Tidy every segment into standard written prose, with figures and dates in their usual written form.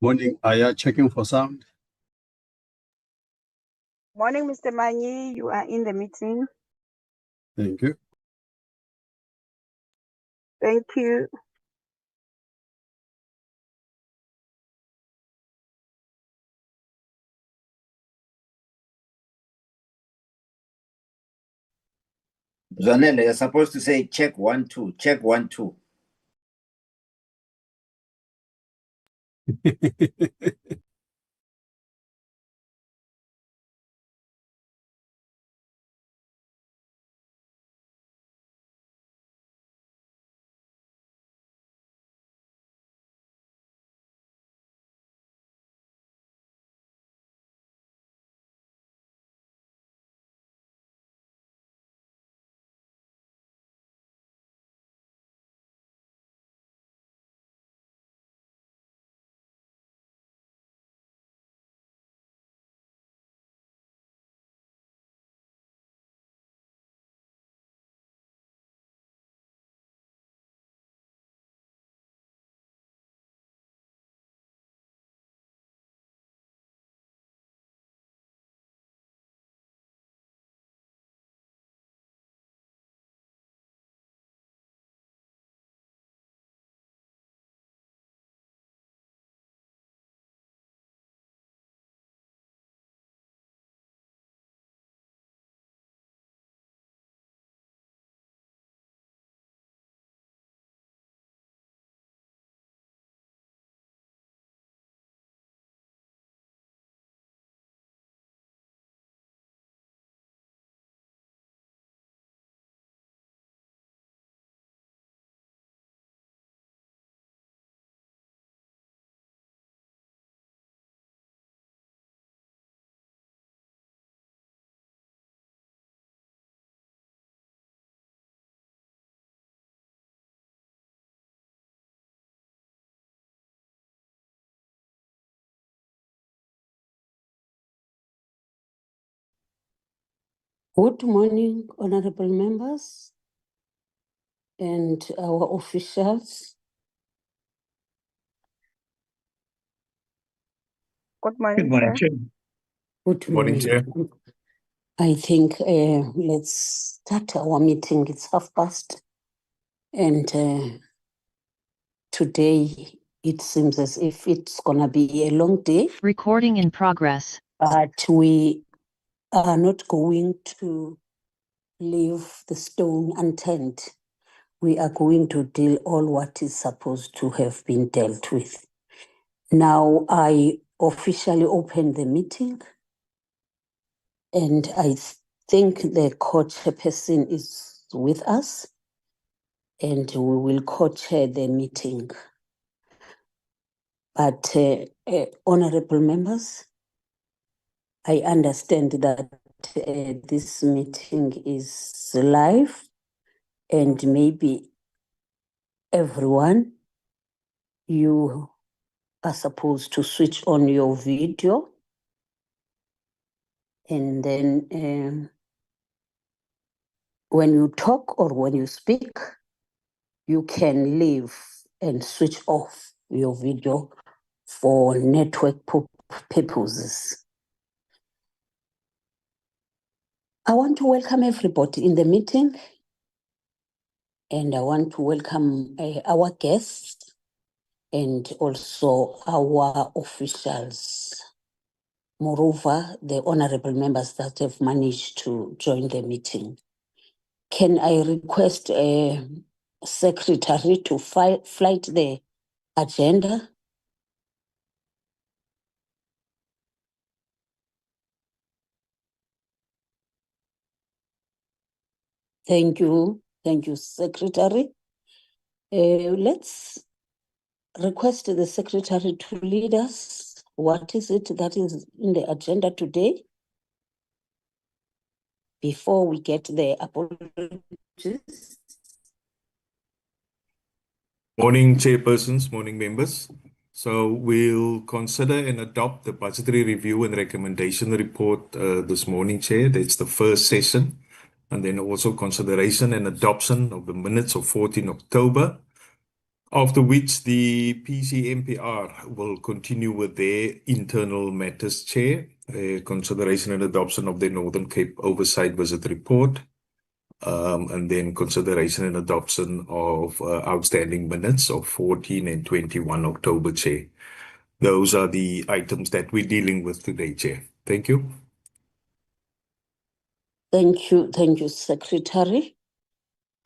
Morning. Aya, checking for sound. Morning, Mr. Manyi. You are in the meeting. Thank you. Thank you. Zanele, you're supposed to say check 1, 2, check 1, 2. Good morning, honorable members and our officials. Good morning, Good morning, sir. Chair. Good Morning, Chair. I think let's start our meeting. It's past, and today it seems as if it's gonna be a long day. Recording in progress. But we are not going to leave the stone unturned. We are going to deal all what is supposed to have been dealt with. Now I officially open the meeting, and I think the co-chairperson is with us, and we will co-chair the meeting. But honorable members, I understand that this meeting is live, and maybe everyone, you are supposed to switch on your video, and then when you talk or when you speak, you can leave and switch off your video for network purposes. I want to welcome everybody in the meeting, and I want to welcome our guests and also our officials. Moreover, the honorable members that have managed to join the meeting. Can I request a secretary to flight the agenda? Thank you, Secretary. Let's request the Secretary to lead us. What is it that is in the agenda today? Before we get the apologies. Morning, chairpersons, morning, members. So we'll consider and adopt the budgetary review and recommendation report this morning, Chair. That's the first session. And then also consideration and adoption of the minutes of 14 October. After which the PCMPR will continue with their internal matters, Chair, consideration and adoption of the Northern Cape Oversight Visit Report, and then consideration and adoption of outstanding minutes of 14 and 21 October, Chair. Those are the items that we're dealing with today, Chair. Thank you. Thank you, Secretary.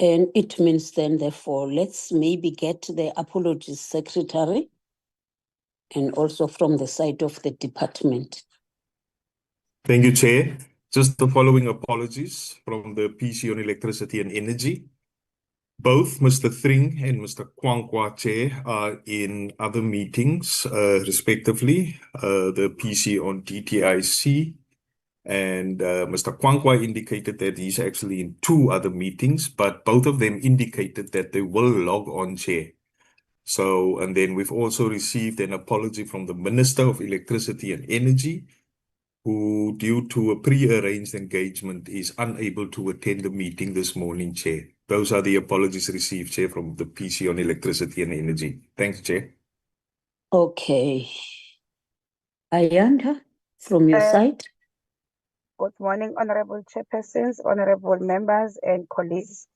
And it means then, therefore, let's maybe get the apologies, Secretary, and also from the side of the department. Thank you, Chair. Just the following apologies from the PC on Electricity and Energy. Both Mr. Thring and Mr. Kwankwa, Chair, are in other meetings, respectively. The PC on DTIC and Mr. Kwankwa indicated that he's actually in 2 other meetings, but both of them indicated that they will log on, Chair. So, and then we've also received an apology from the Minister of Electricity and Energy, who, due to a pre-arranged engagement, is unable to attend the meeting this morning, Chair. Those are the apologies received, Chair, from the PC on Electricity and Energy. Thanks, Chair. Okay. Ayanda, from your side. Good morning, Honorable Chairpersons, Honorable Members, and colleagues.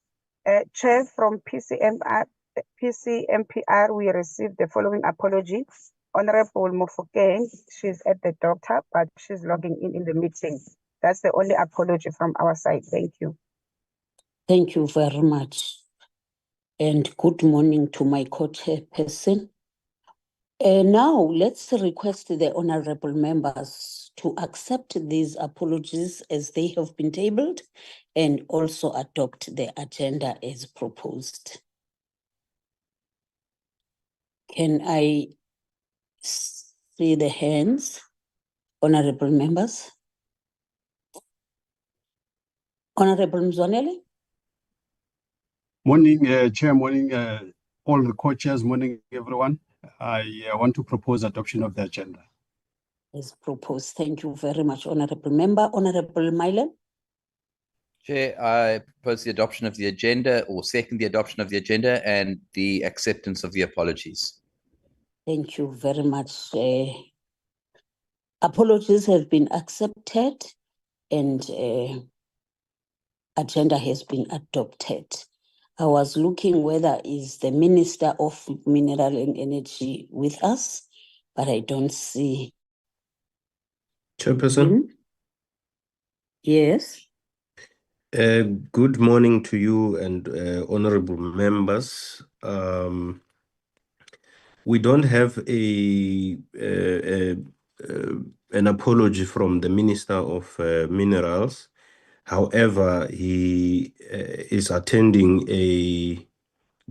Chair, from PCMPR, we received the following apology. Honorable Mofokeng, she's at the doctor, but she's logging in the meeting. That's the only apology from our side. Thank you. Thank you very much. And good morning to my co-chairperson. Now, let's request the honorable members to accept these apologies as they have been tabled and also adopt the agenda as proposed. Can I see the hands, honorable members? Honorable Mzwanele? Morning, Chair, morning, all the co-chairs, morning, everyone. I want to propose adoption of the agenda. As proposed. Thank you very much, honorable member. Honorable Milan? Chair, I propose the adoption of the agenda, or second the adoption of the agenda and the acceptance of the apologies. Thank you very much. Apologies have been accepted and agenda has been adopted. I was looking whether is the Minister of Mineral and Energy with us, but I don't see. Chairperson? him. Yes. Good morning to you and honorable members. We don't have an apology from the Minister of Minerals. However, he is attending a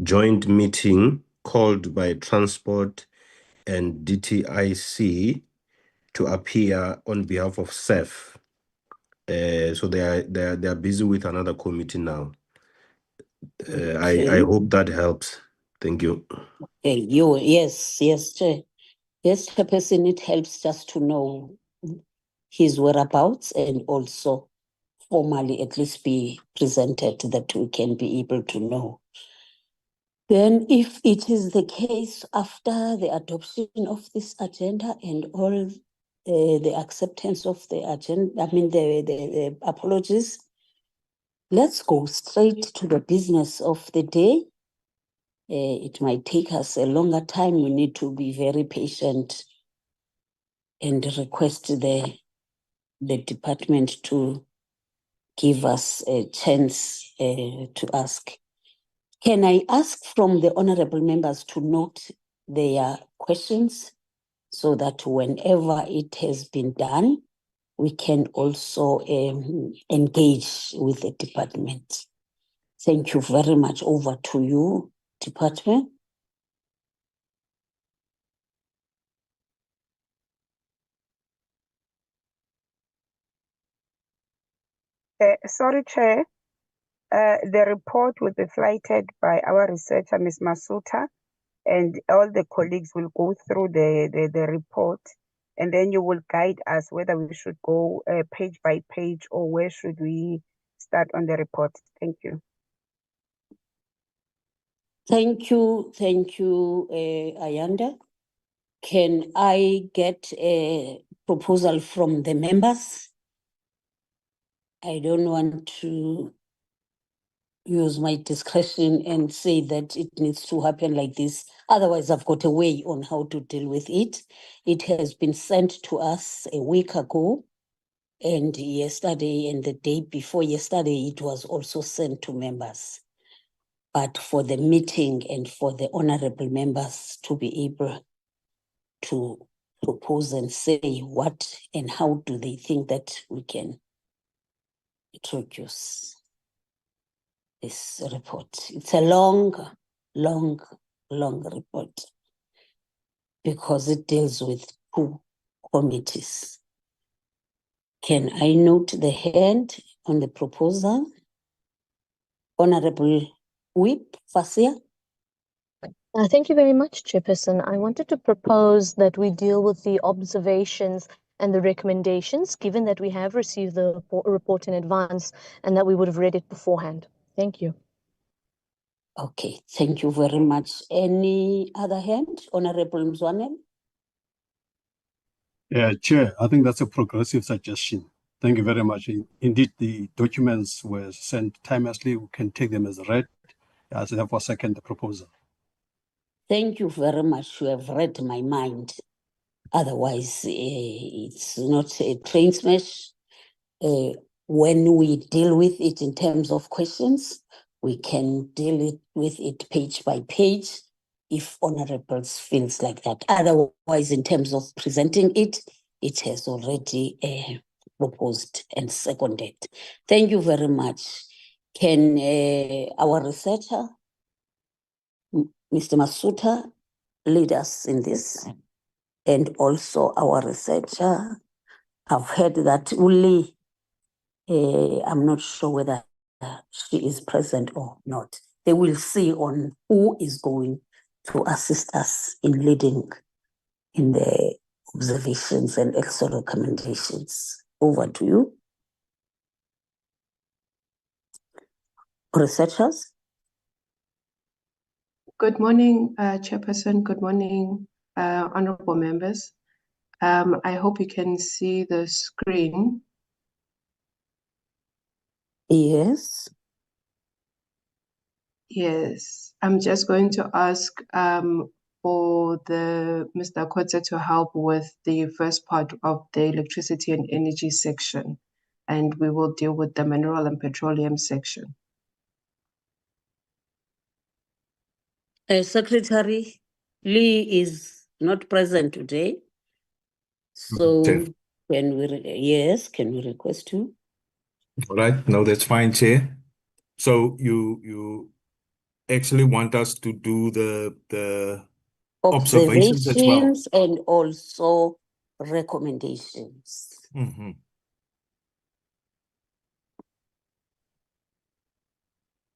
joint meeting called by Transport and DTIC to appear on behalf of SEF. So they are busy with another committee now. I hope that helps. Thank you. Yes, Chair. Yes, Chairperson, it helps just to know his whereabouts and also formally at least be presented that we can be able to know. Then if it is the case after the adoption of this agenda and all the acceptance of the agenda, the apologies, let's go straight to the business of the day. It might take us a longer time. We need to be very patient and request the department to give us a chance to ask. Can I ask from the honorable members to note their questions so that whenever it has been done, we can also engage with the department? Thank you very much. Over to you, department. Sorry, Chair. The report will be flighted by our researcher, Ms. Masuta, and all the colleagues will go through the report, and then you will guide us whether we should go page by page or where should we start on the report. Thank you. Thank you, Ayanda. Can I get a proposal from the members? I don't want to use my discretion and say that it needs to happen like this. Otherwise, I've got a way on how to deal with it. It has been sent to us a week ago, and yesterday and the day before yesterday, it was also sent to members. But for the meeting and for the honorable members to be able to propose and say what and how do they think that we can introduce this report. It's a long report because it deals with 2 committees. Can I note the hand on the proposal? Honorable Whip Fasia. Thank you very much, Chairperson. I wanted to propose that we deal with the observations and the recommendations, given that we have received the report in advance and that we would have read it beforehand. Thank you. Okay, thank you very much. Any other hand? Honorable Mzwanele? Yeah, Chair, I think that's a progressive suggestion. Thank you very much. Indeed, the documents were sent timelessly. We can take them as read. As therefore second the proposal. Thank you very much. You have read my mind. Otherwise, it's not a train smash. When we deal with it in terms of questions, we can deal with it page by page if honorables feels like that. Otherwise, in terms of presenting it, it has already proposed and seconded. Thank you very much. Can our researcher, Mr. Masuta, lead us in this? And also our researcher, I've heard that Uli, I'm not sure whether she is present or not. They will see on who is going to assist us in leading in the observations and extra recommendations. Over to you. Researchers. Good morning, Chairperson. Good morning, honorable members. I hope you can see the screen. Yes. Yes, I'm just going to ask for Mr. Kotze to help with the first part of the electricity and energy section, and we will deal with the mineral and petroleum section. Secretary Lee is not present today. So Chair. can we request you? All right, no, that's fine, Chair. So you actually want us to do the observations as well? Observations and also recommendations. Mhm.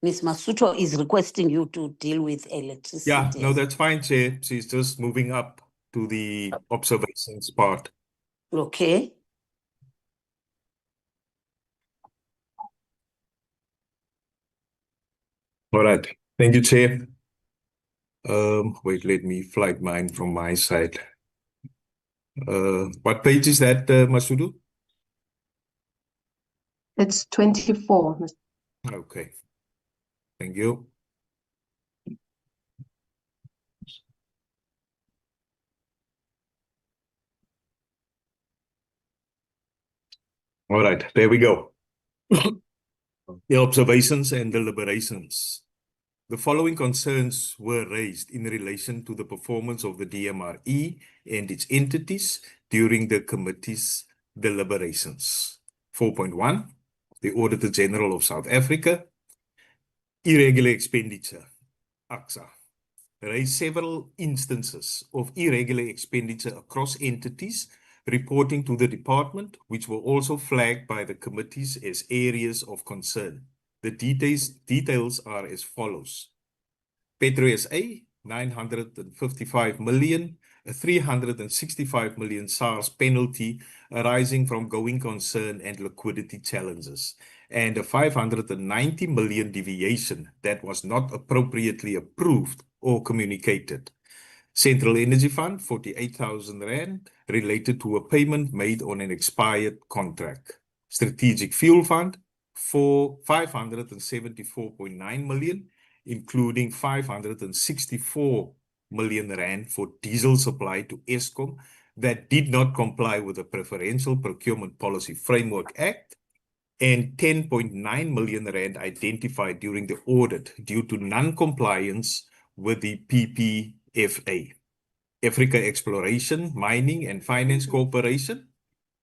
Ms. Masuto is requesting you to deal with electricity. Yeah, no, that's fine, Chair. She's just moving up to the observations part. Okay. All right. Thank you, Chair. Wait, let me flight mine from my side. What page is that, Masudu? It's 24. Okay. Thank you. All right, there we go. The observations and deliberations. The following concerns were raised in relation to the performance of the DMRE and its entities during the committee's deliberations. 4.1, the Auditor General of South Africa, irregular expenditure, AXA, raised several instances of irregular expenditure across entities reporting to the department, which were also flagged by the committees as areas of concern. The details are as follows. Petro SA, 955 million, a 365 million SARS penalty arising from going concern and liquidity challenges, and a 590 million deviation that was not appropriately approved or communicated. Central Energy Fund, 48,000 Rand, related to a payment made on an expired contract. Strategic Fuel Fund, for 574.9 million, including 564 million Rand for diesel supply to Eskom that did not comply with the Preferential Procurement Policy Framework Act, and 10.9 million Rand identified during the audit due to non-compliance with the PPFA. Africa Exploration, Mining and Finance Corporation,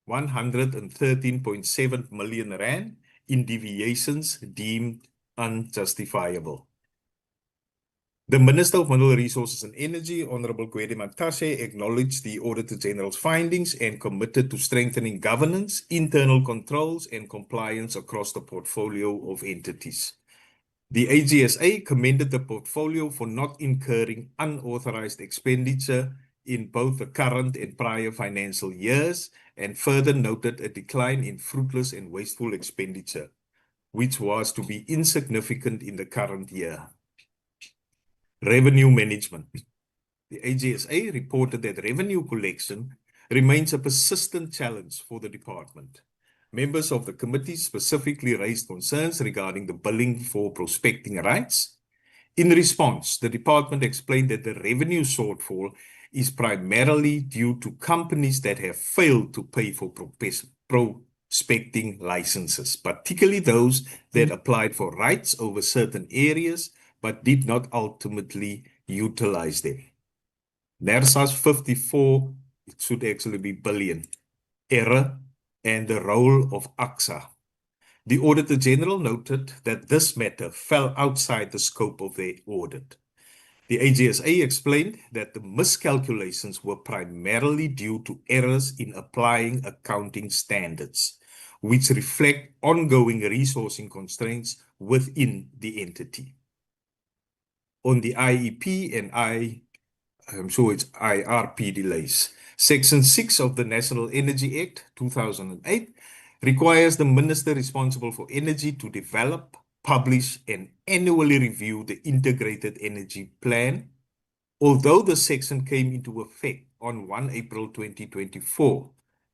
113.7 million Rand in deviations deemed unjustifiable. The Minister of Mineral Resources and Energy, Honorable Gwede Mantashe, acknowledged the Auditor General's findings and committed to strengthening governance, internal controls, and compliance across the portfolio of entities. The AGSA commended the portfolio for not incurring unauthorized expenditure in both the current and prior financial years, and further noted a decline in fruitless and wasteful expenditure, which was to be insignificant in the current year. Revenue management. The AGSA reported that revenue collection remains a persistent challenge for the department. Members of the committee specifically raised concerns regarding the billing for prospecting rights. In response, the department explained that the revenue shortfall is primarily due to companies that have failed to pay for prospecting licenses, particularly those that applied for rights over certain areas but did not ultimately utilize them. NERSA's 54, it should actually be billion, error and the role of AXA. The Auditor General noted that this matter fell outside the scope of their audit. The AGSA explained that the miscalculations were primarily due to errors in applying accounting standards, which reflect ongoing resourcing constraints within the entity. On the IEP and I'm sure it's IRP delays. Section 6 of the National Energy Act 2008 requires the Minister responsible for energy to develop, publish, and annually review the Integrated Energy Plan. Although the section came into effect on 1 April 2024,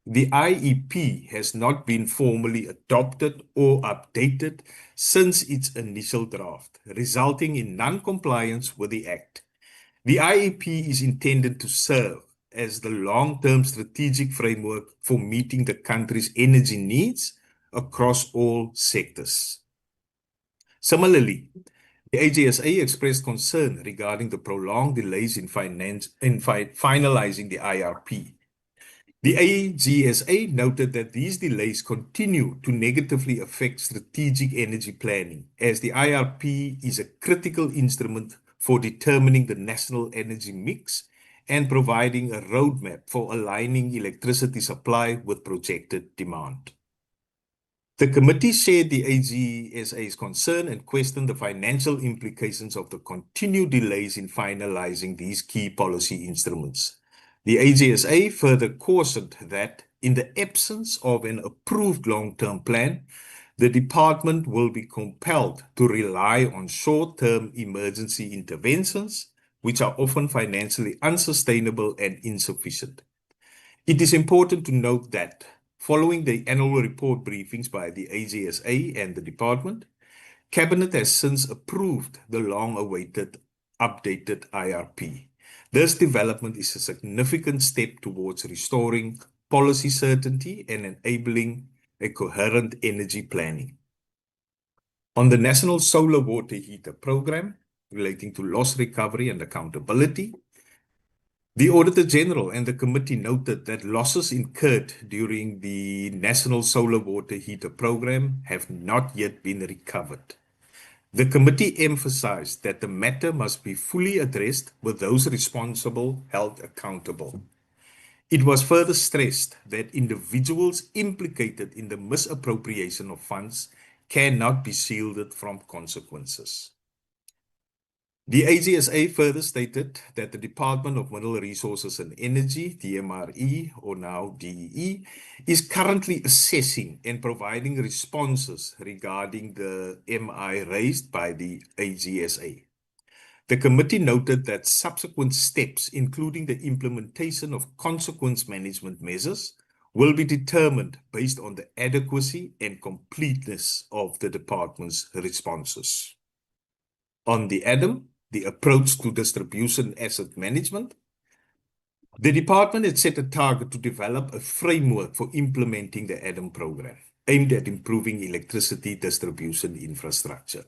the IEP has not been formally adopted or updated since its initial draft, resulting in non-compliance with the Act. The IEP is intended to serve as the long-term strategic framework for meeting the country's energy needs across all sectors. Similarly, the AGSA expressed concern regarding the prolonged delays in finalizing the IRP. The AGSA noted that these delays continue to negatively affect strategic energy planning, as the IRP is a critical instrument for determining the national energy mix and providing a roadmap for aligning electricity supply with projected demand. The committee shared the AGSA's concern and questioned the financial implications of the continued delays in finalizing these key policy instruments. The AGSA further cautioned that, in the absence of an approved long-term plan, the department will be compelled to rely on short-term emergency interventions, which are often financially unsustainable and insufficient. It is important to note that, following the annual report briefings by the AGSA and the department, Cabinet has since approved the long-awaited updated IRP. This development is a significant step towards restoring policy certainty and enabling a coherent energy planning. On the National Solar Water Heater Program, relating to loss recovery and accountability, the Auditor General and the committee noted that losses incurred during the National Solar Water Heater Program have not yet been recovered. The committee emphasized that the matter must be fully addressed with those responsible held accountable. It was further stressed that individuals implicated in the misappropriation of funds cannot be shielded from consequences. The AGSA further stated that the Department of Mineral Resources and Energy, DMRE, or now DEE, is currently assessing and providing responses regarding the MI raised by the AGSA. The committee noted that subsequent steps, including the implementation of consequence management measures, will be determined based on the adequacy and completeness of the department's responses. On the ADAM, the approach to distribution asset management, the department had set a target to develop a framework for implementing the ADAM program, aimed at improving electricity distribution infrastructure.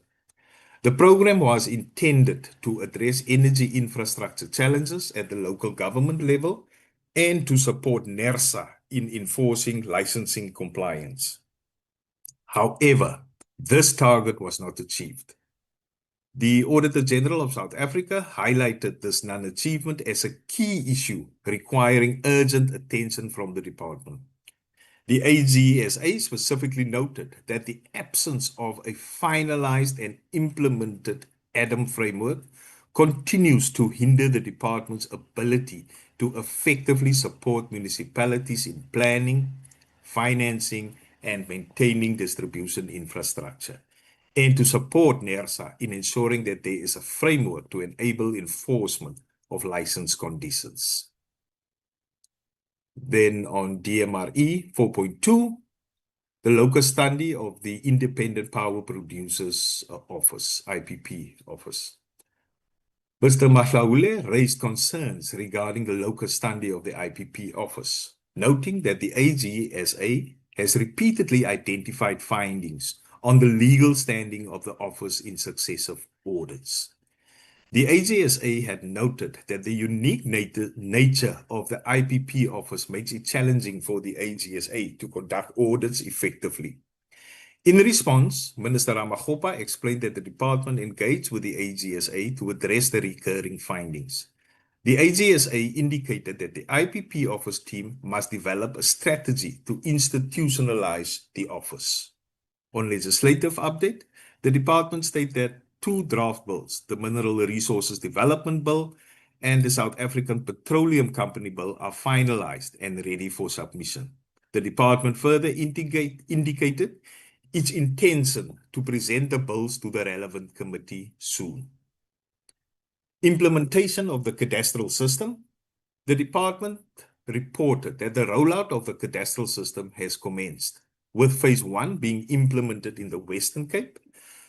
The program was intended to address energy infrastructure challenges at the local government level and to support NERSA in enforcing licensing compliance. However, this target was not achieved. The Auditor General of South Africa highlighted this non-achievement as a key issue requiring urgent attention from the department. The AGSA specifically noted that the absence of a finalized and implemented ADAM framework continues to hinder the department's ability to effectively support municipalities in planning, financing, and maintaining distribution infrastructure, and to support NERSA in ensuring that there is a framework to enable enforcement of license conditions. Then on DMRE 4.2, the locus standi of the Independent Power Producers Office, IPP office. Mr. Mahlaule raised concerns regarding the locus standi of the IPP office, noting that the AGSA has repeatedly identified findings on the legal standing of the office in successive audits. The AGSA had noted that the unique nature of the IPP office makes it challenging for the AGSA to conduct audits effectively. In response, Minister Ramaggopa explained that the department engaged with the AGSA to address the recurring findings. The AGSA indicated that the IPP office team must develop a strategy to institutionalize the office. On legislative update, the department stated that 2 draft bills, the Mineral Resources Development Bill and the South African Petroleum Company Bill, are finalized and ready for submission. The department further indicated its intention to present the bills to the relevant committee soon. Implementation of the cadastral system. The department reported that the rollout of the cadastral system has commenced, with phase 1 being implemented in the Western Cape,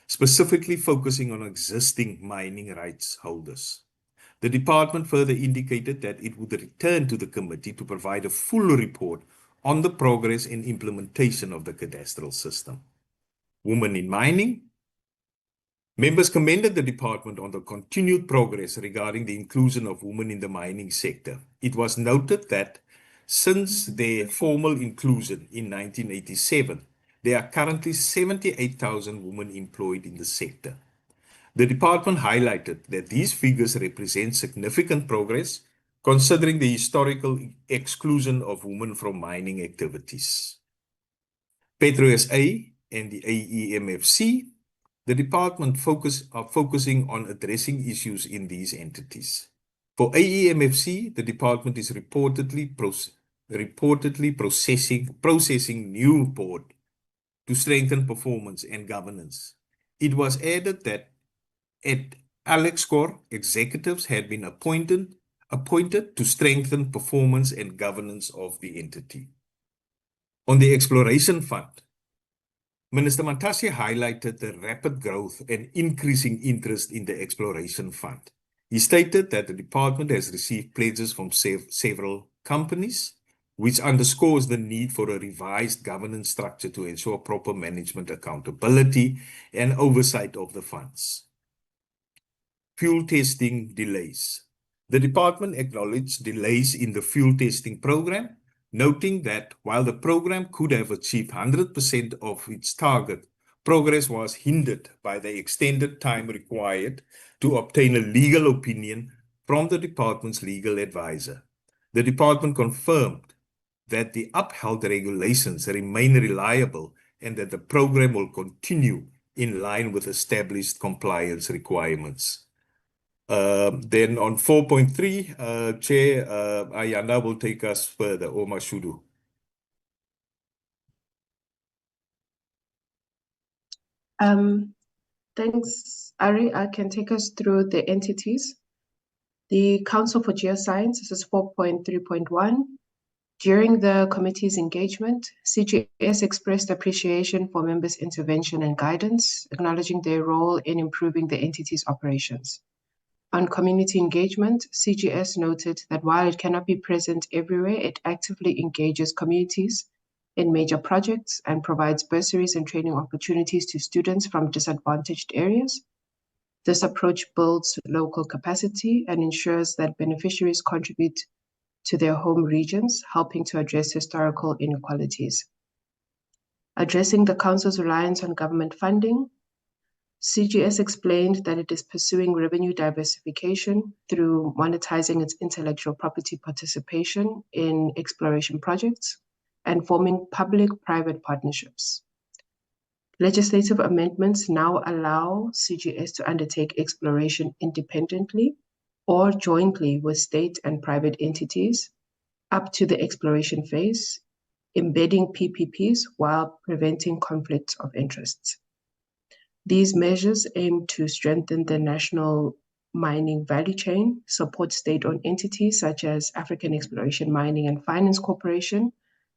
specifically focusing on existing mining rights holders. The department further indicated that it would return to the committee to provide a full report on the progress and implementation of the cadastral system. Women in mining. Members commended the department on the continued progress regarding the inclusion of women in the mining sector. It was noted that since their formal inclusion in 1987, there are currently 78,000 women employed in the sector. The department highlighted that these figures represent significant progress, considering the historical exclusion of women from mining activities. PetroSA and the AEMFC, the department are focusing on addressing issues in these entities. For AEMFC, the department is reportedly processing new board to strengthen performance and governance. It was added that at Alexcor, executives had been appointed to strengthen performance and governance of the entity. On the exploration fund, Minister Mantashe highlighted the rapid growth and increasing interest in the exploration fund. He stated that the department has received pledges from several companies, which underscores the need for a revised governance structure to ensure proper management accountability and oversight of the funds. Fuel testing delays. The department acknowledged delays in the fuel testing program, noting that while the program could have achieved 100% of its target, progress was hindered by the extended time required to obtain a legal opinion from the department's legal advisor. The department confirmed that the upheld regulations remain reliable and that the program will continue in line with established compliance requirements. Then on 4.3, Chair, Ayanda will take us further, or Mashudu. Thanks, Ari. I can take us through the entities. The Council for Geoscience, this is 4.3.1. During the committee's engagement, CGS expressed appreciation for members' intervention and guidance, acknowledging their role in improving the entity's operations. On community engagement, CGS noted that while it cannot be present everywhere, it actively engages communities in major projects and provides bursaries and training opportunities to students from disadvantaged areas. This approach builds local capacity and ensures that beneficiaries contribute to their home regions, helping to address historical inequalities. Addressing the Council's reliance on government funding, CGS explained that it is pursuing revenue diversification through monetizing its intellectual property participation in exploration projects and forming public-private partnerships. Legislative amendments now allow CGS to undertake exploration independently or jointly with state and private entities up to the exploration phase, embedding PPPs while preventing conflicts of interests. These measures aim to strengthen the national mining value chain, support state-owned entities such as African Exploration Mining and Finance Corporation,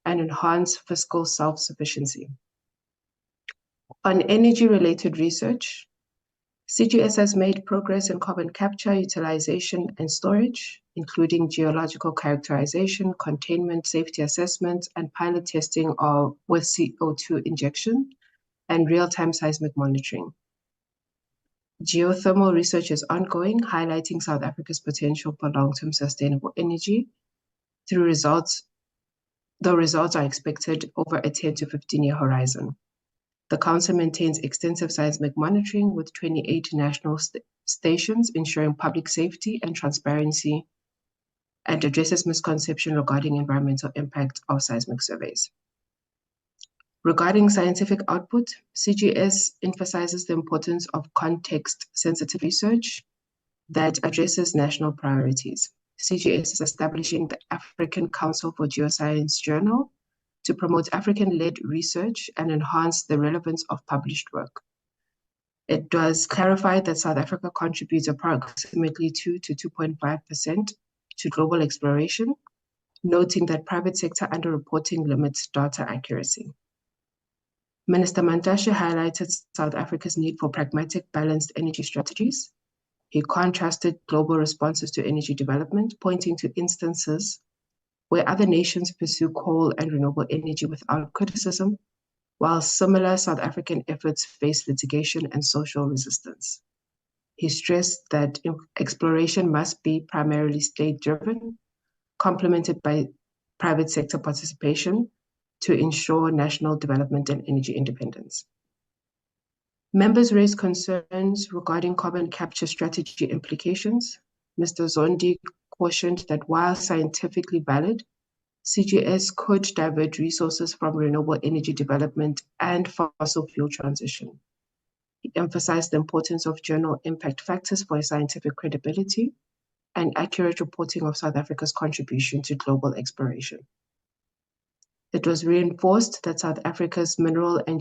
and enhance fiscal self-sufficiency. On energy-related research, CGS has made progress in carbon capture, utilization, and storage, including geological characterization, containment, safety assessment, and pilot testing with CO2 injection and real-time seismic monitoring. Geothermal research is ongoing, highlighting South Africa's potential for long-term sustainable energy. The results are expected over a 10 to 15-year horizon. The Council maintains extensive seismic monitoring with 28 national stations, ensuring public safety and transparency, and addresses misconception regarding environmental impact of seismic surveys. Regarding scientific output, CGS emphasizes the importance of context-sensitive research that addresses national priorities. CGS is establishing the African Council for Geoscience Journal to promote African-led research and enhance the relevance of published work. It does clarify that South Africa contributes approximately 2 to 2.5% to global exploration, noting that private sector underreporting limits data accuracy. Minister Mantashe highlighted South Africa's need for pragmatic, balanced energy strategies. He contrasted global responses to energy development, pointing to instances where other nations pursue coal and renewable energy without criticism, while similar South African efforts face litigation and social resistance. He stressed that exploration must be primarily state-driven, complemented by private sector participation to ensure national development and energy independence. Members raised concerns regarding carbon capture strategy implications. Mr. Zondi cautioned that while scientifically valid, CGS could divert resources from renewable energy development and fossil fuel transition. He emphasized the importance of journal impact factors for scientific credibility and accurate reporting of South Africa's contribution to global exploration. It was reinforced that South Africa's mineral and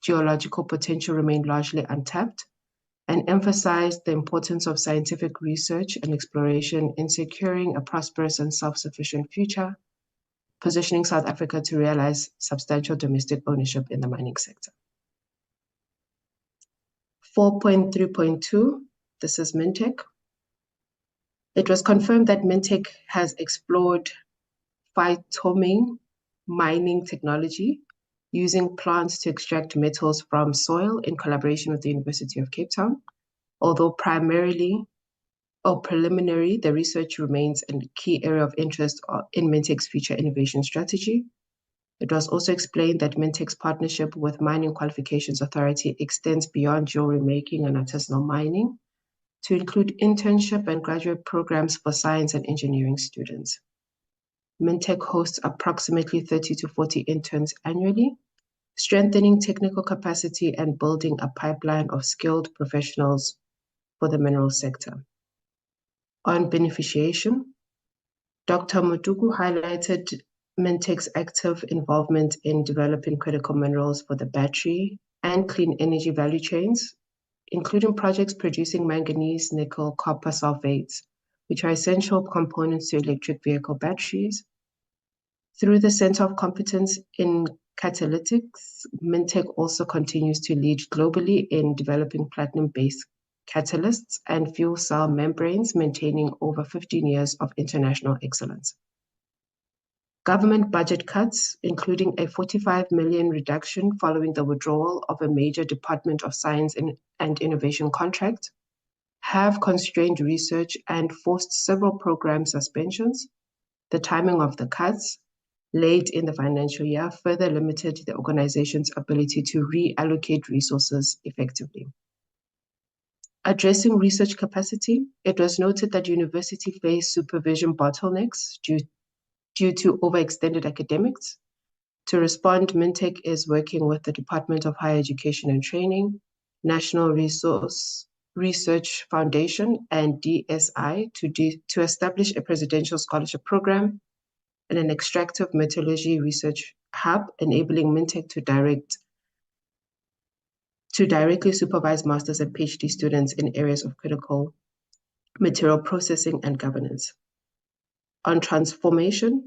geological potential remained largely untapped, and emphasized the importance of scientific research and exploration in securing a prosperous and self-sufficient future, positioning South Africa to realize substantial domestic ownership in the mining sector. 4.3.2, this is Mintech. It was confirmed that Mintech has explored phytomine mining technology using plants to extract metals from soil in collaboration with the University of Cape Town. Although preliminary, the research remains a key area of interest in Mintech's future innovation strategy. It was also explained that Mintech's partnership with Mining Qualifications Authority extends beyond jewelry making and artisanal mining to include internship and graduate programs for science and engineering students. Mintech hosts approximately 30 to 40 interns annually, strengthening technical capacity and building a pipeline of skilled professionals for the mineral sector. On beneficiation, Dr. Mutuku highlighted Mintech's active involvement in developing critical minerals for the battery and clean energy value chains, including projects producing manganese, nickel, copper sulfates, which are essential components to electric vehicle batteries. Through the Center of Competence in Catalytics, Mintech also continues to lead globally in developing platinum-based catalysts and fuel cell membranes, maintaining over 15 years of international excellence. Government budget cuts, including a 45 million reduction following the withdrawal of a major Department of Science and Innovation contract, have constrained research and forced several program suspensions. The timing of the cuts, late in the financial year, further limited the organization's ability to reallocate resources effectively. Addressing research capacity, it was noted that university face supervision bottlenecks due to overextended academics. To respond, Mintech is working with the Department of Higher Education and Training, National Research Foundation, and DSI to establish a presidential scholarship program and an extractive metallurgy research hub, enabling Mintech to directly supervise master's and PhD students in areas of critical material processing and governance. On transformation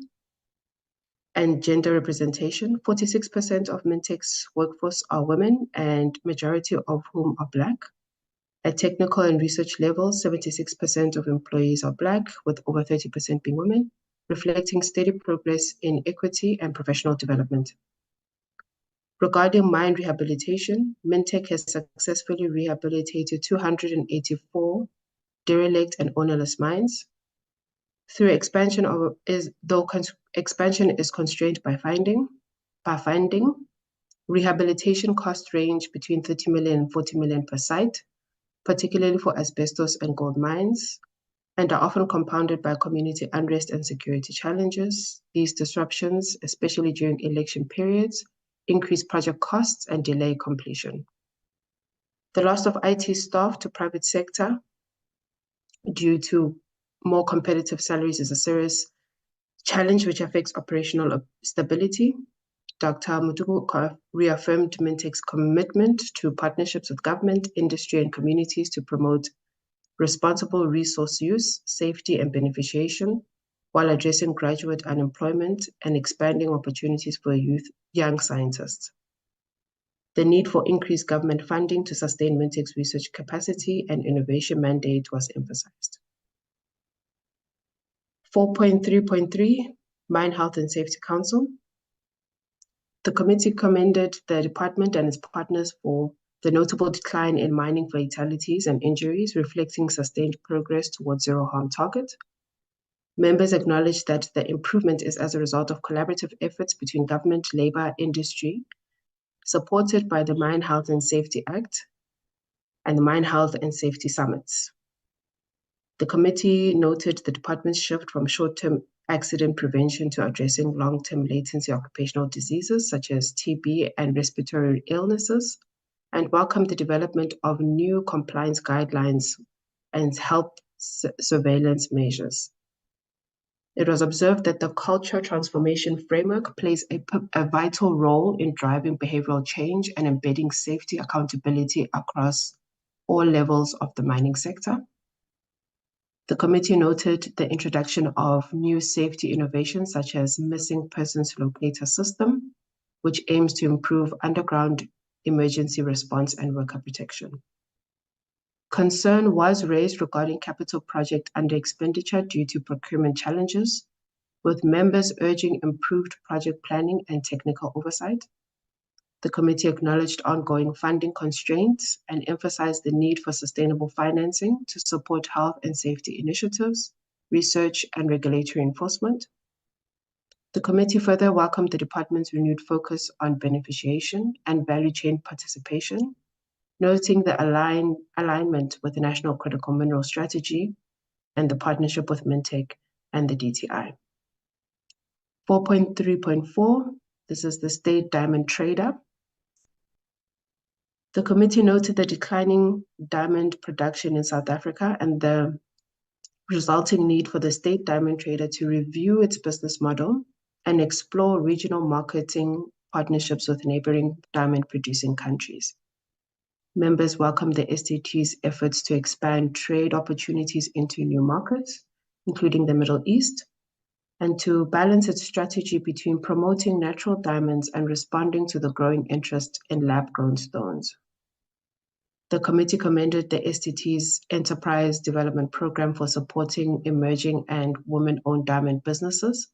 and gender representation, 46% of Mintech's workforce are women, and majority of whom are Black. At technical and research levels, 76% of employees are Black, with over 30% being women, reflecting steady progress in equity and professional development. Regarding mine rehabilitation, Mintech has successfully rehabilitated 284 derelict and ownerless mines. Through expansion expansion is constrained by funding, rehabilitation costs range between 30 million and 40 million per site, particularly for asbestos and gold mines, and are often compounded by community unrest and security challenges. These disruptions, especially during election periods, increase project costs and delay completion. The loss of IT staff to private sector due to more competitive salaries is a serious challenge which affects operational stability. Dr. Mutuku reaffirmed Mintech's commitment to partnerships with government, industry, and communities to promote responsible resource use, safety, and beneficiation, while addressing graduate unemployment and expanding opportunities for young scientists. The need for increased government funding to sustain Mintech's research capacity and innovation mandate was emphasized. 4.3.3, Mine Health and Safety Council. The committee commended the department and its partners for the notable decline in mining fatalities and injuries, reflecting sustained progress towards zero harm target. Members acknowledged that the improvement is as a result of collaborative efforts between government, labor, industry, supported by the Mine Health and Safety Act and the Mine Health and Safety Summits. The committee noted the department's shift from short-term accident prevention to addressing long-term latency occupational diseases such as TB and respiratory illnesses, and welcomed the development of new compliance guidelines and health surveillance measures. It was observed that the culture transformation framework plays a vital role in driving behavioral change and embedding safety accountability across all levels of the mining sector. The committee noted the introduction of new safety innovations such as missing persons locator system, which aims to improve underground emergency response and worker protection. Concern was raised regarding capital project under expenditure due to procurement challenges, with members urging improved project planning and technical oversight. The committee acknowledged ongoing funding constraints and emphasized the need for sustainable financing to support health and safety initiatives, research, and regulatory enforcement. The committee further welcomed the department's renewed focus on beneficiation and value chain participation, noting the alignment with the National Critical Mineral Strategy and the partnership with Mintech and the DTI. 4.3.4, this is the State Diamond Trader. The committee noted the declining diamond production in South Africa and the resulting need for the state diamond trader to review its business model and explore regional marketing partnerships with neighboring diamond producing countries. Members welcome the STT's efforts to expand trade opportunities into new markets, including the Middle East, and to balance its strategy between promoting natural diamonds and responding to the growing interest in lab-grown stones. The committee commended the STT's Enterprise Development Program for supporting emerging and women-owned diamond businesses,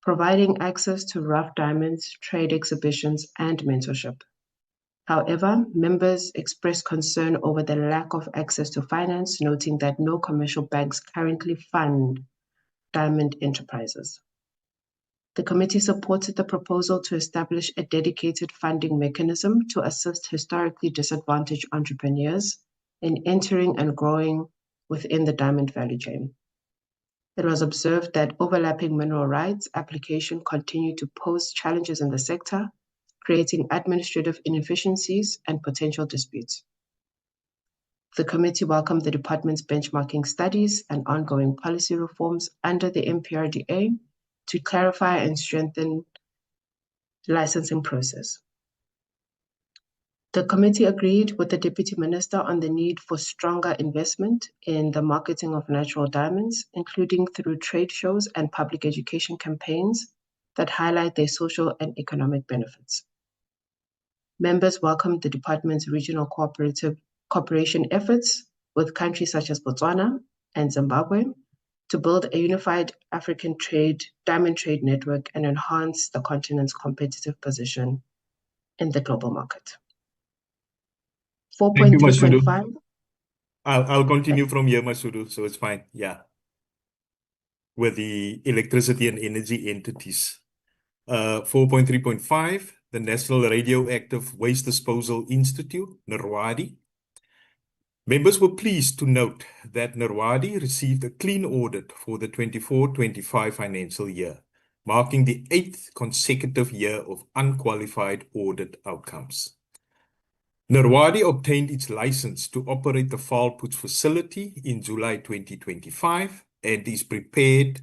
providing access to rough diamonds, trade exhibitions, and mentorship. However, members expressed concern over the lack of access to finance, noting that no commercial banks currently fund diamond enterprises. The committee supported the proposal to establish a dedicated funding mechanism to assist historically disadvantaged entrepreneurs in entering and growing within the diamond value chain. It was observed that overlapping mineral rights application continued to pose challenges in the sector, creating administrative inefficiencies and potential disputes. The committee welcomed the department's benchmarking studies and ongoing policy reforms under the MPRDA to clarify and strengthen the licensing process. The committee agreed with the Deputy Minister on the need for stronger investment in the marketing of natural diamonds, including through trade shows and public education campaigns that highlight their social and economic benefits. Members welcomed the department's regional cooperation efforts with countries such as Botswana and Zimbabwe to build a unified African diamond trade network and enhance the continent's competitive position in the global market. Thank you, Masudu. 4.3.5. I'll continue from here, Masudu, so it's fine. Yeah. With the electricity and energy entities. 4.3.5, the National Radioactive Waste Disposal Institute, NRWADI. Members were pleased to note that NRWADI received a clean audit for the 24-25 financial year, marking the 8th consecutive year of unqualified audit outcomes. NRWADI obtained its license to operate the Fallpoets facility in July 2025 and is prepared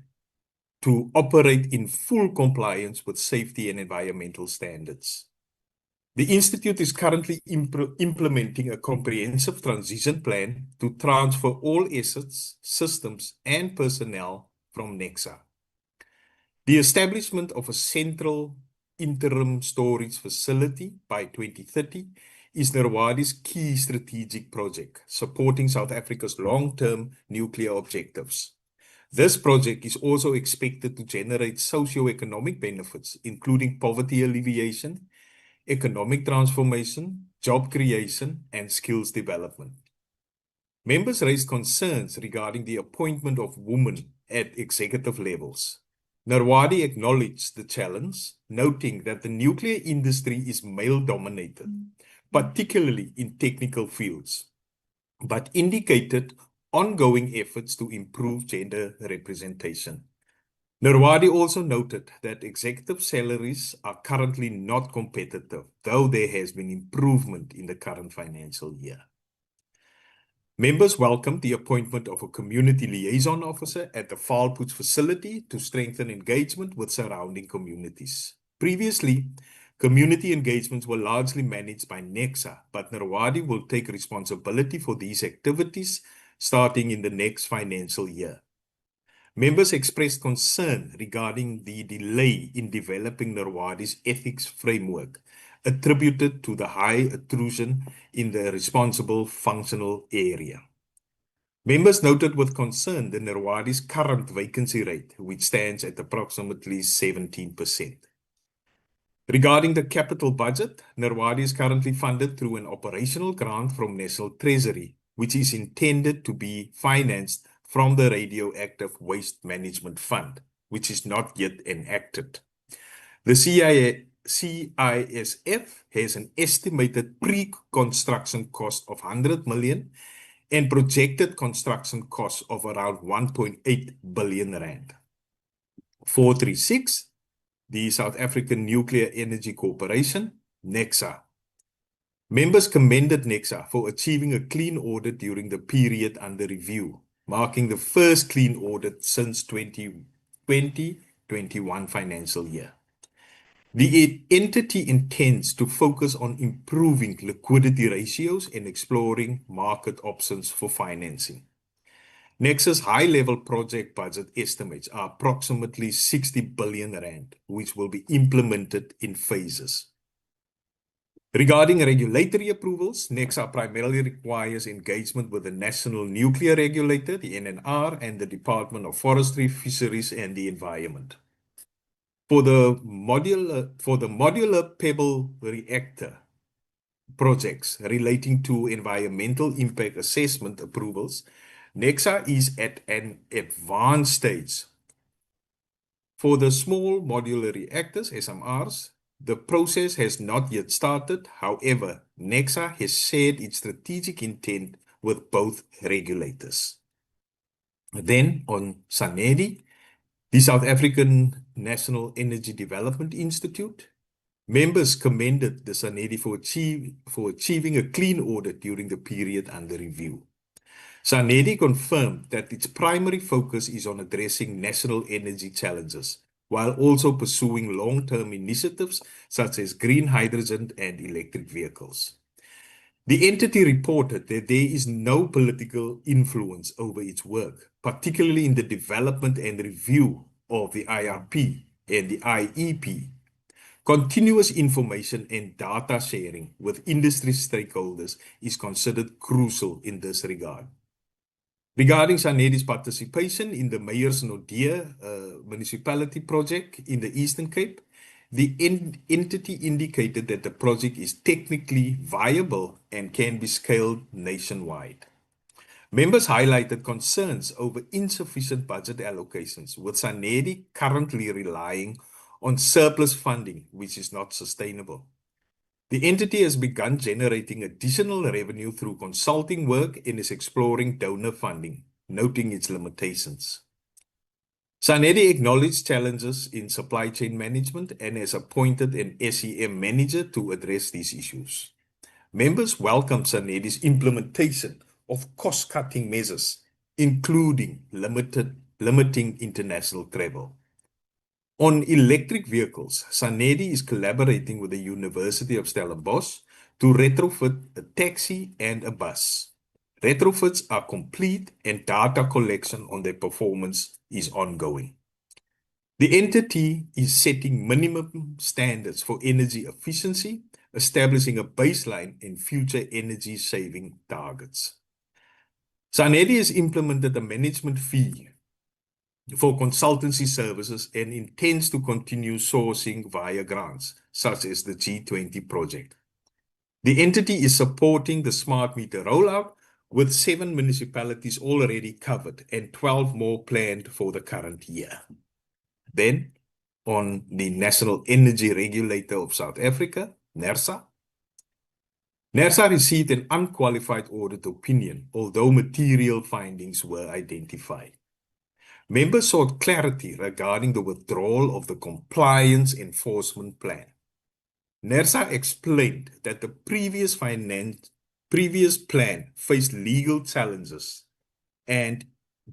to operate in full compliance with safety and environmental standards. The Institute is currently implementing a comprehensive transition plan to transfer all assets, systems, and personnel from NEXA. The establishment of a central interim storage facility by 2030 is NRWADI's key strategic project, supporting South Africa's long-term nuclear objectives. This project is also expected to generate socio-economic benefits, including poverty alleviation, economic transformation, job creation, and skills development. Members raised concerns regarding the appointment of women at executive levels. NRWADI acknowledged the challenge, noting that the nuclear industry is male-dominated, particularly in technical fields, but indicated ongoing efforts to improve gender representation. NRWADI also noted that executive salaries are currently not competitive, though there has been improvement in the current financial year. Members welcomed the appointment of a community liaison officer at the Fallpoets facility to strengthen engagement with surrounding communities. Previously, community engagements were largely managed by NEXA, but NRWADI will take responsibility for these activities starting in the next financial year. Members expressed concern regarding the delay in developing NRWADI's ethics framework, attributed to the high intrusion in the responsible functional area. Members noted with concern the NRWADI's current vacancy rate, which stands at approximately 17%. Regarding the capital budget, NRWADI is currently funded through an operational grant from National Treasury, which is intended to be financed from the Radioactive Waste Management Fund, which is not yet enacted. The CISF has an estimated pre-construction cost of 100 million and projected construction costs of around 1.8 billion rand. 436, the South African Nuclear Energy Corporation, NEXA. Members commended NEXA for achieving a clean audit during the period under review, marking the first clean audit since 2020-21 financial year. The entity intends to focus on improving liquidity ratios and exploring market options for financing. Nexa's high-level project budget estimates are approximately 60 billion rand, which will be implemented in phases. Regarding regulatory approvals, Nexa primarily requires engagement with the National Nuclear Regulator, the NNR, and the Department of Forestry, Fisheries, and the Environment. For the modular pebble reactor projects relating to environmental impact assessment approvals, Nexa is at an advanced stage. For the small modular reactors, SMRs, the process has not yet started. However, Nexa has shared its strategic intent with both regulators. Then on SANEDI, the South African National Energy Development Institute, members commended the SANEDI for achieving a clean audit during the period under review. SANEDI confirmed that its primary focus is on addressing national energy challenges, while also pursuing long-term initiatives such as green hydrogen and electric vehicles. The entity reported that there is no political influence over its work, particularly in the development and review of the IRP and the IEP. Continuous information and data sharing with industry stakeholders is considered crucial in this regard. Regarding SANEDI's participation in the Meyersnodie municipality project in the Eastern Cape, the entity indicated that the project is technically viable and can be scaled nationwide. Members highlighted concerns over insufficient budget allocations, with SANEDI currently relying on surplus funding, which is not sustainable. The entity has begun generating additional revenue through consulting work and is exploring donor funding, noting its limitations. SANEDI acknowledged challenges in supply chain management and has appointed an SEM manager to address these issues. Members welcomed SANEDI's implementation of cost-cutting measures, including limiting international travel. On electric vehicles, SANEDI is collaborating with the University of Stellenbosch to retrofit a taxi and a bus. Retrofits are complete and data collection on their performance is ongoing. The entity is setting minimum standards for energy efficiency, establishing a baseline and future energy saving targets. SANEDI has implemented a management fee for consultancy services and intends to continue sourcing via grants, such as the G20 project. The entity is supporting the smart meter rollout, with 7 municipalities already covered and 12 more planned for the current year. Then, on the National Energy Regulator of South Africa, NERSA. NERSA received an unqualified audit opinion, although material findings were identified. Members sought clarity regarding the withdrawal of the compliance enforcement plan. NERSA explained that the previous plan faced legal challenges and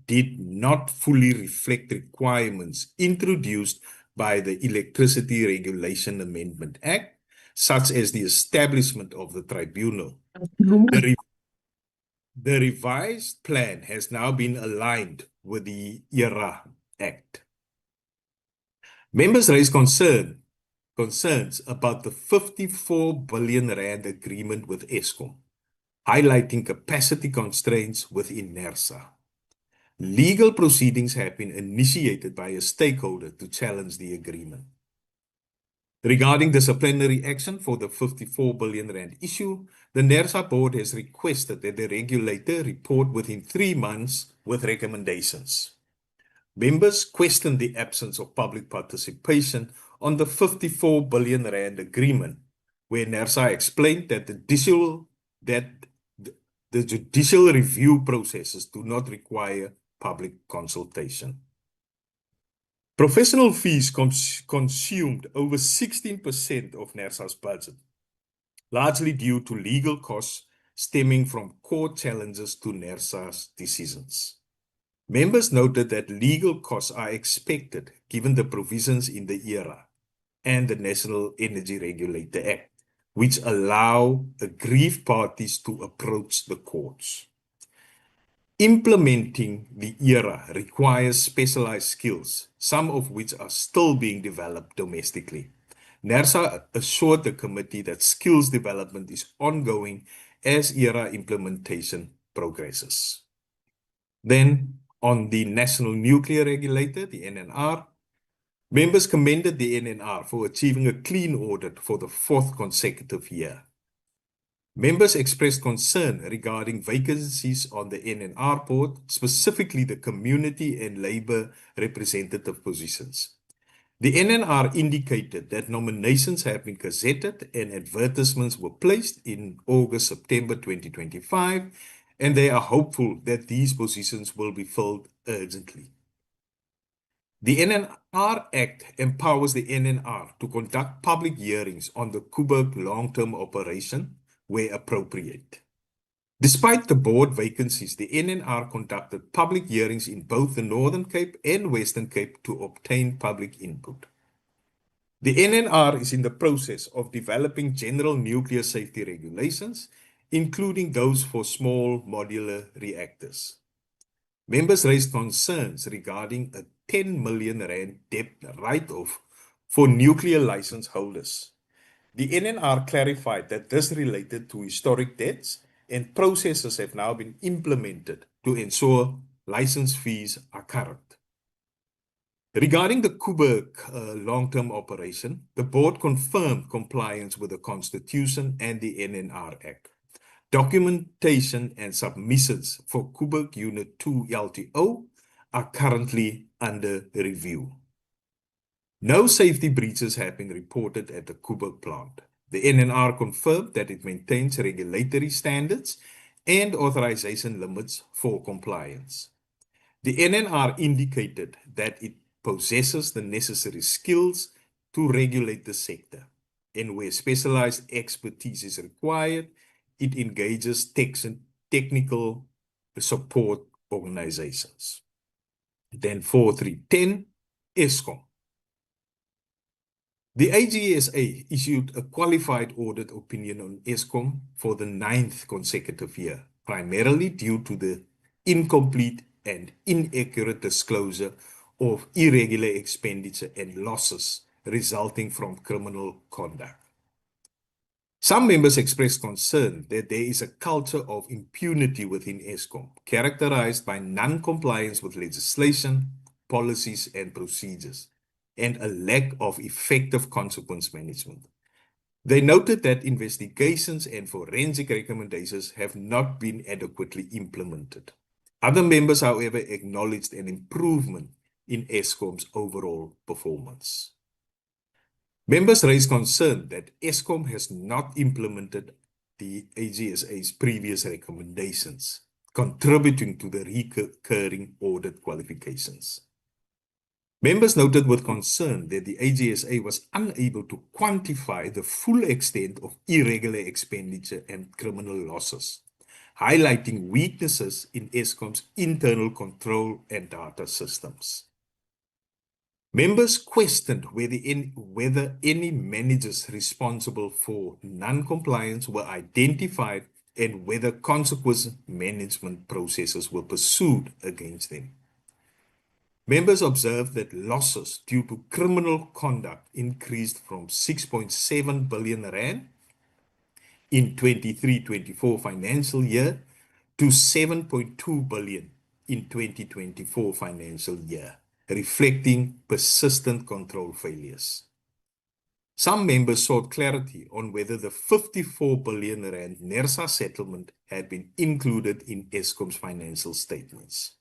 did not fully reflect requirements introduced by the Electricity Regulation Amendment Act, such as the establishment of the tribunal. The revised plan has now been aligned with the ERA Act. Members raised concerns about the 54 billion rand agreement with Eskom, highlighting capacity constraints within NERSA. Legal proceedings have been initiated by a stakeholder to challenge the agreement. Regarding disciplinary action for the 54 billion rand issue, the NERSA board has requested that the regulator report within 3 months with recommendations. Members questioned the absence of public participation on the 54 billion rand agreement, where NERSA explained that the judicial review processes do not require public consultation. Professional fees consumed over 16% of NERSA's budget, largely due to legal costs stemming from court challenges to NERSA's decisions. Members noted that legal costs are expected given the provisions in the ERA and the National Energy Regulator Act, which allow aggrieved parties to approach the courts. Implementing the ERA requires specialized skills, some of which are still being developed domestically. NERSA assured the committee that skills development is ongoing as ERA implementation progresses. Then, on the National Nuclear Regulator, the NNR, members commended the NNR for achieving a clean audit for the 4th consecutive year. Members expressed concern regarding vacancies on the NNR board, specifically the community and labor representative positions. The NNR indicated that nominations have been gazetted and advertisements were placed in August-September 2025, and they are hopeful that these positions will be filled urgently. The NNR Act empowers the NNR to conduct public hearings on the Koeberg long-term operation where appropriate. Despite the board vacancies, the NNR conducted public hearings in both the Northern Cape and Western Cape to obtain public input. The NNR is in the process of developing general nuclear safety regulations, including those for small modular reactors. Members raised concerns regarding a 10 million rand debt write-off for nuclear license holders. The NNR clarified that this related to historic debts, and processes have now been implemented to ensure license fees are current. Regarding the Koeberg long-term operation, the board confirmed compliance with the Constitution and the NNR Act. Documentation and submissions for Koeberg Unit 2 LTO are currently under review. No safety breaches have been reported at the Koeberg plant. The NNR confirmed that it maintains regulatory standards and authorization limits for compliance. The NNR indicated that it possesses the necessary skills to regulate the sector, and where specialized expertise is required, it engages technical support organizations. Then 4310, Eskom. The AGSA issued a qualified audit opinion on Eskom for the 9th consecutive year, primarily due to the incomplete and inaccurate disclosure of irregular expenditure and losses resulting from criminal conduct. Some members expressed concern that there is a culture of impunity within Eskom, characterized by non-compliance with legislation, policies, and procedures, and a lack of effective consequence management. They noted that investigations and forensic recommendations have not been adequately implemented. Other members, however, acknowledged an improvement in Eskom's overall performance. Members raised concern that Eskom has not implemented the AGSA's previous recommendations, contributing to the recurring audit qualifications. Members noted with concern that the AGSA was unable to quantify the full extent of irregular expenditure and criminal losses, highlighting weaknesses in Eskom's internal control and data systems. Members questioned whether any managers responsible for non-compliance were identified and whether consequence management processes were pursued against them. Members observed that losses due to criminal conduct increased from 6.7 billion rand in 23-24 financial year to 7.2 billion in 2024 financial year, reflecting persistent control failures. Some members sought clarity on whether the 54 billion rand NERSA settlement had been included in Eskom's financial statements.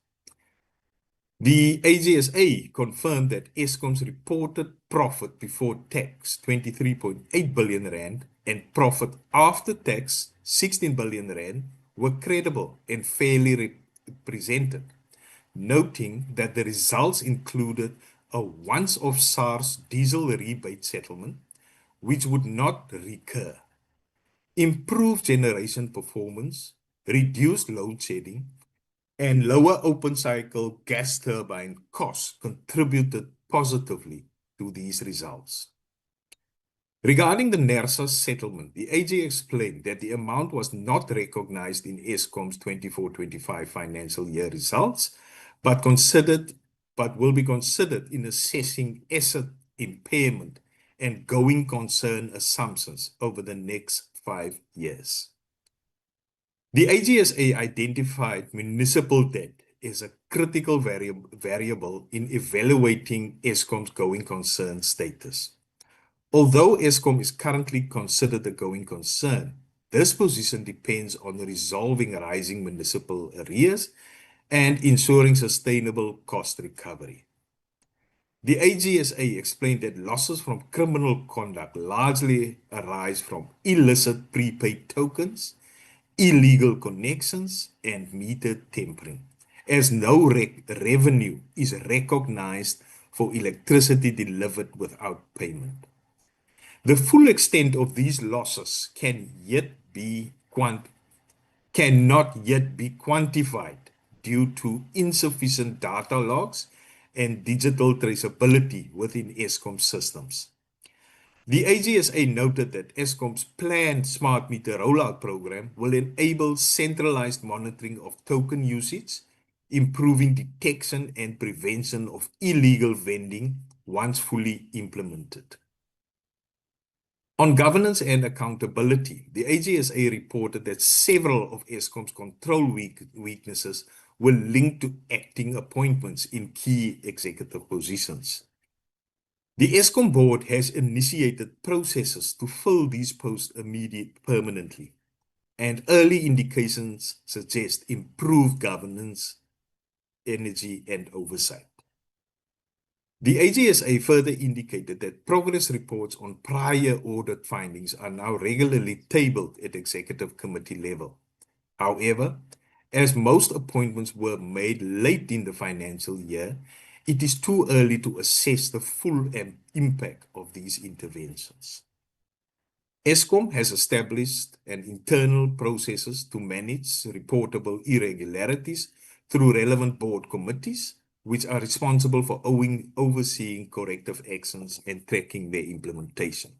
The AGSA confirmed that Eskom's reported profit before tax, 23.8 billion rand, and profit after tax, 16 billion rand, were credible and fairly presented, noting that the results included a once-off SARS diesel rebate settlement, which would not recur, improved generation performance, reduced load shedding, and lower open cycle gas turbine costs contributed positively to these results. Regarding the NERSA settlement, the AG explained that the amount was not recognized in Eskom's 24-25 financial year results, but will be considered in assessing asset impairment and going concern assumptions over the next 5 years. The AGSA identified municipal debt as a critical variable in evaluating Eskom's going concern status. Although Eskom is currently considered a going concern, this position depends on resolving rising municipal arrears and ensuring sustainable cost recovery. The AGSA explained that losses from criminal conduct largely arise from illicit prepaid tokens, illegal connections, and meter tampering, as no revenue is recognized for electricity delivered without payment. The full extent of these losses cannot yet be quantified due to insufficient data logs and digital traceability within Eskom systems. The AGSA noted that Eskom's planned smart meter rollout program will enable centralized monitoring of token usage, improving detection and prevention of illegal vending once fully implemented. On governance and accountability, the AGSA reported that several of Eskom's control weaknesses were linked to acting appointments in key executive positions. The Eskom board has initiated processes to fill these posts permanently, and early indications suggest improved governance, energy, and oversight. The AGSA further indicated that progress reports on prior audit findings are now regularly tabled at executive committee level. However, as most appointments were made late in the financial year, it is too early to assess the full impact of these interventions. Eskom has established an internal processes to manage reportable irregularities through relevant board committees, which are responsible for overseeing corrective actions and tracking their implementation.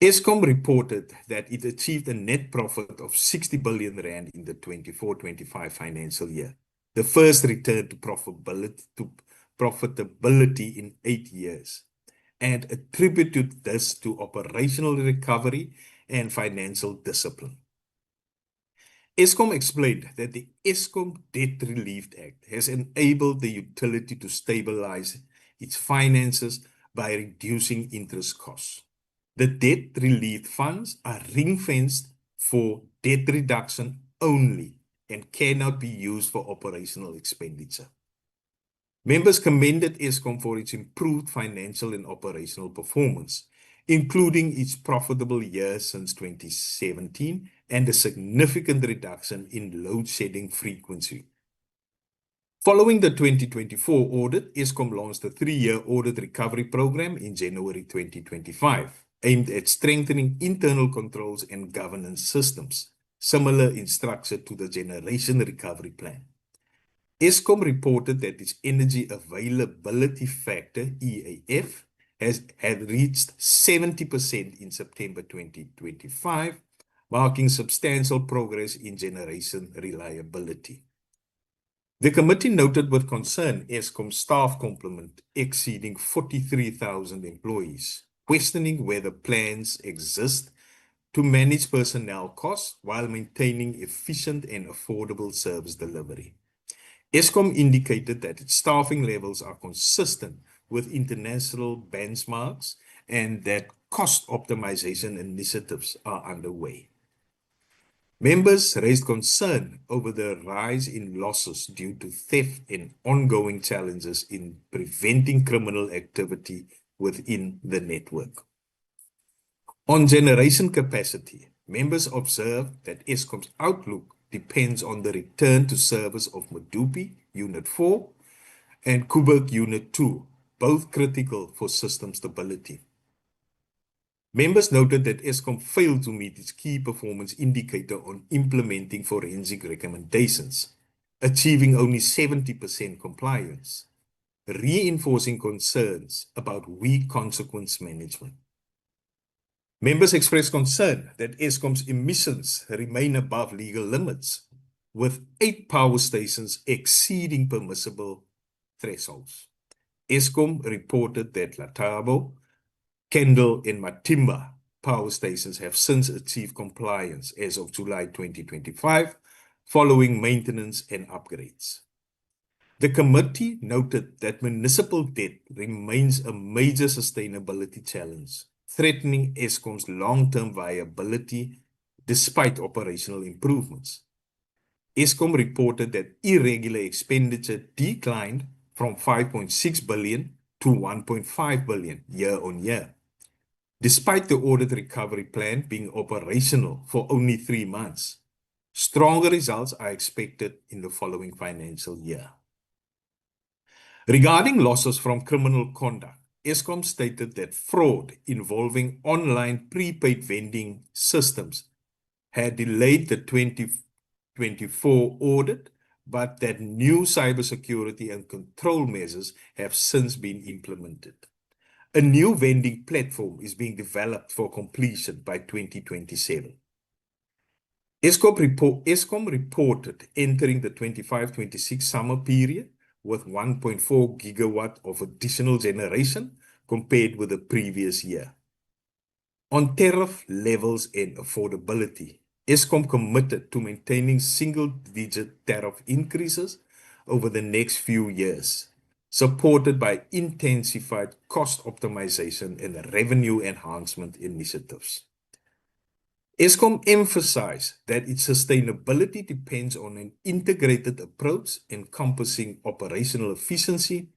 Eskom reported that it achieved a net profit of 60 billion rand in the 24-25 financial year, the first return to profitability in 8 years, and attributed this to operational recovery and financial discipline. Eskom explained that the Eskom Debt Relief Act has enabled the utility to stabilize its finances by reducing interest costs. The debt relief funds are ring-fenced for debt reduction only and cannot be used for operational expenditure. Members commended Eskom for its improved financial and operational performance, including its profitable year since 2017 and a significant reduction in load shedding frequency. Following the 2024 audit, Eskom launched a 3-year audit recovery program in January 2025, aimed at strengthening internal controls and governance systems, similar in structure to the Generation Recovery Plan. Eskom reported that its Energy Availability Factor, EAF, had reached 70% in September 2025, marking substantial progress in generation reliability. The committee noted with concern Eskom's staff complement exceeding 43,000 employees, questioning whether plans exist to manage personnel costs while maintaining efficient and affordable service delivery. Eskom indicated that its staffing levels are consistent with international benchmarks and that cost optimization initiatives are underway. Members raised concern over the rise in losses due to theft and ongoing challenges in preventing criminal activity within the network. On generation capacity, members observed that Eskom's outlook depends on the return to service of Medupi Unit 4 and Koeberg Unit 2, both critical for system stability. Members noted that Eskom failed to meet its key performance indicator on implementing forensic recommendations, achieving only 70% compliance, reinforcing concerns about weak consequence management. Members expressed concern that Eskom's emissions remain above legal limits, with 8 power stations exceeding permissible thresholds. Eskom reported that Latabo, Kendall, and Matimba power stations have since achieved compliance as of July 2025, following maintenance and upgrades. The committee noted that municipal debt remains a major sustainability challenge, threatening Eskom's long-term viability despite operational improvements. Eskom reported that irregular expenditure declined from 5.6 billion to 1.5 billion year on year, despite the audit recovery plan being operational for only 3 months. Stronger results are expected in the following financial year. Regarding losses from criminal conduct, Eskom stated that fraud involving online prepaid vending systems had delayed the 2024 audit, but that new cybersecurity and control measures have since been implemented. A new vending platform is being developed for completion by 2027. Eskom reported entering the 25-26 summer period with 1.4 gigawatt of additional generation compared with the previous year. On tariff levels and affordability, Eskom committed to maintaining single-digit tariff increases over the next few years, supported by intensified cost optimization and revenue enhancement initiatives. Eskom emphasized that its sustainability depends on an integrated approach encompassing operational efficiency,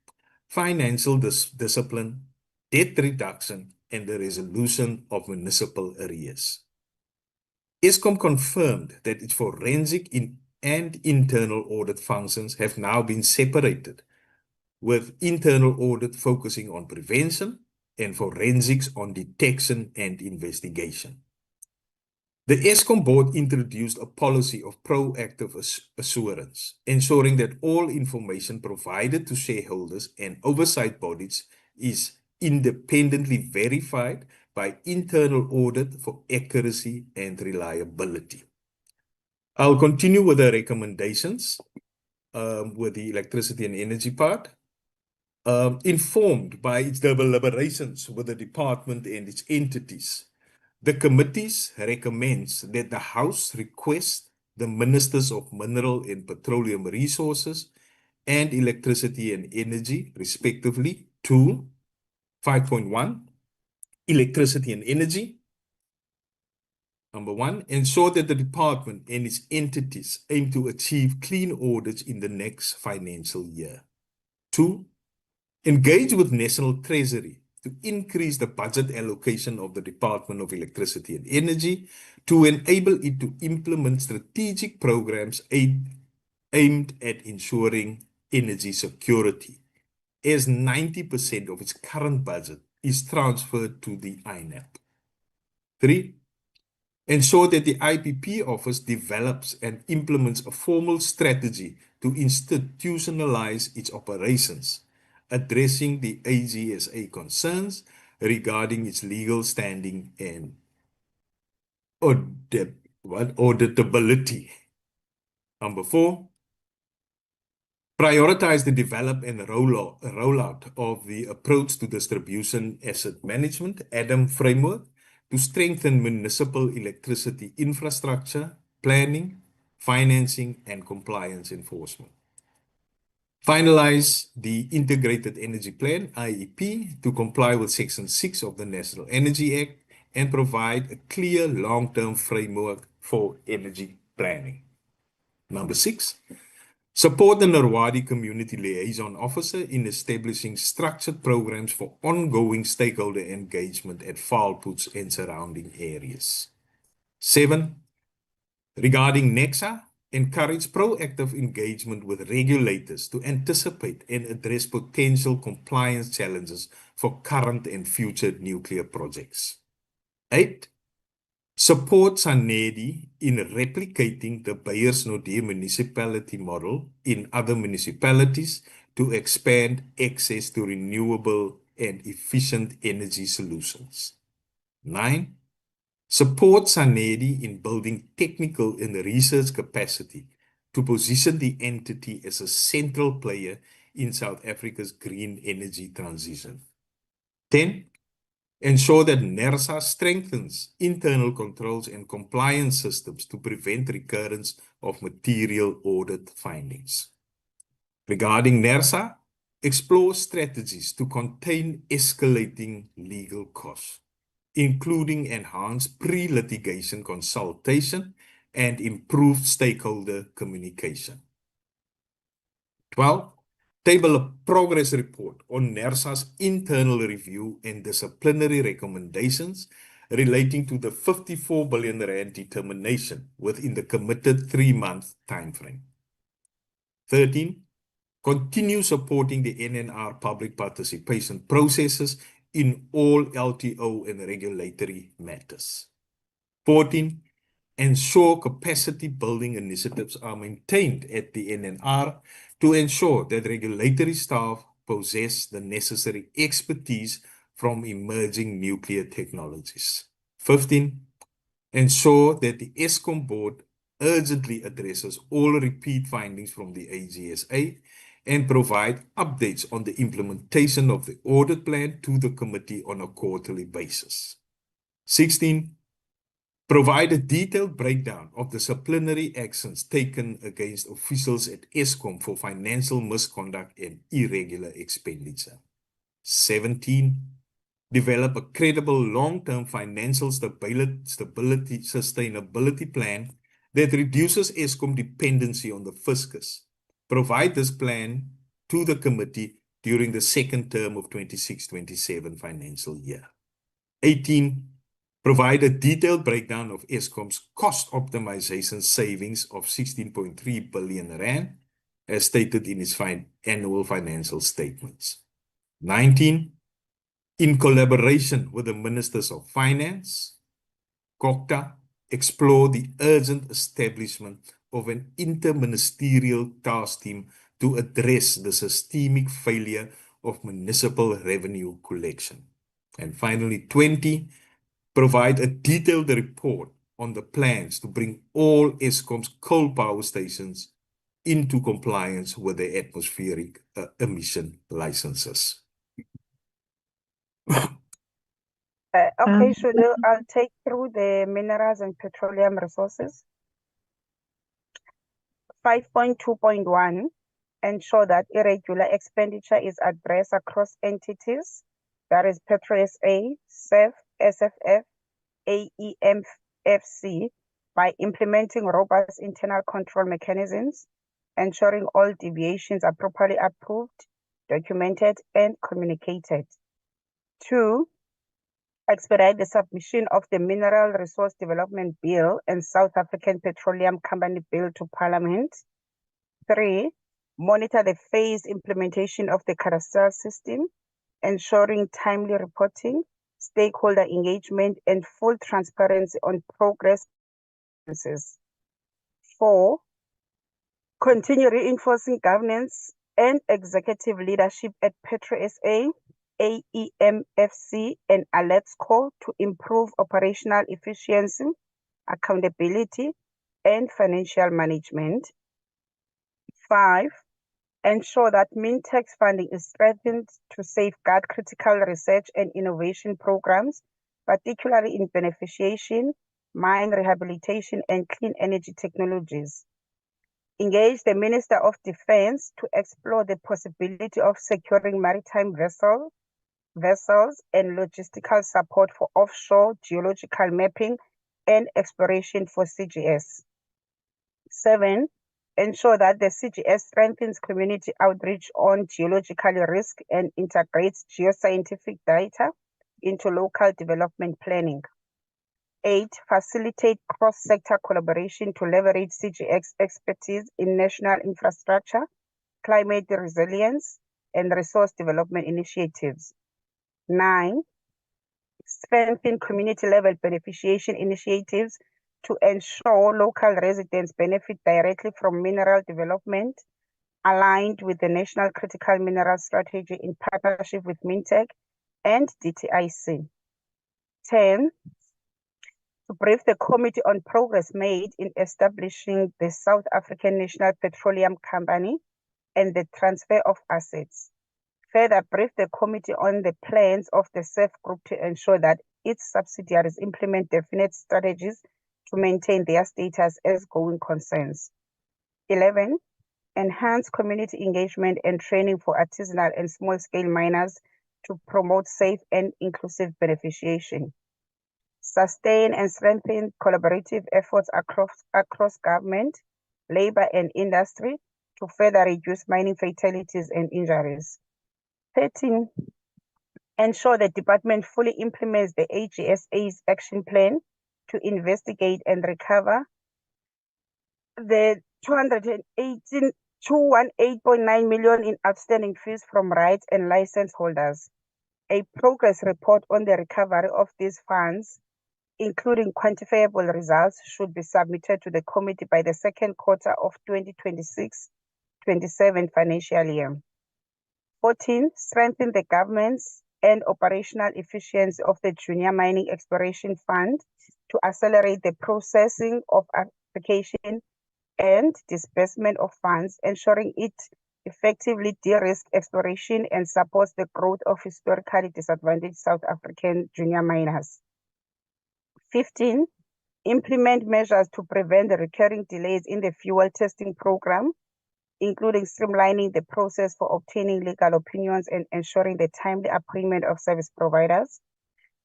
financial discipline, debt reduction, and the resolution of municipal arrears. Eskom confirmed that its forensic and internal audit functions have now been separated, with internal audit focusing on prevention and forensics on detection and investigation. The Eskom board introduced a policy of proactive assurance, ensuring that all information provided to shareholders and oversight bodies is independently verified by internal audit for accuracy and reliability. I'll continue with the recommendations with the electricity and energy part. Informed by its deliberations with the department and its entities, the committees recommends that the House request the Ministers of Mineral and Petroleum Resources and Electricity and Energy, respectively, to 5.1, Electricity and Energy, number 1, ensure that the department and its entities aim to achieve clean audits in the next financial year. 2, engage with National Treasury to increase the budget allocation of the Department of Electricity and Energy to enable it to implement strategic programs aimed at ensuring energy security, as 90% of its current budget is transferred to the INAP. 3, ensure that the IPP office develops and implements a formal strategy to institutionalize its operations, addressing the AGSA concerns regarding its legal standing and auditability. Number 4, prioritize the develop and rollout of the approach to distribution asset management, ADAM framework, to strengthen municipal electricity infrastructure, planning, financing, and compliance enforcement. Finalize the Integrated Energy Plan, IEP, to comply with Section 6 of the National Energy Act and provide a clear long-term framework for energy planning. Number 6, support the Narwadi Community Liaison Officer in establishing structured programs for ongoing stakeholder engagement at Faalpoets and surrounding areas. 7, regarding NEXA, encourage proactive engagement with regulators to anticipate and address potential compliance challenges for current and future nuclear projects. 8, Support SANEDI in replicating the Beiersnodie municipality model in other municipalities to expand access to renewable and efficient energy solutions. 9. Support SANEDI in building technical and research capacity to position the entity as a central player in South Africa's green energy transition. 10. Ensure that NERSA strengthens internal controls and compliance systems to prevent recurrence of material audit findings. Regarding NERSA, explore strategies to contain escalating legal costs, including enhanced pre-litigation consultation and improved stakeholder communication. 12. Table a progress report on NERSA's internal review and disciplinary recommendations relating to the 54 billion rand determination within the committed 3-month timeframe. 13. Continue supporting the NNR public participation processes in all LTO and regulatory matters. 14. Ensure capacity building initiatives are maintained at the NNR to ensure that regulatory staff possess the necessary expertise from emerging nuclear technologies. 15. Ensure that the ESCOM board urgently addresses all repeat findings from the AGSA and provide updates on the implementation of the audit plan to the committee on a quarterly basis. 16. Provide a detailed breakdown of disciplinary actions taken against officials at ESCOM for financial misconduct and irregular expenditure. 17. Develop a credible long-term financial sustainability plan that reduces ESCOM dependency on the fiscus. Provide this plan to the committee during the second term of 26-27 financial year. 18. Provide a detailed breakdown of ESCOM's cost optimization savings of 16.3 billion rand, as stated in its annual financial statements. 19. In collaboration with the Ministers of Finance, COCTA, explore the urgent establishment of an interministerial task team to address the systemic failure of municipal revenue collection. And finally, 20. Provide a detailed report on the plans to bring all ESCOM's coal power stations into compliance with the atmospheric emission licenses. Okay, Shudu, I'll take through the minerals and petroleum resources. 5.2.1, ensure that irregular expenditure is addressed across entities, that is Petro SA, SEF, SFF, AEMFC, by implementing robust internal control mechanisms, ensuring all deviations are properly approved, documented, and communicated. 2. Expedite the submission of the Mineral Resource Development Bill and South African Petroleum Company Bill to Parliament. 3. Monitor the phased implementation of the cadastral system, ensuring timely reporting, stakeholder engagement, and full transparency on progress. 4. Continue reinforcing governance and executive leadership at Petro SA, AEMFC, and ALETSCO to improve operational efficiency, accountability, and financial management. 5. Ensure that MINTEX funding is strengthened to safeguard critical research and innovation programs, particularly in beneficiation, mine rehabilitation, and clean energy technologies. Engage the Minister of Defense to explore the possibility of securing maritime vessels and logistical support for offshore geological mapping and exploration for CGS. 7. Ensure that the CGS strengthens community outreach on geological risk and integrates geoscientific data into local development planning. 8. Facilitate cross-sector collaboration to leverage CGX expertise in national infrastructure, climate resilience, and resource development initiatives. 9. strengthen community-level beneficiation initiatives to ensure local residents benefit directly from mineral development aligned with the National Critical Mineral Strategy in partnership with Mintech and DTIC. 10, to brief the committee on progress made in establishing the South African National Petroleum Company and the transfer of assets. Further, brief the committee on the plans of the SAF group to ensure that its subsidiaries implement definite strategies to maintain their status as going concerns. 11, enhance community engagement and training for artisanal and small-scale miners to promote safe and inclusive beneficiation. Sustain and strengthen collaborative efforts across government, labor, and industry to further reduce mining fatalities and injuries. 13, ensure the department fully implements the AGSA's action plan to investigate and recover the 218.9 million in outstanding fees from rights and license holders. A progress report on the recovery of these funds, including quantifiable results, should be submitted to the committee by the second quarter of 2026-27 financial year. 14, strengthen the governance and operational efficiency of the Junior Mining Exploration Fund to accelerate the processing of application and disbursement of funds, ensuring it effectively de-risks exploration and supports the growth of historically disadvantaged South African junior miners. 15, implement measures to prevent the recurring delays in the fuel testing program, including streamlining the process for obtaining legal opinions and ensuring the timely appointment of service providers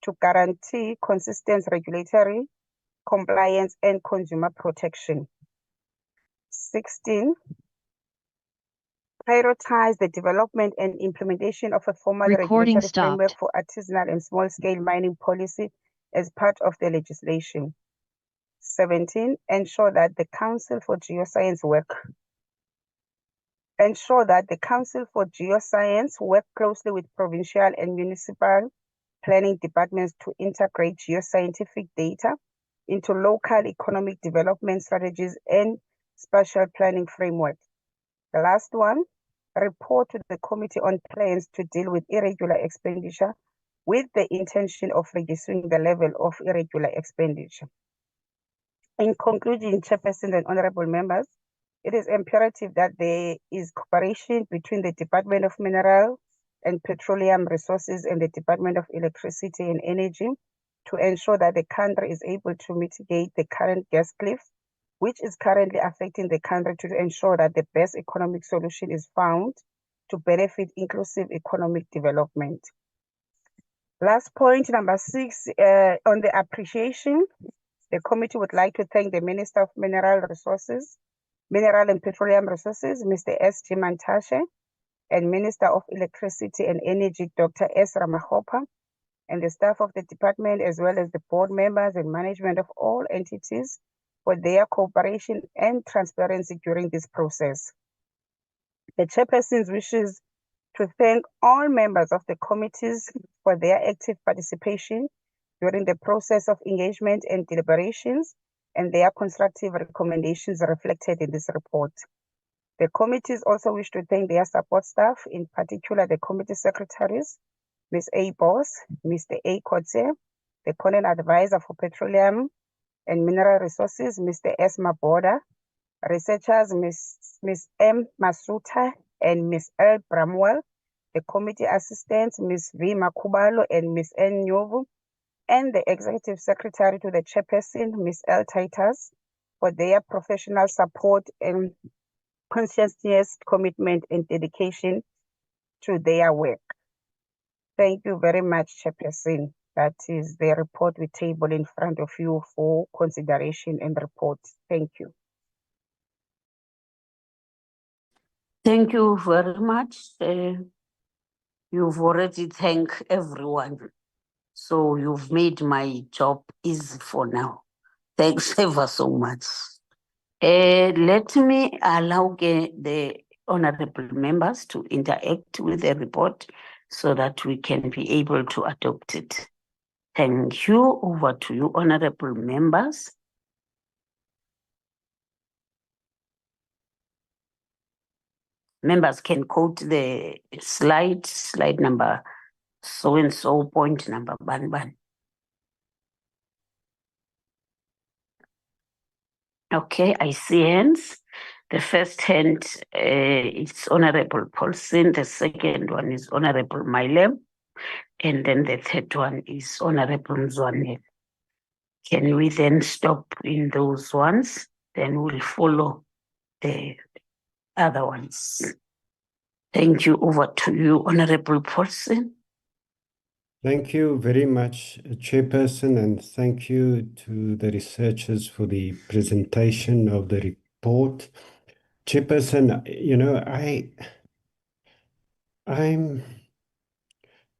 to guarantee consistent regulatory compliance and consumer protection. 16, prioritize the development and implementation of a formal Recording regulatory framework stopped. for artisanal and small-scale mining policy as part of the legislation. 17, ensure that the Council for Geoscience work closely with provincial and municipal planning departments to integrate geoscientific data into local economic development strategies and spatial planning framework. The last one, report to the committee on plans to deal with irregular expenditure with the intention of reducing the level of irregular expenditure. In conclusion, Chairperson and honorable members, it is imperative that there is cooperation between the Department of Mineral and Petroleum Resources and the Department of Electricity and Energy to ensure that the country is able to mitigate the current gas cliff, which is currently affecting the country, to ensure that the best economic solution is found to benefit inclusive economic development. Last point, number 6, on the appreciation, the committee would like to thank the Minister of Mineral and Petroleum Resources, Mr. S.G. Mantashe, and Minister of Electricity and Energy, Dr. S. Ramagopa, and the staff of the department, as well as the board members and management of all entities for their cooperation and transparency during this process. The chairperson wishes to thank all members of the committees for their active participation during the process of engagement and deliberations and their constructive recommendations reflected in this report. The committees also wish to thank their support staff, in particular the committee secretaries, Ms. A. Boss, Mr. A. Kotze, the Conan Advisor for Petroleum and Mineral Resources, Mr. S. Maboda, researchers, Ms. M. Masuta and Ms. L. Bramwell, the committee assistants, Ms. V. Makubalo and Ms. N. Nyovu, and the executive secretary to the chairperson, Ms. L. Titus, for their professional support and conscientious commitment and dedication to their work. Thank you very much, Chairperson. That is the report we table in front of you for consideration and report. Thank you. Thank you very much. You've already thanked everyone. So you've made my job easy for now. Thanks ever so much. Let me allow the honorable members to interact with the report so that we can be able to adopt it. Thank you. Over to you, honorable members. Members can quote the slide number so-and-so, point number ban. Okay, I see hands. The first hand is Honorable Paulson. The second one is Honorable Mylem. And then the third one is Honorable Mzwane. Can we then stop in those ones? Then we'll follow the other ones. Thank you. Over to you, Honorable Paulson. Thank you very much, Chairperson, and thank you to the researchers for the presentation of the report. Chairperson, you know, I'm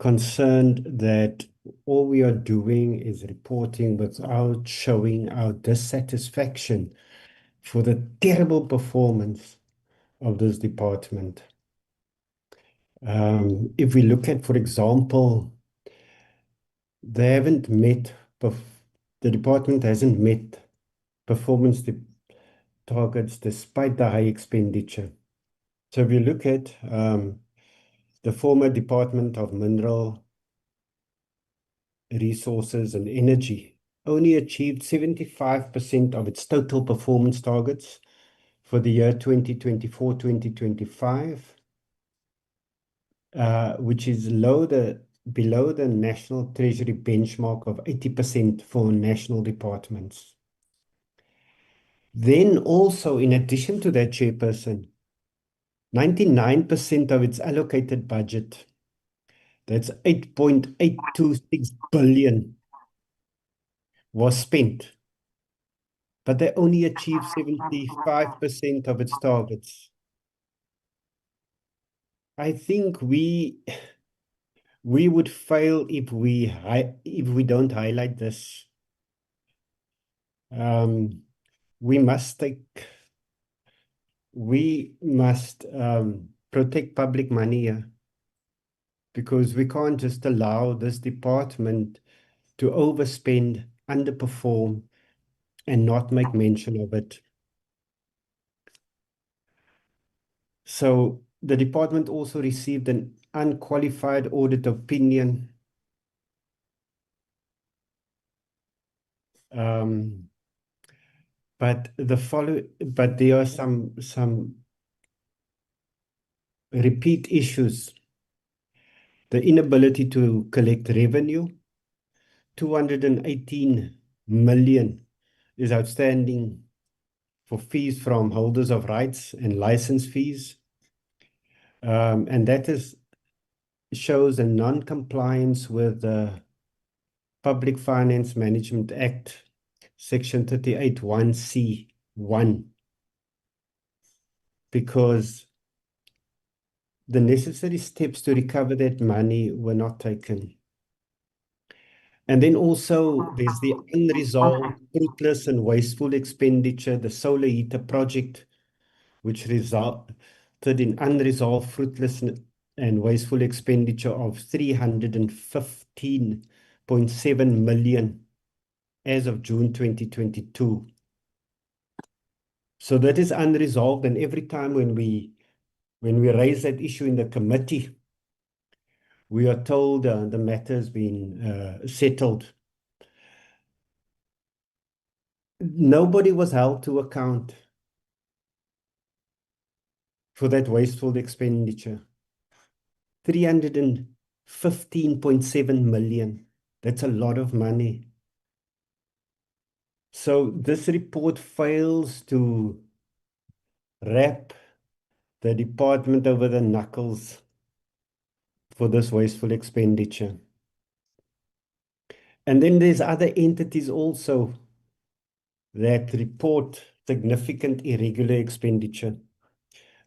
concerned that all we are doing is reporting without showing our dissatisfaction for the terrible performance of this department. If we look at, for example, they haven't met, the department hasn't met performance targets despite the high expenditure. So if you look at the former Department of Mineral Resources and Energy, only achieved 75% of its total performance targets for the year 2024-2025, which is below the National Treasury benchmark of 80% for national departments. Then also, in addition to that, Chairperson, 99% of its allocated budget, that's 8.826 billion, was spent, but they only achieved 75% of its targets. I think we would fail if we don't highlight this. We must protect public money here, because we can't just allow this department to overspend, underperform, and not make mention of it. So the department also received an unqualified audit opinion. But there are some repeat issues. The inability to collect revenue, 218 million is outstanding for fees from holders of rights and license fees. And that shows a non-compliance with the Public Finance Management Act, Section 38(1)(c)(1), because the necessary steps to recover that money were not taken. And then also there's the unresolved, fruitless and wasteful expenditure, the solar heater project, which resulted in unresolved, fruitless and wasteful expenditure of 315.7 million as of June 2022. So that is unresolved, and every time when we raise that issue in the committee, we are told the matter has been settled. Nobody was held to account for that wasteful expenditure. 315.7 million. That's a lot of money. So this report fails to wrap the department over the knuckles for this wasteful expenditure. And then there's other entities also that report significant irregular expenditure.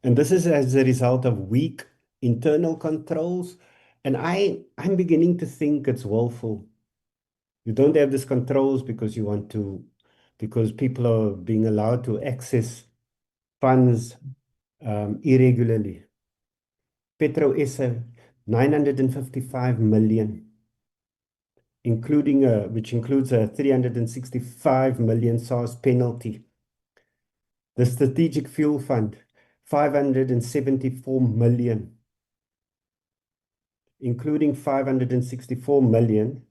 And this is as a result of weak internal controls. And I'm beginning to think it's willful. You don't have these controls because people are being allowed to access funds irregularly. Petro SA, 955 million. which includes a 365 million SARS penalty. The Strategic Fuel Fund, 574 million, including 564 million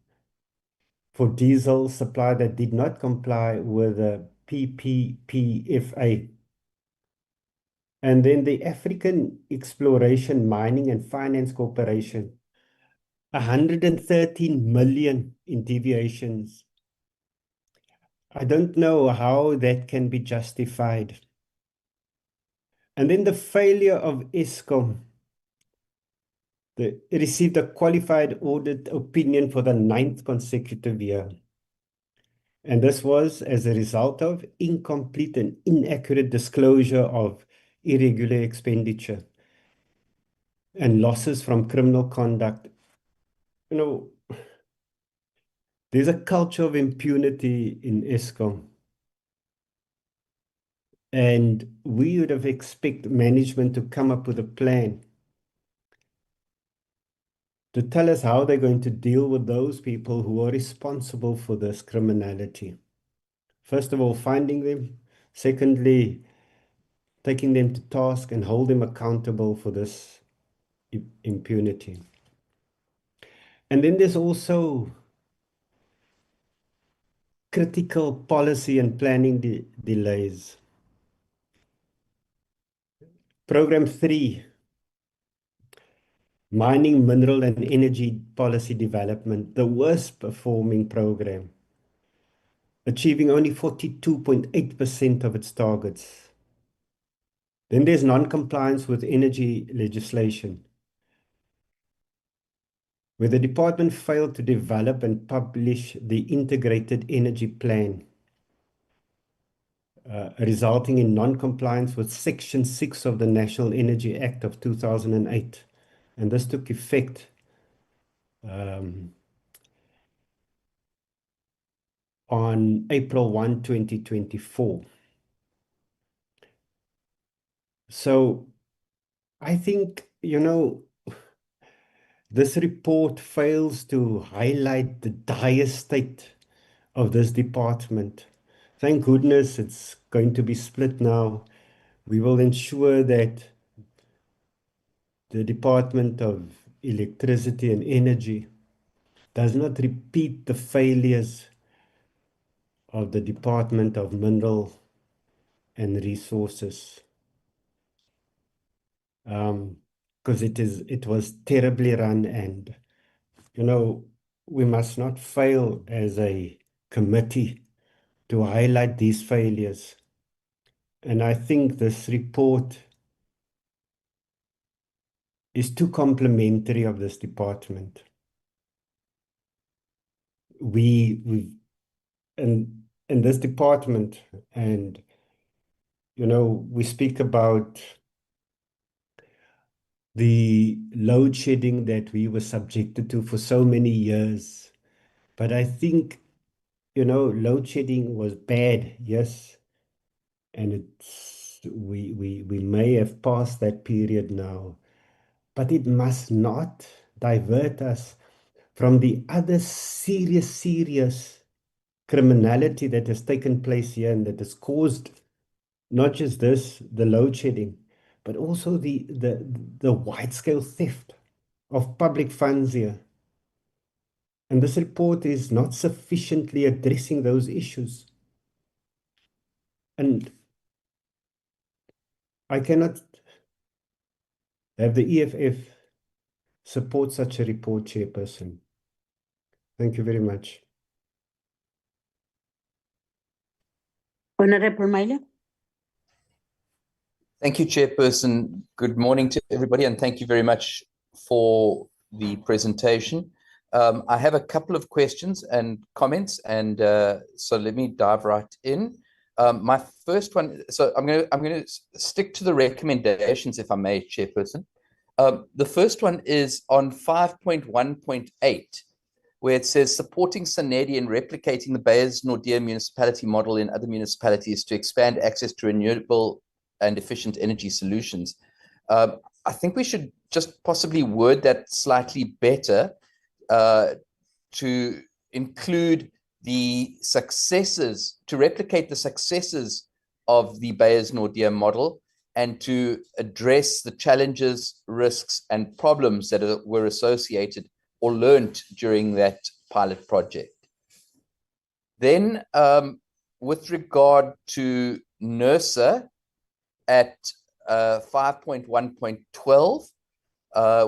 for diesel supply that did not comply with the PPPFA. And then the African Exploration, Mining and Finance Corporation, 113 million in deviations. I don't know how that can be justified. And then the failure of Eskom. It received a qualified audit opinion for the 9th consecutive year. And this was as a result of incomplete and inaccurate disclosure of irregular expenditure and losses from criminal conduct. You know, there's a culture of impunity in Eskom. And we would have expected management to come up with a plan to tell us how they're going to deal with those people who are responsible for this criminality. First of all, finding them. Secondly, taking them to task and hold them accountable for this impunity. And then there's also critical policy and planning delays. Program 3, Mining, Mineral and Energy Policy Development, the worst performing program, achieving only 42.8% of its targets. Then there's non-compliance with energy legislation, where the department failed to develop and publish the integrated energy plan, resulting in non-compliance with Section 6 of the National Energy Act of 2008. And this took effect on April 1, 2024. So I think, you know, this report fails to highlight the dire state of this department. Thank goodness it's going to be split now. We will ensure that the Department of Electricity and Energy does not repeat the failures of the Department of Mineral and Resources. Because it was terribly run, and you know, we must not fail as a committee to highlight these failures. And I think this report is too complimentary of this department. We in this department, and you know, we speak about the load shedding that we were subjected to for so many years. But I think, you know, load shedding was bad, yes. And we may have passed that period now, but it must not divert us from the other serious criminality that has taken place here and that has caused not just the load shedding, but also the wide-scale theft of public funds here. And this report is not sufficiently addressing those issues. And I cannot have the EFF support such a report, Chairperson. Thank you very much. Honorable Myla. Thank you, Chairperson. Good morning to everybody, and thank you very much for the presentation. I have a couple of questions and comments, and so let me dive right in. My first one, so I'm going to stick to the recommendations, if I may, Chairperson. The first one is on 5.1.8, where it says supporting SANEDI in replicating the Beyers-Naudé municipality model in other municipalities to expand access to renewable and efficient energy solutions. I think we should just possibly word that slightly better to include the successes, to replicate the successes of the Beyers-Naudé model, and to address the challenges, risks, and problems that were associated or learned during that pilot project. Then, with regard to NERSA at 5.1.12,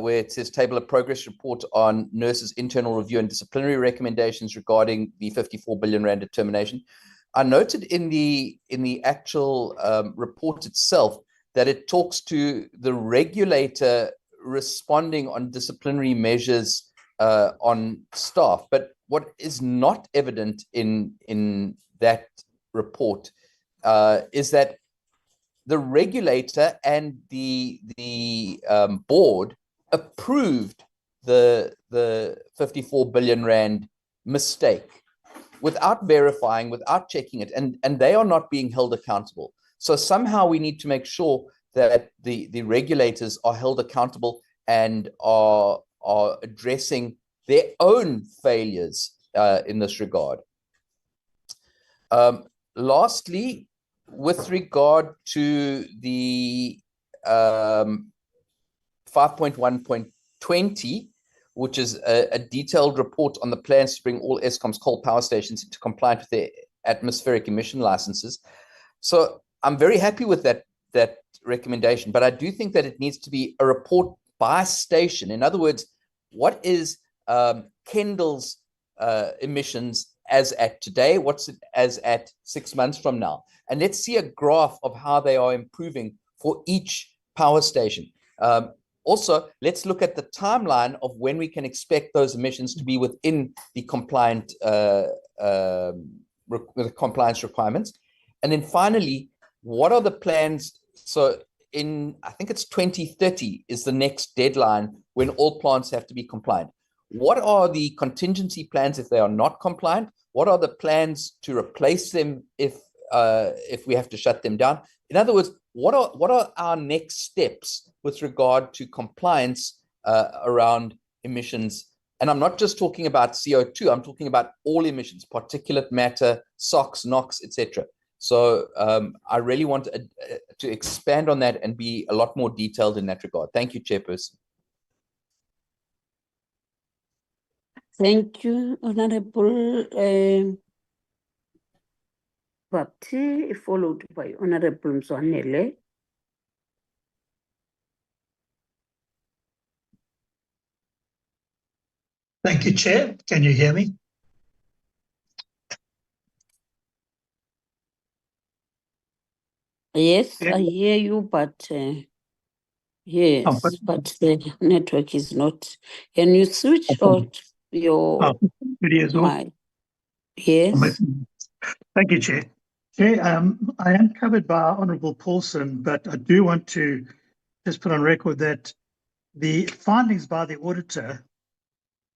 where it says table of progress report on NERSA's internal review and disciplinary recommendations regarding the 54 billion rand determination. I noted in the actual report itself that it talks to the regulator responding on disciplinary measures on staff. But what is not evident in that report is that the regulator and the board approved the 54 billion rand mistake without verifying, without checking it, and they are not being held accountable. So somehow we need to make sure that the regulators are held accountable and are addressing their own failures in this regard. Lastly, with regard to the 5.1.20, which is a detailed report on the plans to bring all Eskom's coal power stations into compliance with their atmospheric emission licenses. So I'm very happy with that recommendation, but I do think that it needs to be a report by station. In other words, what is Kendall's emissions as at today? What's it as at 6 months from now? And let's see a graph of how they are improving for each power station. Also, let's look at the timeline of when we can expect those emissions to be within the compliant compliance requirements. And then finally, what are the plans? So I think it's 2030 is the next deadline when all plants have to be compliant. What are the contingency plans if they are not compliant? What are the plans to replace them if we have to shut them down? In other words, what are our next steps with regard to compliance around emissions? And I'm not just talking about CO2, I'm talking about all emissions, particulate matter, SOx, NOx, etc. So I really want to expand on that and be a lot more detailed in that regard. Thank you, Chairperson. Thank you, Honorable Bapti, followed by Honorable Mzwanele. Thank you, Chair. Can you hear me? Yes, Yeah. I hear you, but yes, but the network is not. Can you switch out your Video is off. mic? Yes. Thank you, Chair. Chair, I am covered by Honourable Paulson, but I do want to just put on record that the findings by the auditor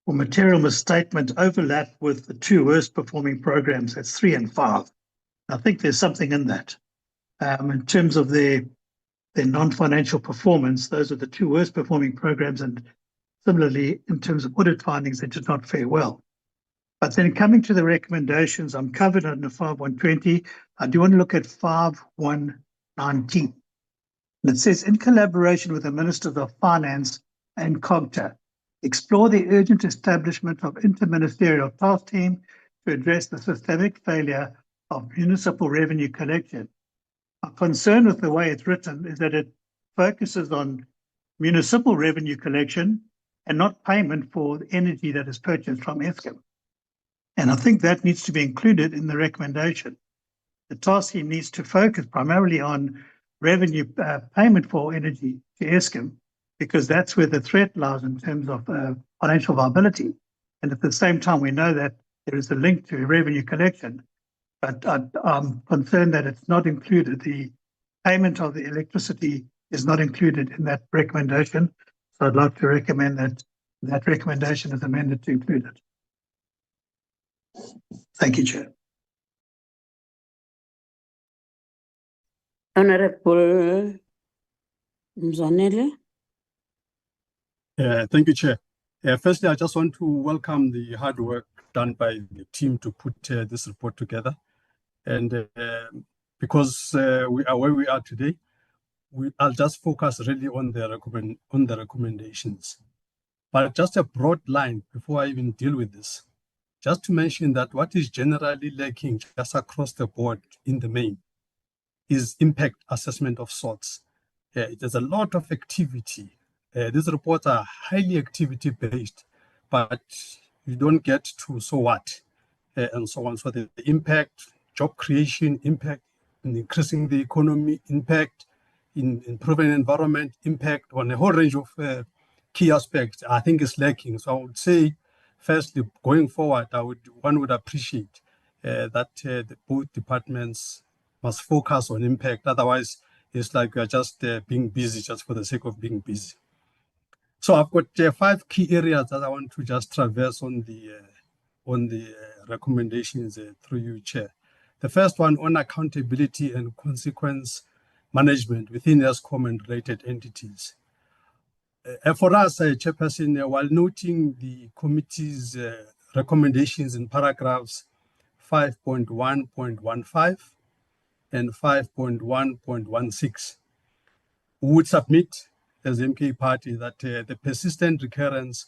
for material misstatement overlap with the two worst performing programs, that's 3 and 5. I think there's something in that. In terms of their non-financial performance, those are the two worst performing programs, and similarly, in terms of audit findings, they did not fare well. But then coming to the recommendations, I'm covered under 5.120. I do want to look at 5.119. And it says, in collaboration with the Ministers of Finance and COGTA, explore the urgent establishment of interministerial task team to address the systemic failure of municipal revenue collection. Our concern with the way it's written is that it focuses on municipal revenue collection and not payment for the energy that is purchased from Eskom. And I think that needs to be included in the recommendation. The task team needs to focus primarily on revenue payment for energy to Eskom, because that's where the threat lies in terms of financial viability. And at the same time, we know that there is a link to revenue collection, but I'm concerned that it's not included. The payment of the electricity is not included in that recommendation. So I'd like to recommend that that recommendation is amended to include it. Thank you, Chair. Honorable Mzwanele. Thank you, Chair. Firstly, I just want to welcome the hard work done by the team to put this report together. And because we are where we are today, I'll just focus really on the recommendations. But just a broad line before I even deal with this, just to mention that what is generally lacking just across the board in the main is impact assessment of sorts. There's a lot of activity. These reports are highly activity based, but you don't get to so what and so on. So the impact, job creation, impact in increasing the economy, impact in improving the environment, impact on a whole range of key aspects, I think is lacking. So I would say, firstly, going forward, one would appreciate that both departments must focus on impact. Otherwise, it's like we're just being busy just for the sake of being busy. So I've got 5 key areas that I want to just traverse on the recommendations through you, Chair. The first one on accountability and consequence management within ESCOM and related entities. For us, Chairperson, while noting the committee's recommendations in paragraphs 5.1.15 and 5.1.16, we would submit as MK Party that the persistent recurrence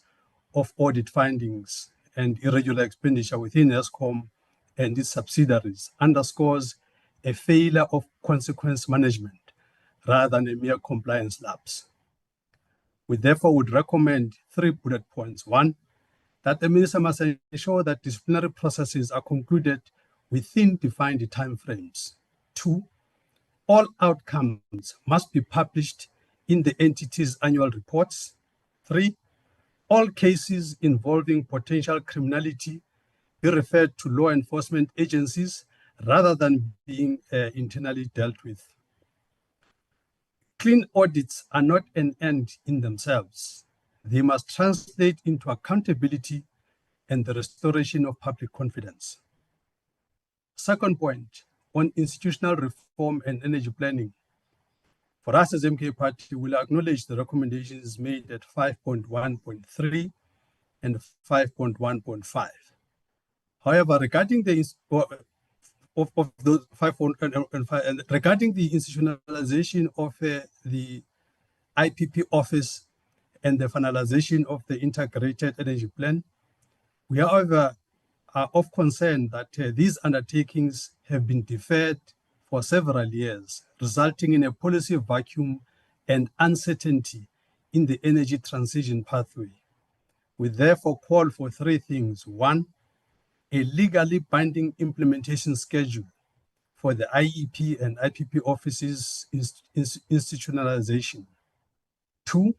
of audit findings and irregular expenditure within ESCOM and its subsidiaries underscores a failure of consequence management rather than a mere compliance lapse. We therefore would recommend 3 bullet points. 1, that the minister must ensure that disciplinary processes are concluded within defined timeframes. 2, all outcomes must be published in the entity's annual reports. 3, all cases involving potential criminality be referred to law enforcement agencies rather than being internally dealt with. Clean audits are not an end in themselves. They must translate into accountability and the restoration of public confidence. Second point, on institutional reform and energy planning. For us as MK Party, we'll acknowledge the recommendations made at 5.1.3 and 5.1.5. However, regarding the of those 5 and 5, and regarding the institutionalization of the IPP office and the finalization of the integrated energy plan, we, however, are of concern that these undertakings have been deferred for several years, resulting in a policy vacuum and uncertainty in the energy transition pathway. We therefore call for 3 things. 1, a legally binding implementation schedule for the IEP and IPP offices institutionalization. 2,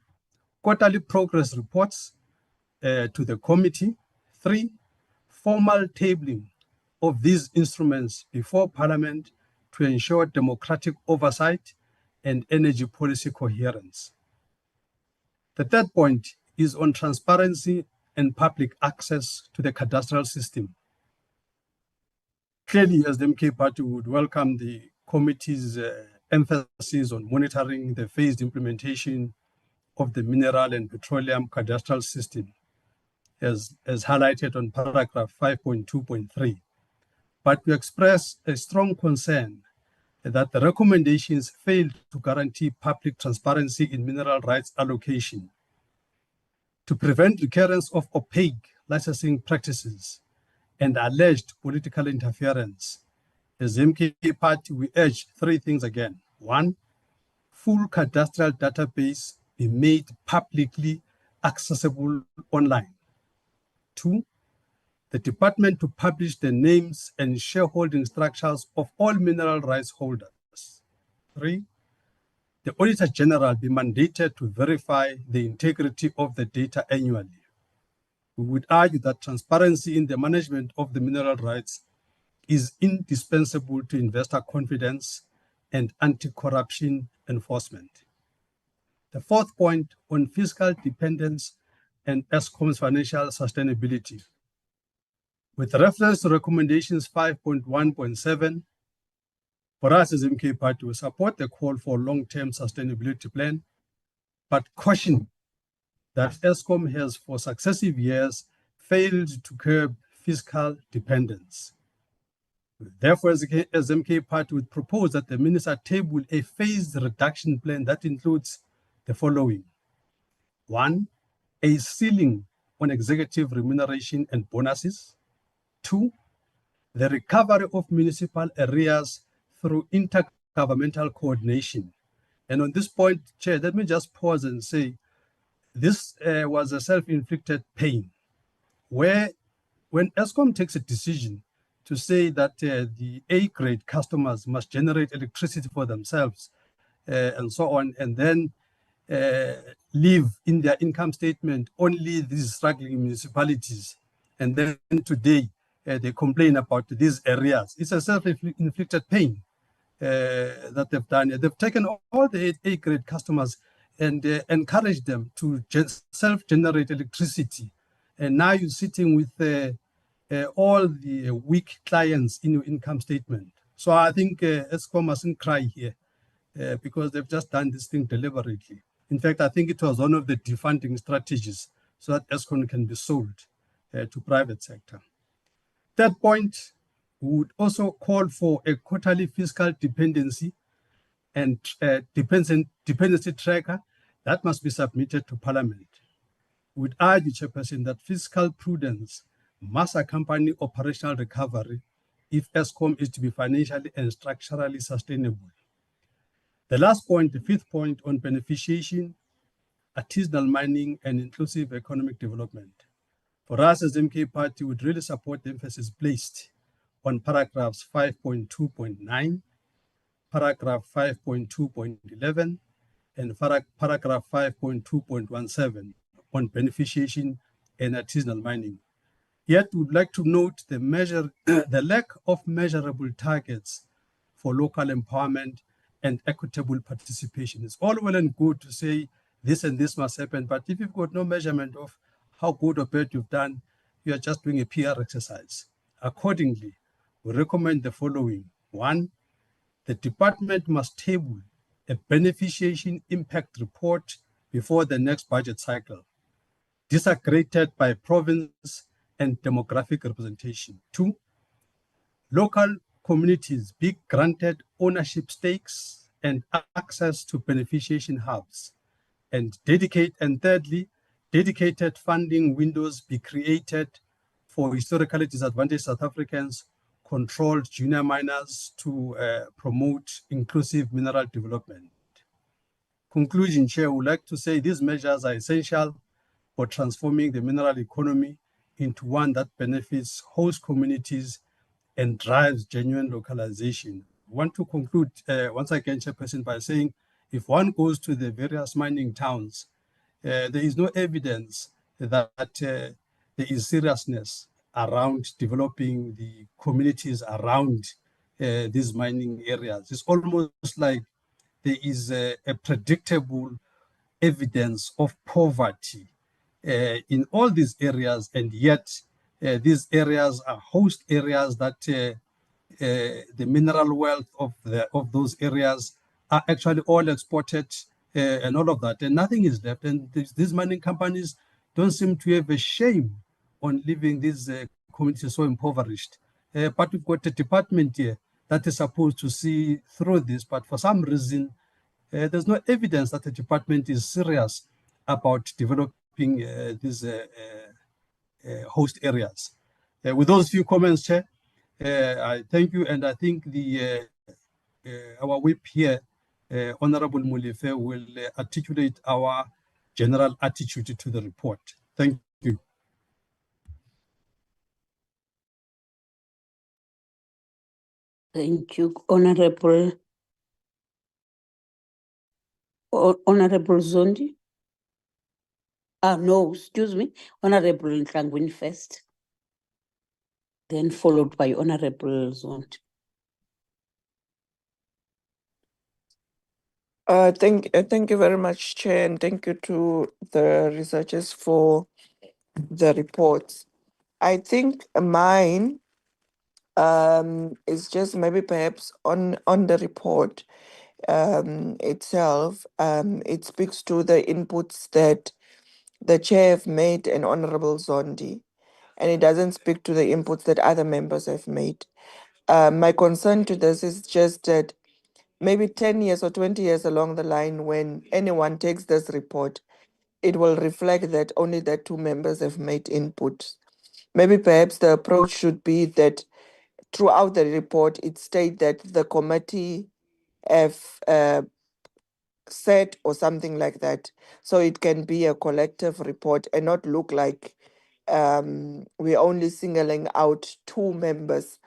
quarterly progress reports to the committee. 3, formal tabling of these instruments before Parliament to ensure democratic oversight and energy policy coherence. The third point is on transparency and public access to the cadastral system. Clearly, as the MK Party would welcome the committee's emphasis on monitoring the phased implementation of the mineral and petroleum cadastral system, as highlighted on paragraph 5.2.3. But we express a strong concern that the recommendations fail to guarantee public transparency in mineral rights allocation, to prevent recurrence of opaque licensing practices and alleged political interference. As MK Party, we urge 3 things again. 1, full cadastral database be made publicly accessible online. 2, the department to publish the names and shareholding structures of all mineral rights holders. 3, the Auditor General be mandated to verify the integrity of the data annually. We would argue that transparency in the management of the mineral rights is indispensable to investor confidence and anti-corruption enforcement. The 4th point on fiscal dependence and ESCOM's financial sustainability. With reference to recommendations 5.1.7, for us as MK Party, we support the call for long-term sustainability plan, but caution that ESCOM has for successive years failed to curb fiscal dependence. Therefore, as MK Party would propose that the minister table a phased reduction plan that includes the following. 1, a ceiling on executive remuneration and bonuses. 2, the recovery of municipal arrears through intergovernmental coordination. And on this point, Chair, let me just pause and say, this was a self-inflicted pain, where when ESCOM takes a decision to say that the A-grade customers must generate electricity for themselves and so on, and then leave in their income statement only these struggling municipalities, and then today they complain about these areas. It's a self-inflicted pain that they've done. They've taken all the A-grade customers and encouraged them to self-generate electricity. And now you're sitting with all the weak clients in your income statement. So I think ESCOM mustn't cry here because they've just done this thing deliberately. In fact, I think it was one of the defunding strategies so that ESCOM can be sold to private sector. Third point, we would also call for a quarterly fiscal dependency and dependency tracker that must be submitted to Parliament. We would urge the Chairperson that fiscal prudence must accompany operational recovery if ESCOM is to be financially and structurally sustainable. The last point, the fifth point on beneficiation, artisanal mining, and inclusive economic development. For us as MK Party, we would really support the emphasis placed on paragraphs 5.2.9, paragraph 5.2.11, and paragraph 5.2.17 on beneficiation and artisanal mining. Yet, we would like to note the lack of measurable targets for local empowerment and equitable participation. It's all well and good to say this and this must happen, but if you've got no measurement of how good or bad you've done, you are just doing a PR exercise. Accordingly, we recommend the following. 1, the department must table a beneficiation impact report before the next budget cycle, disaggregated by province and demographic representation. 2, local communities be granted ownership stakes and access to beneficiation hubs. And thirdly, dedicated funding windows be created for historically disadvantaged South Africans, controlled junior miners to promote inclusive mineral development. Conclusion, Chair, I would like to say these measures are essential for transforming the mineral economy into one that benefits host communities and drives genuine localization. I want to conclude once again, Chairperson, by saying if one goes to the various mining towns, there is no evidence that there is seriousness around developing the communities around these mining areas. It's almost like there is a predictable evidence of poverty in all these areas, and yet these areas are host areas that the mineral wealth of those areas are actually all exported and all of that, and nothing is left. And these mining companies don't seem to have a shame on leaving these communities so impoverished. But we've got a department here that is supposed to see through this, but for some reason, there's no evidence that the department is serious about developing these host areas. With those few comments, Chair, I thank you, and I think our whip here, Honorable Molefe, will articulate our general attitude to the report. Thank you. Thank you, Honorable Zondi. No, excuse me, Honorable Ntlangwini first, then followed by Honorable Zondi. Thank you very much, Chair, and thank you to the researchers for the reports. I think mine is just maybe perhaps on the report itself. It speaks to the inputs that the Chair have made and Honorable Zondi. and it doesn't speak to the inputs that other members have made. My concern to this is just that maybe 10 years or 20 years along the line, when anyone takes this report, it will reflect that only that 2 members have made input. Maybe perhaps the approach should be that throughout the report, it states that the committee have said or something like that. So it can be a collective report and not look like we're only singling out 2 members'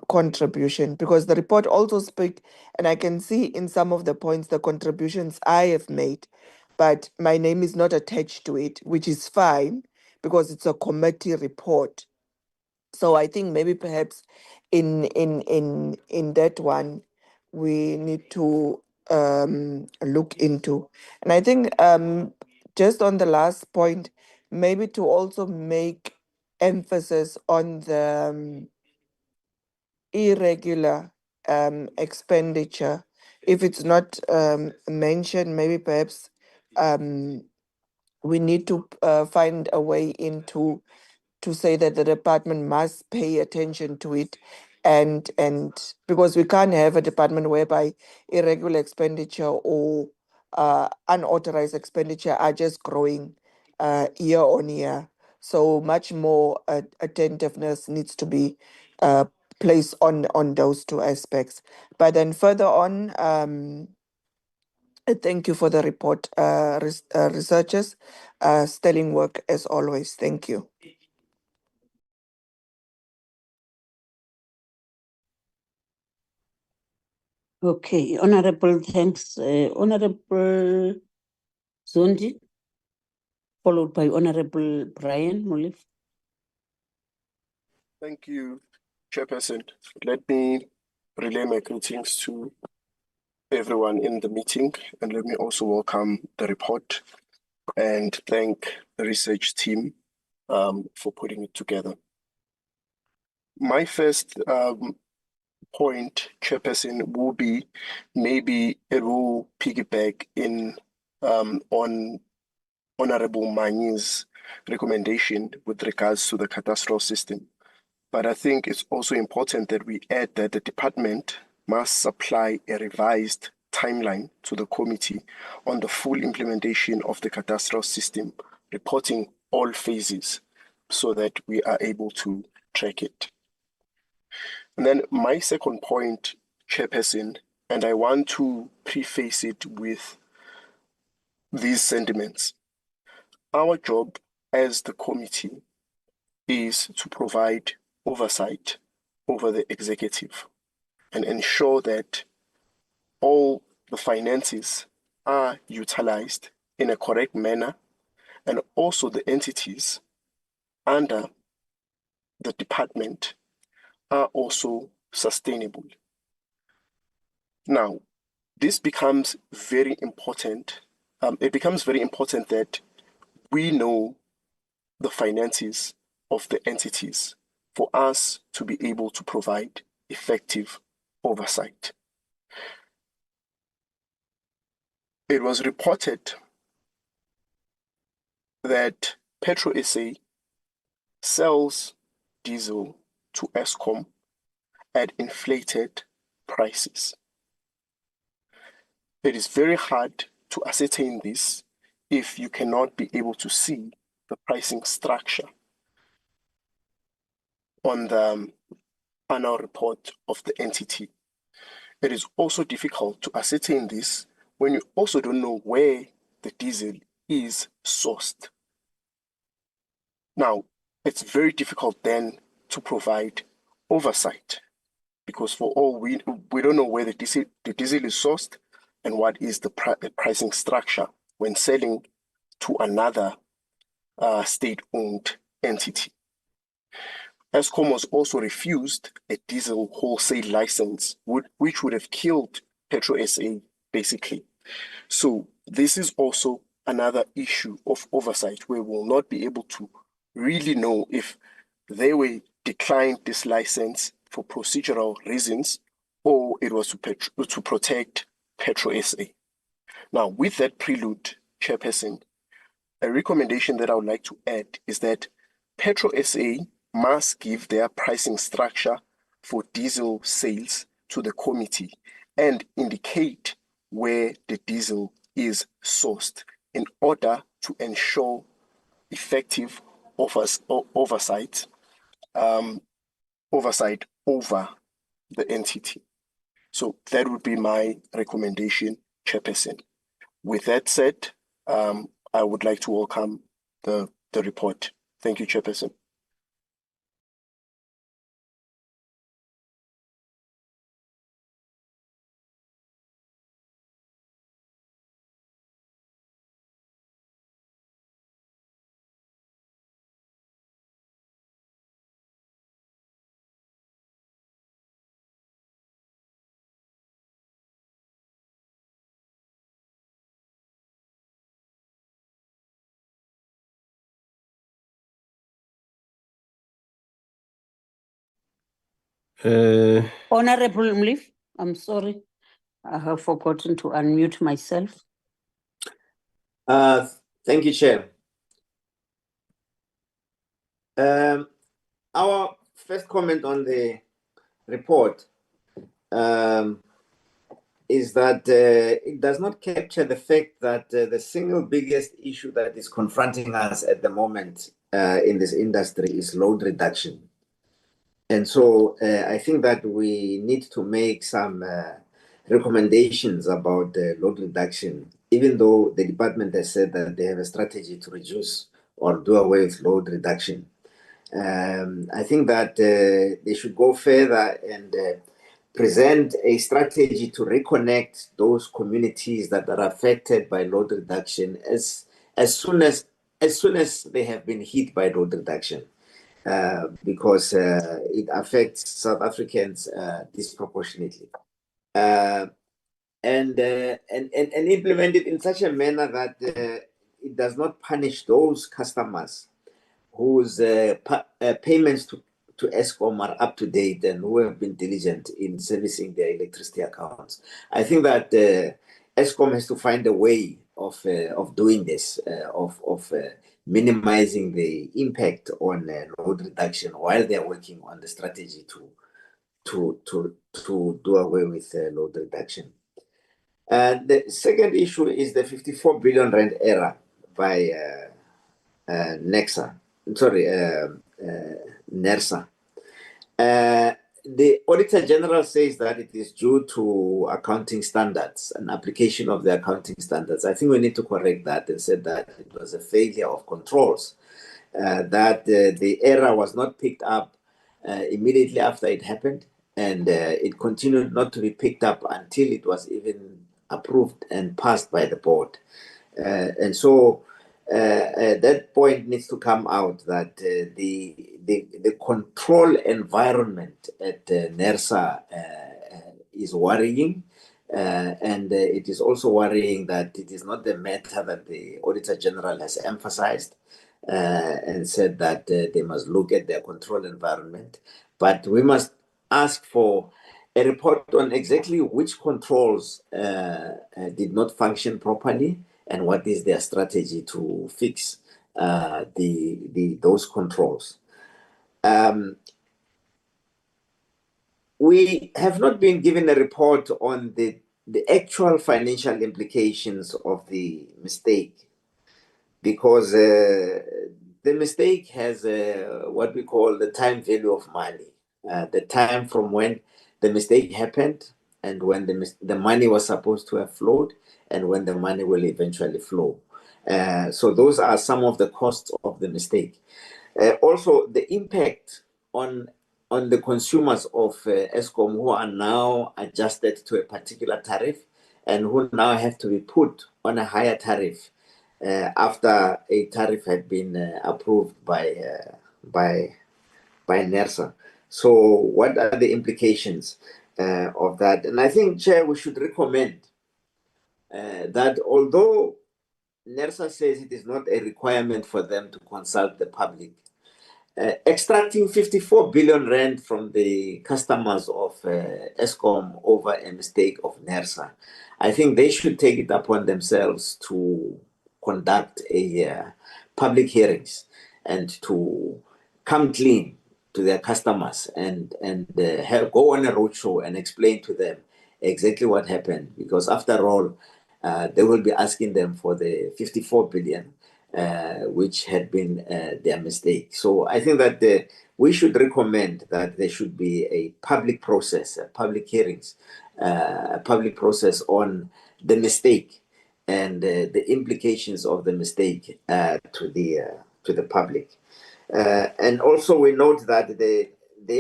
contribution, because the report also speak, and I can see in some of the points the contributions I have made, but my name is not attached to it, which is fine because it's a committee report. So I think maybe perhaps in that one we need to look into. And I think just on the last point, maybe to also make emphasis on the irregular expenditure. If it's not mentioned, maybe perhaps we need to find a way into to say that the department must pay attention to it, and because we can't have a department whereby irregular expenditure or unauthorized expenditure are just growing year on year. So much more attentiveness needs to be placed on those 2 aspects. But then further on, thank you for the report, researchers. Sterling work as always. Thank you. Okay, Honorable, thanks. Honorable Zondi, followed by Honorable Brian Molif. Thank you, Chairperson. Let me relay my greetings to everyone in the meeting, and let me also welcome the report and thank the research team for putting it together. My first point, Chairperson, will be maybe it will piggyback in on Honorable Manyi's recommendation with regards to the cadastral system. But I think it's also important that we add that the department must supply a revised timeline to the committee on the full implementation of the cadastral system, reporting all phases so that we are able to track it. And then my second point, Chairperson, and I want to preface it with these sentiments. Our job as the committee is to provide oversight over the executive and ensure that all the finances are utilized in a correct manner, and also the entities under the department are also sustainable. Now, this becomes very important. It becomes very important that we know the finances of the entities for us to be able to provide effective oversight. It was reported that PetroSA sells diesel to Eskom at inflated prices. It is very hard to ascertain this if you cannot be able to see the pricing structure on the annual report of the entity. It is also difficult to ascertain this when you also don't know where the diesel is sourced. Now, it's very difficult then to provide oversight, because for all we don't know where the diesel is sourced and what is the pricing structure when selling to another state-owned entity. Eskom was also refused a diesel wholesale license, which would have killed PetroSA basically. So this is also another issue of oversight where we will not be able to really know if they were declined this license for procedural reasons or it was to protect PetroSA. Now, with that prelude, Chairperson, a recommendation that I would like to add is that Petro SA must give their pricing structure for diesel sales to the committee and indicate where the diesel is sourced in order to ensure effective oversight over the entity. So that would be my recommendation, Chairperson. With that said, I would like to welcome the report. Thank you, Chairperson. Honorable Mliff, I'm sorry. I have forgotten to unmute myself. Thank you, Chair. Our first comment on the report is that it does not capture the fact that the single biggest issue that is confronting us at the moment in this industry is load reduction. And so I think that we need to make some recommendations about load reduction, even though the department has said that they have a strategy to reduce or do away with load reduction. I think that they should go further and present a strategy to reconnect those communities that are affected by load reduction as soon as they have been hit by load reduction. Because it affects South Africans disproportionately, and implement it in such a manner that it does not punish those customers whose payments to Eskom are up to date and who have been diligent in servicing their electricity accounts. I think that Eskom has to find a way of doing this, of minimizing the impact on load reduction while they are working on the strategy to do away with load reduction. The second issue is the 54 billion rand error by NERSA. The Auditor General says that it is due to accounting standards and application of the accounting standards. I think we need to correct that and say that it was a failure of controls, that the error was not picked up immediately after it happened, and it continued not to be picked up until it was even approved and passed by the board. And so that point needs to come out, that the control environment at NERSA is worrying, and it is also worrying that it is not the matter that the Auditor General has emphasized and said that they must look at their control environment, but we must ask for a report on exactly which controls did not function properly and what is their strategy to fix those controls. We have not been given a report on the actual financial implications of the mistake, because the mistake has what we call the time value of money, the time from when the mistake happened and when the money was supposed to have flowed and when the money will eventually flow. So those are some of the costs of the mistake. Also, the impact on the consumers of Eskom who are now adjusted to a particular tariff and who now have to be put on a higher tariff after a tariff had been approved by NERSA. So what are the implications of that? And I think, Chair, we should recommend that although NERSA says it is not a requirement for them to consult the public, extracting 54 billion rand from the customers of Eskom over a mistake of NERSA, I think they should take it upon themselves to conduct a public hearings and to come clean to their customers and go on a roadshow and explain to them exactly what happened, because after all, they will be asking them for the 54 billion, which had been their mistake. So I think that we should recommend that there should be a public process, public hearings, a public process on the mistake and the implications of the mistake to the public. And also we note that they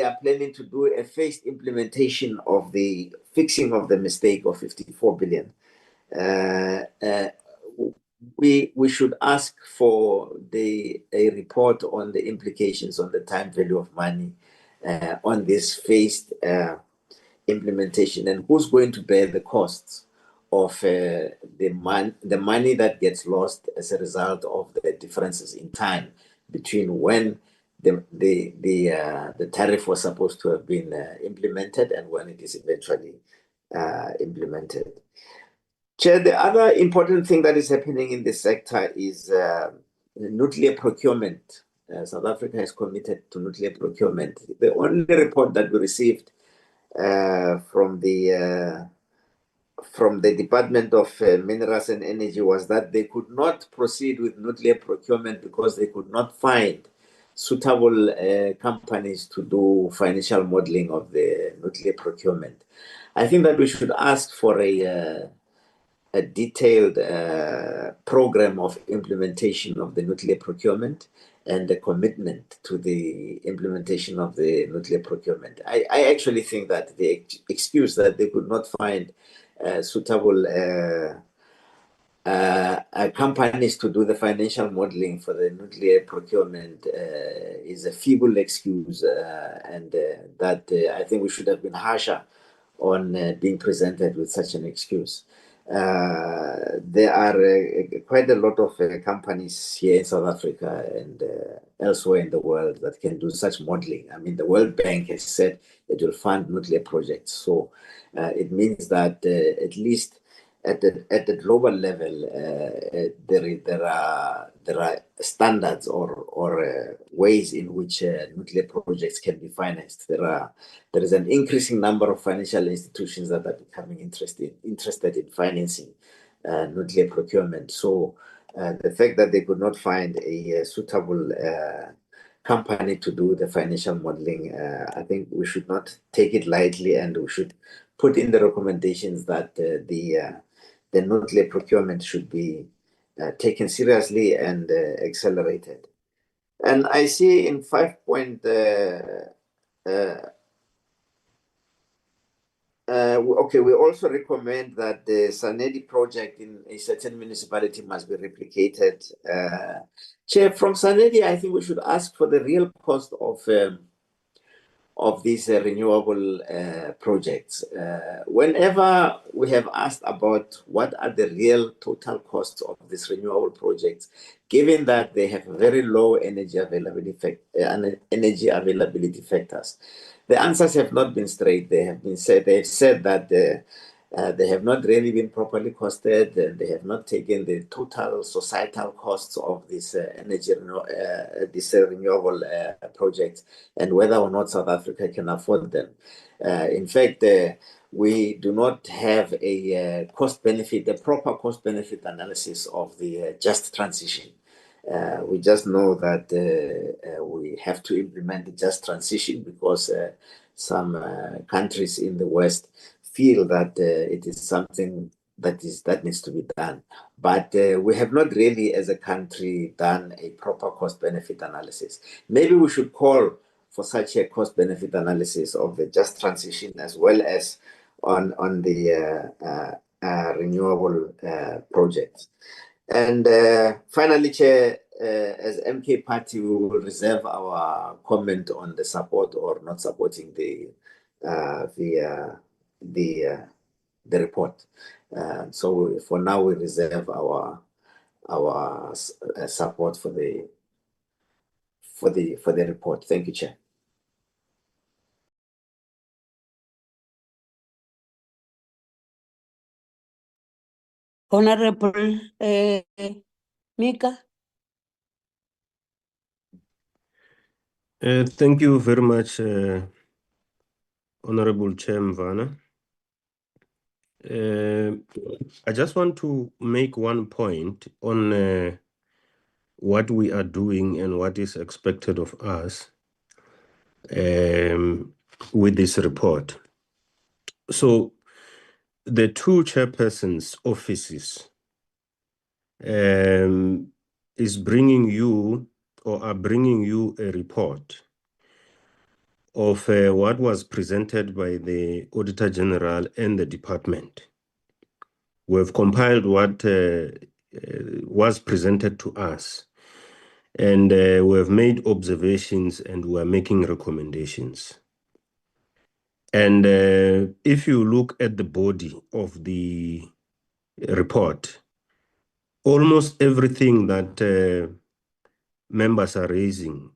are planning to do a phased implementation of the fixing of the mistake of 54 billion. We should ask for a report on the implications on the time value of money on this phased implementation, and who's going to bear the costs of the money that gets lost as a result of the differences in time between when the tariff was supposed to have been implemented and when it is eventually implemented. Chair, the other important thing that is happening in this sector is nuclear procurement. South Africa is committed to nuclear procurement. The only report that we received from the Department of Minerals and Energy was that they could not proceed with nuclear procurement because they could not find suitable companies to do financial modeling of the nuclear procurement. I think that we should ask for a detailed program of implementation of the nuclear procurement and the commitment to the implementation of the nuclear procurement. I actually think that the excuse that they could not find suitable companies to do the financial modeling for the nuclear procurement is a feeble excuse, and that I think we should have been harsher on being presented with such an excuse. There are quite a lot of companies here in South Africa and elsewhere in the world that can do such modeling. I mean, the World Bank has said it will fund nuclear projects. So it means that at least at the global level, there are standards or ways in which nuclear projects can be financed. There is an increasing number of financial institutions that are becoming interested in financing nuclear procurement. So the fact that they could not find a suitable company to do the financial modeling, I think we should not take it lightly, and we should put in the recommendations that the nuclear procurement should be taken seriously and accelerated. And I see in 5 point, okay, we also recommend that the Sanedi project in a certain municipality must be replicated. Chair, from Sanedi, I think we should ask for the real cost of these renewable projects. Whenever we have asked about what are the real total costs of these renewable projects, given that they have very low energy availability factors, the answers have not been straight. They've said that they have not really been properly costed, and they have not taken the total societal costs of this renewable projects, and whether or not South Africa can afford them. In fact, we do not have a proper cost-benefit analysis of the just transition. We just know that we have to implement the just transition because some countries in the West feel that it is something that needs to be done. But we have not really, as a country, done a proper cost-benefit analysis. Maybe we should call for such a cost-benefit analysis of the just transition as well as on the renewable projects. And finally, Chair, as MK Party, we will reserve our comment on the support or not supporting the report. So for now, we reserve our support for the report. Thank you, Chair. Honorable Mika. Thank you very much, Honorable Chair Mvana. I just want to make one point on what we are doing and what is expected of us with this report. So the two chairpersons' offices is bringing you or are bringing you a report of what was presented by the Auditor General and the department. We've compiled what was presented to us, and we have made observations and we are making recommendations. And if you look at the body of the report, almost everything that members are raising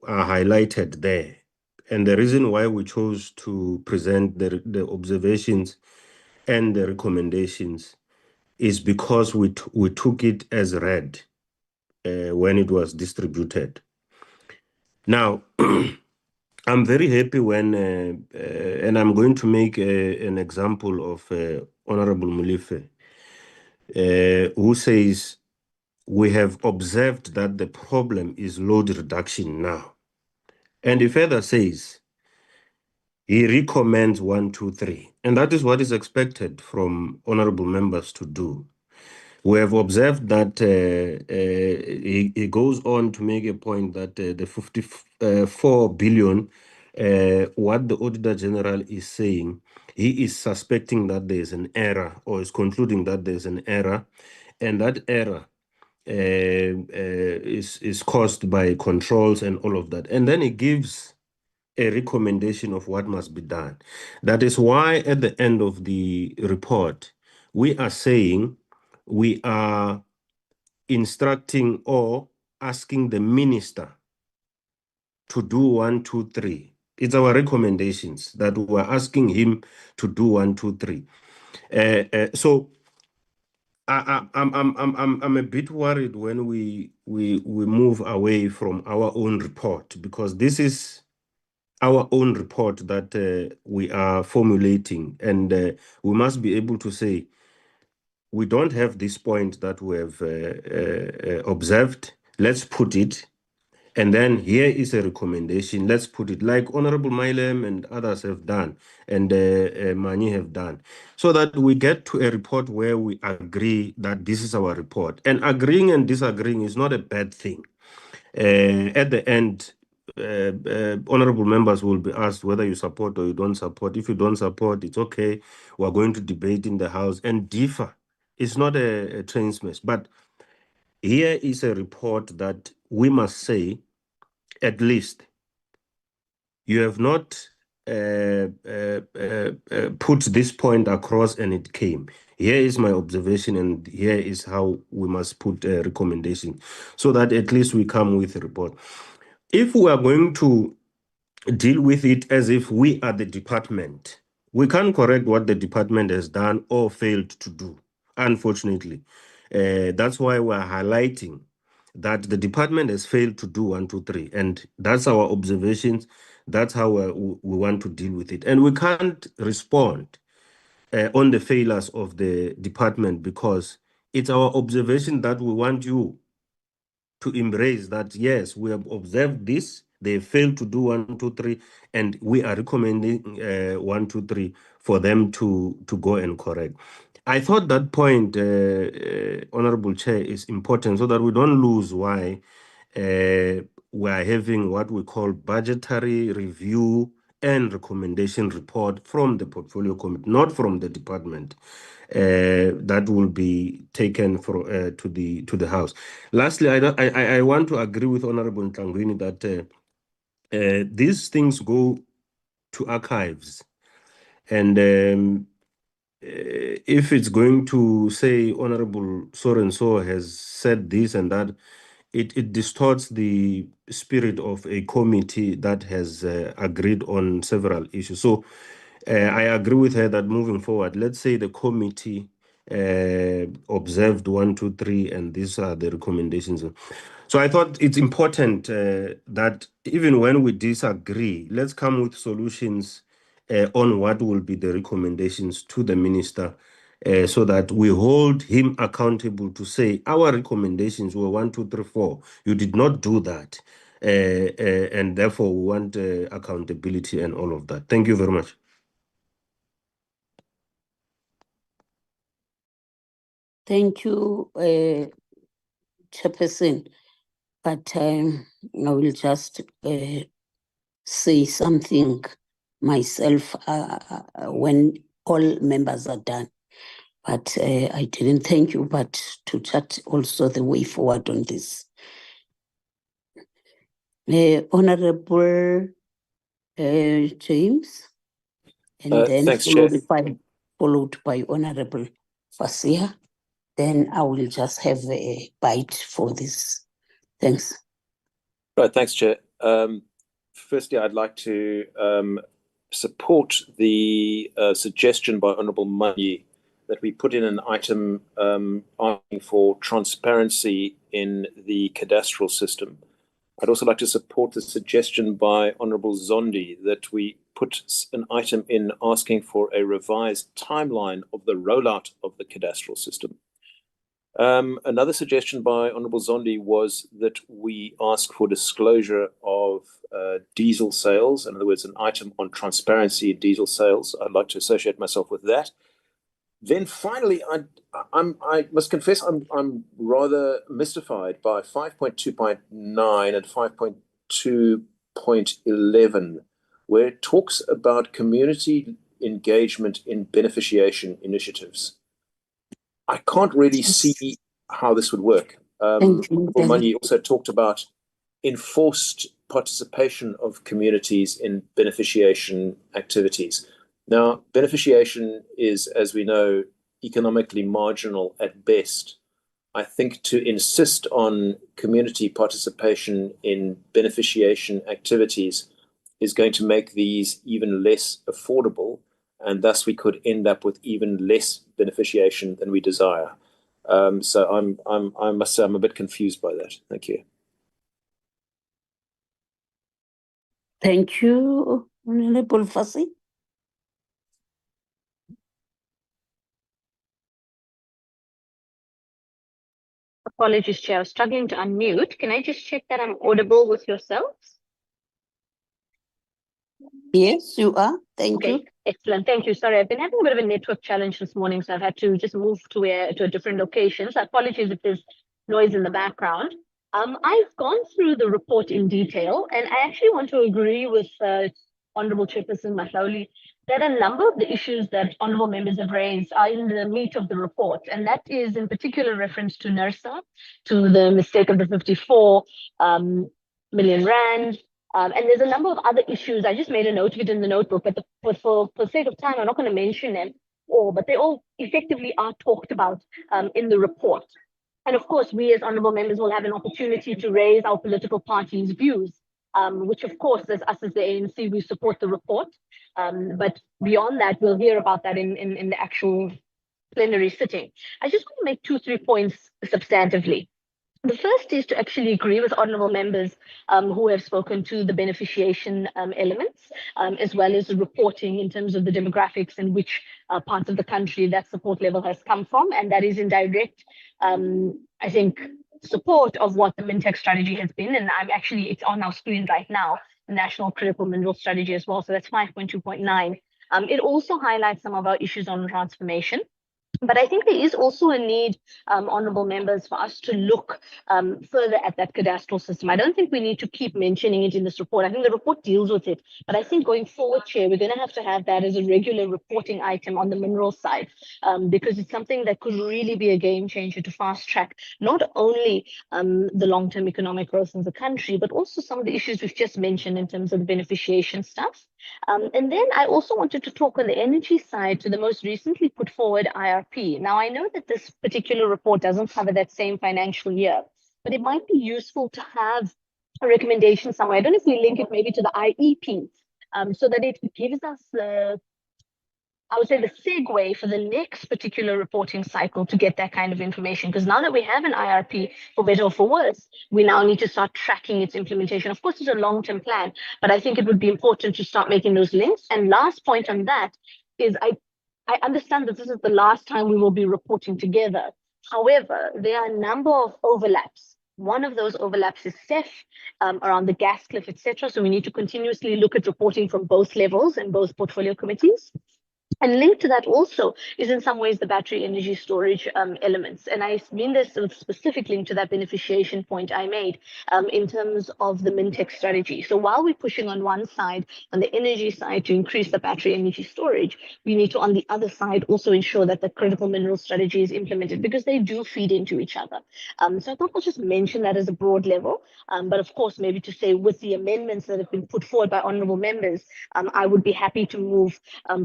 are highlighted there. And the reason why we chose to present the observations and the recommendations is because we took it as read when it was distributed. Now, I'm very happy when, and I'm going to make an example of Honorable Mulife, who says, we have observed that the problem is load reduction now. And he further says, he recommends 1, 2, 3. And that is what is expected from honorable members to do. We have observed that he goes on to make a point that the 54 billion, what the Auditor General is saying, he is suspecting that there is an error, or is concluding that there is an error, and that error is caused by controls and all of that. And then he gives a recommendation of what must be done. That is why at the end of the report, we are saying we are instructing or asking the minister to do 1, 2, 3. It's our recommendations that we're asking him to do 1, 2, 3. So I'm a bit worried when we move away from our own report, because this is our own report that we are formulating, and we must be able to say we don't have this point that we have observed. Let's put it, and then here is a recommendation. Let's put it like Honorable Mailem and others have done, and Mani have done, so that we get to a report where we agree that this is our report. And agreeing and disagreeing is not a bad thing. At the end, honorable members will be asked whether you support or you don't support. If you don't support, it's okay. We're going to debate in the House and differ. It's not a train smash, but here is a report that we must say, at least, you have not put this point across and it came. Here is my observation, and here is how we must put a recommendation, so that at least we come with a report. If we are going to deal with it as if we are the department, we can't correct what the department has done or failed to do, unfortunately. That's why we're highlighting that the department has failed to do 1, 2, 3. And that's our observations. That's how we want to deal with it. And we can't respond on the failures of the department, because it's our observation that we want you to embrace that, yes, we have observed this, they failed to do 1, 2, 3, and we are recommending 1, 2, 3 for them to go and correct. I thought that point, Honorable Chair, is important, so that we don't lose why we are having what we call budgetary review and recommendation report from the Portfolio Committee, not from the department. That will be taken for, to the House. Lastly, I want to agree with Honorable Ntlangwini that these things go to archives, and if it's going to say Honorable so-and-so has said this and that, it distorts the spirit of a committee that has agreed on several issues. So I agree with her that moving forward, let's say the committee observed 1, 2, 3, and these are the recommendations. So I thought it's important that even when we disagree, let's come with solutions on what will be the recommendations to the minister, so that we hold him accountable to say our recommendations were 1, 2, 3, 4. You did not do that. And therefore we want accountability and all of that. Thank you very much. Thank you, Chairperson. But I will just say something myself when all members are done. But I didn't thank you, but to chat also the way forward on this. Honorable James, and then thanks, Chair. followed by Honorable Fasia. Then I will just have a bite for this. Thanks. Right, thanks, Chair. Firstly, I'd like to support the suggestion by Honourable Manyi that we put in an item asking for transparency in the cadastral system. I'd also like to support the suggestion by Honourable Zondi that we put an item in asking for a revised timeline of the rollout of the cadastral system. Another suggestion by Honourable Zondi was that we ask for disclosure of diesel sales. In other words, an item on transparency in diesel sales. I'd like to associate myself with that. Then finally, I must confess I'm rather mystified by 5.2.9 and 5.2.11, where it talks about community engagement in beneficiation initiatives. I can't really see how this would work. Money also talked about enforced participation of communities in beneficiation activities. Now, beneficiation is, as we know, economically marginal at best. I think to insist on community participation in beneficiation activities is going to make these even less affordable, and thus we could end up with even less beneficiation than we desire. So I must say I'm a bit confused by that. Thank you. Thank you, Honorable Fassi. Apologies, Chair. I was struggling to unmute. Can I just check that I'm audible with yourselves? Yes, you are. Thank you. Excellent. Thank you. Sorry, I've been having a bit of a network challenge this morning, so I've had to just move to a different location. So apologies if there's noise in the background. I've gone through the report in detail, and I actually want to agree with Honourable Chairperson Mahlauli that a number of the issues that honourable members have raised are in the meat of the report, and that is in particular reference to NERSA, to the mistake of the 54 million rand. And there's a number of other issues. I just made a note of it in the notebook, but for sake of time, I'm not going to mention them all, but they all effectively are talked about in the report. And of course, we as honourable members will have an opportunity to raise our political parties' views, which of course, as us as the ANC, we support the report. But beyond that, we'll hear about that in the actual plenary sitting. I just want to make 2-3 points substantively. The first is to actually agree with honourable members who have spoken to the beneficiation elements, as well as the reporting in terms of the demographics and which parts of the country that support level has come from. And that is in direct, I think, support of what the MinTech strategy has been. And it's on our screen right now, the National Critical Mineral Strategy as well. So that's 5.2.9. It also highlights some of our issues on transformation. But I think there is also a need, honourable members, for us to look further at that cadastral system. I don't think we need to keep mentioning it in this report. I think the report deals with it. But I think going forward, Chair, we're going to have that as a regular reporting item on the mineral side, because it's something that could really be a game changer to fast track not only the long-term economic growth in the country, but also some of the issues we've just mentioned in terms of the beneficiation stuff. And then I also wanted to talk on the energy side to the most recently put forward IRP. Now, I know that this particular report doesn't cover that same financial year, but it might be useful to have a recommendation somewhere. I don't know if we link it maybe to the IEP, so that it gives us I would say, the segue for the next particular reporting cycle to get that kind of information. Because now that we have an IRP, for better or for worse, we now need to start tracking its implementation. Of course, it's a long-term plan, but I think it would be important to start making those links. And last point on that is I understand that this is the last time we will be reporting together. However, there are a number of overlaps. One of those overlaps is CEF around the gas cliff, etc. So we need to continuously look at reporting from both levels and both portfolio committees. And linked to that also is in some ways the battery energy storage elements. And I mean this sort of specific link to that beneficiation point I made in terms of the Mintex strategy. So while we're pushing on one side, on the energy side, to increase the battery energy storage, we need to, on the other side, also ensure that the critical mineral strategy is implemented, because they do feed into each other. So I thought I'll just mention that as a broad level. But of course, maybe to say with the amendments that have been put forward by honourable members, I would be happy to move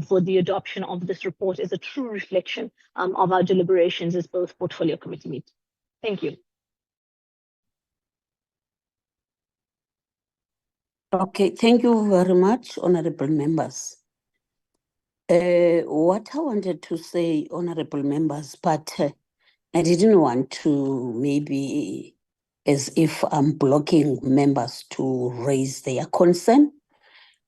for the adoption of this report as a true reflection of our deliberations as both portfolio committee meet. Thank you. Okay, thank you very much, honorable members. What I wanted to say, honorable members, but I didn't want to maybe as if I'm blocking members to raise their concern.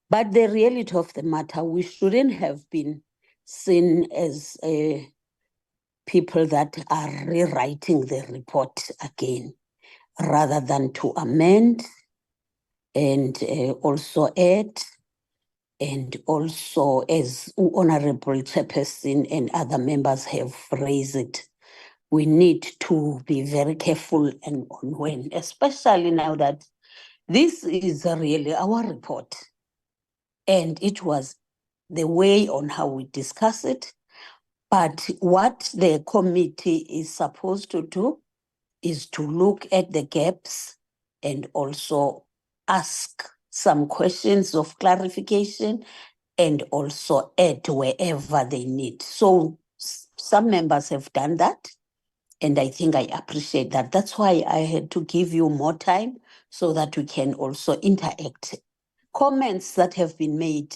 But the reality of the matter, we shouldn't have been seen as people that are rewriting the report again, rather than to amend and also add, and also, as Honorable Chairperson and other members have raised it, we need to be very careful and on when, especially now that this is really our report. And it was the way on how we discuss it. But what the committee is supposed to do is to look at the gaps and also ask some questions of clarification and also add wherever they need. So some members have done that, and I think I appreciate that. That's why I had to give you more time so that we can also interact. Comments that have been made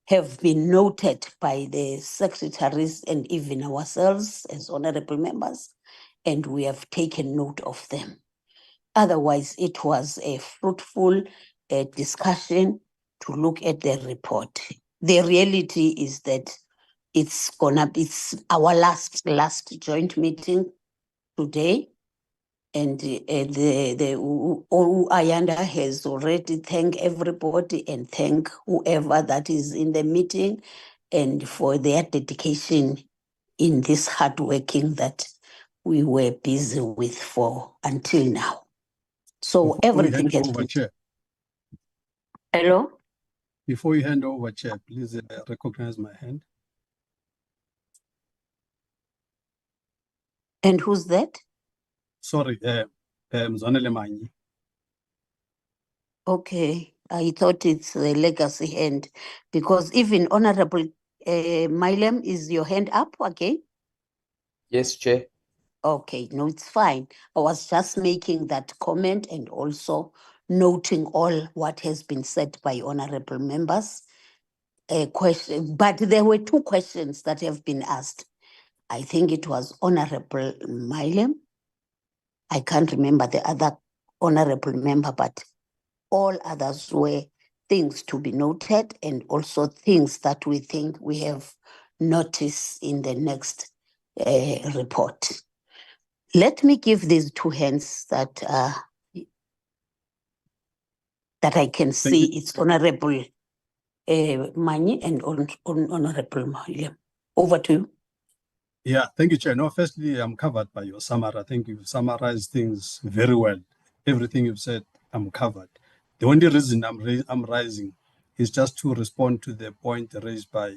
have been noted by the secretaries and even ourselves as honorable members, and we have taken note of them. Otherwise, it was a fruitful discussion to look at the report. The reality is that it's our last joint meeting today. And Ayanda has already thanked everybody and thank whoever that is in the meeting and for their dedication in this hard working that we were busy with for until now. So everything has been. Chair. Hello? Before you hand over, Chair, please recognize my hand. And who's that? Sorry, Mzwanele Manyi. Okay, I thought it's a legacy hand, because even Honorable Milem, is your hand up again? Yes, Chair. Okay, no, it's fine. I was just making that comment and also noting all what has been said by honorable members. Question, but there were two questions that have been asked. I think it was Honorable Milem. I can't remember the other honorable member, but all others were things to be noted and also things that we think we have noticed in the next report. Let me give these two hands that I can see. It's Honorable Manyi and Honorable William. Over to you. Yeah, thank you, Chair. No, firstly, I'm covered by your summary. I think you've summarized things very well. Everything you've said, I'm covered. The only reason I'm rising is just to respond to the point raised by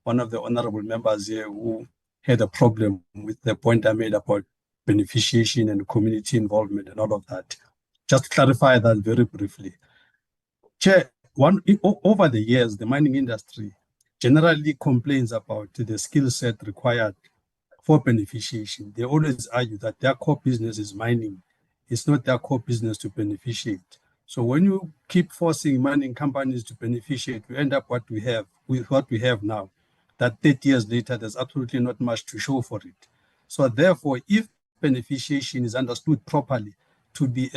one of the honorable members here who had a problem with the point I made about beneficiation and community involvement and all of that. Just to clarify that very briefly. Chair, over the years, the mining industry generally complains about the skill set required for beneficiation. They always argue that their core business is mining. It's not their core business to beneficiate. So when you keep forcing mining companies to beneficiate, you end up with what we have now. that 30 years later, there's absolutely not much to show for it. So therefore, if beneficiation is understood properly to be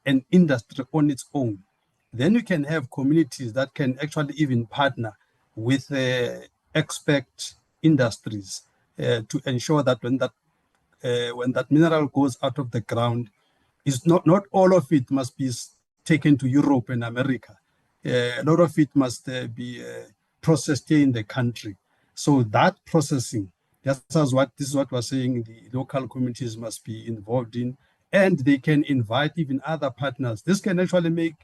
an industry on its own, then you can have communities that can actually even partner with expert industries to ensure that when that mineral goes out of the ground, is not all of it must be taken to Europe and America. A lot of it must be processed here in the country. So that processing, this is what we're saying, the local communities must be involved in, and they can invite even other partners. This can actually make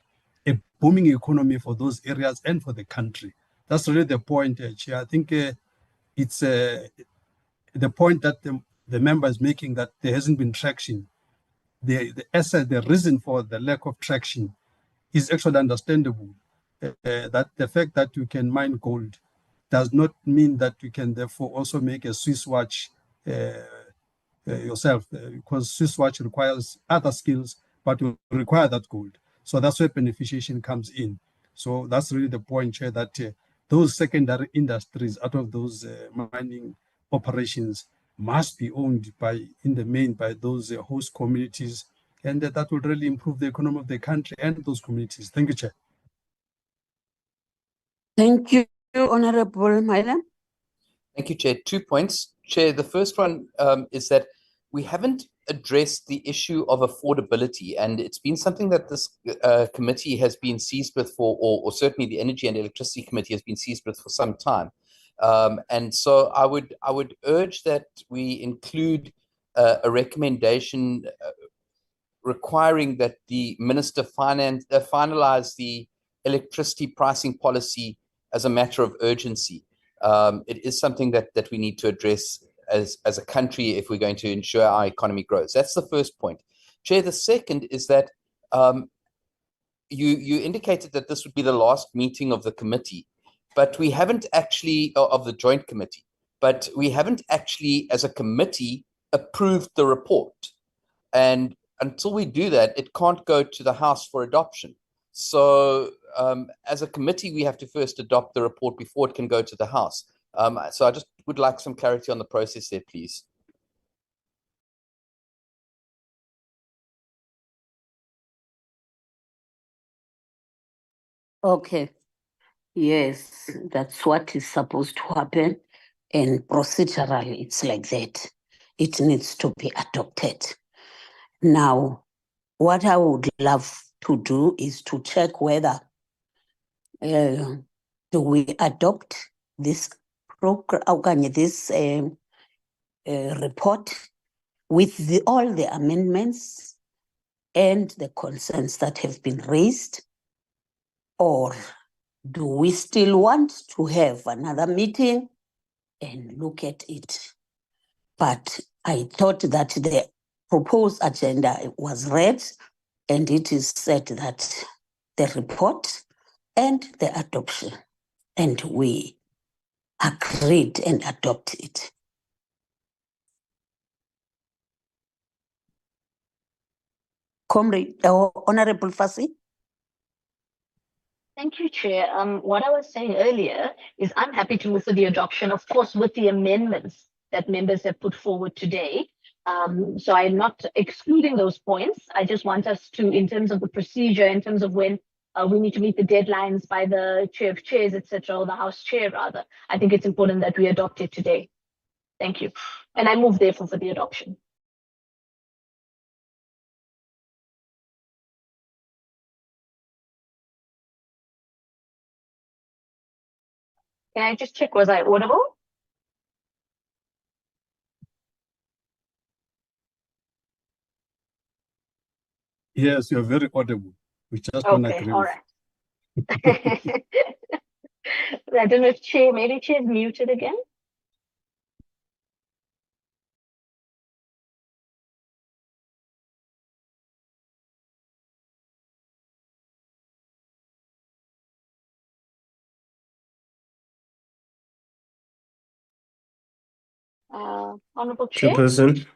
a booming economy for those areas and for the country. That's really the point, Chair. I think it's the point that the member is making, that there hasn't been traction. The reason for the lack of traction is actually understandable. That the fact that you can mine gold does not mean that you can therefore also make a Swiss watch yourself, because Swiss watch requires other skills, but you require that gold. So that's where beneficiation comes in. So that's really the point, Chair, that those secondary industries out of those mining operations must be owned in the main by those host communities, and that will really improve the economy of the country and those communities. Thank you, Chair. Thank you, Honorable Madam. Thank you, Chair. 2 points. Chair, the first one is that we haven't addressed the issue of affordability, and it's been something that this committee has been seized with or certainly the Energy and Electricity Committee has been seized with for some time. And so I would urge that we include a recommendation requiring that the Minister finalize the electricity pricing policy as a matter of urgency. It is something that we need to address as a country if we're going to ensure our economy grows. That's the first point. Chair, the second is that you indicated that this would be the last meeting of the committee, but we haven't actually, of the joint committee, but we haven't actually as a committee approved the report. And until we do that, it can't go to the House for adoption. So as a committee, we have to first adopt the report before it can go to the House. So I just would like some clarity on the process there, please. Okay. Yes, that's what is supposed to happen. And procedurally, it's like that. It needs to be adopted. Now, what I would love to do is to check whether do we adopt this program, this report with all the amendments and the concerns that have been raised, or do we still want to have another meeting and look at it? But I thought that the proposed agenda was read, and it is said that the report and the adoption, and we agreed and adopted it. Comrade, Honorable Fassi. Thank you, Chair. What I was saying earlier is I'm happy to move for the adoption, of course, with the amendments that members have put forward today. So I'm not excluding those points. I just want us to, in terms of the procedure, in terms of when we need to meet the deadlines by the chair of chairs, etc., or the House chair rather, I think it's important that we adopt it today. Thank you. And I move therefore for the adoption. Can I just check, was I audible? Yes, you're very audible. We just don't agree. All right. I don't know if Chair, maybe Chair is muted again. Honorable Chair. Chairperson.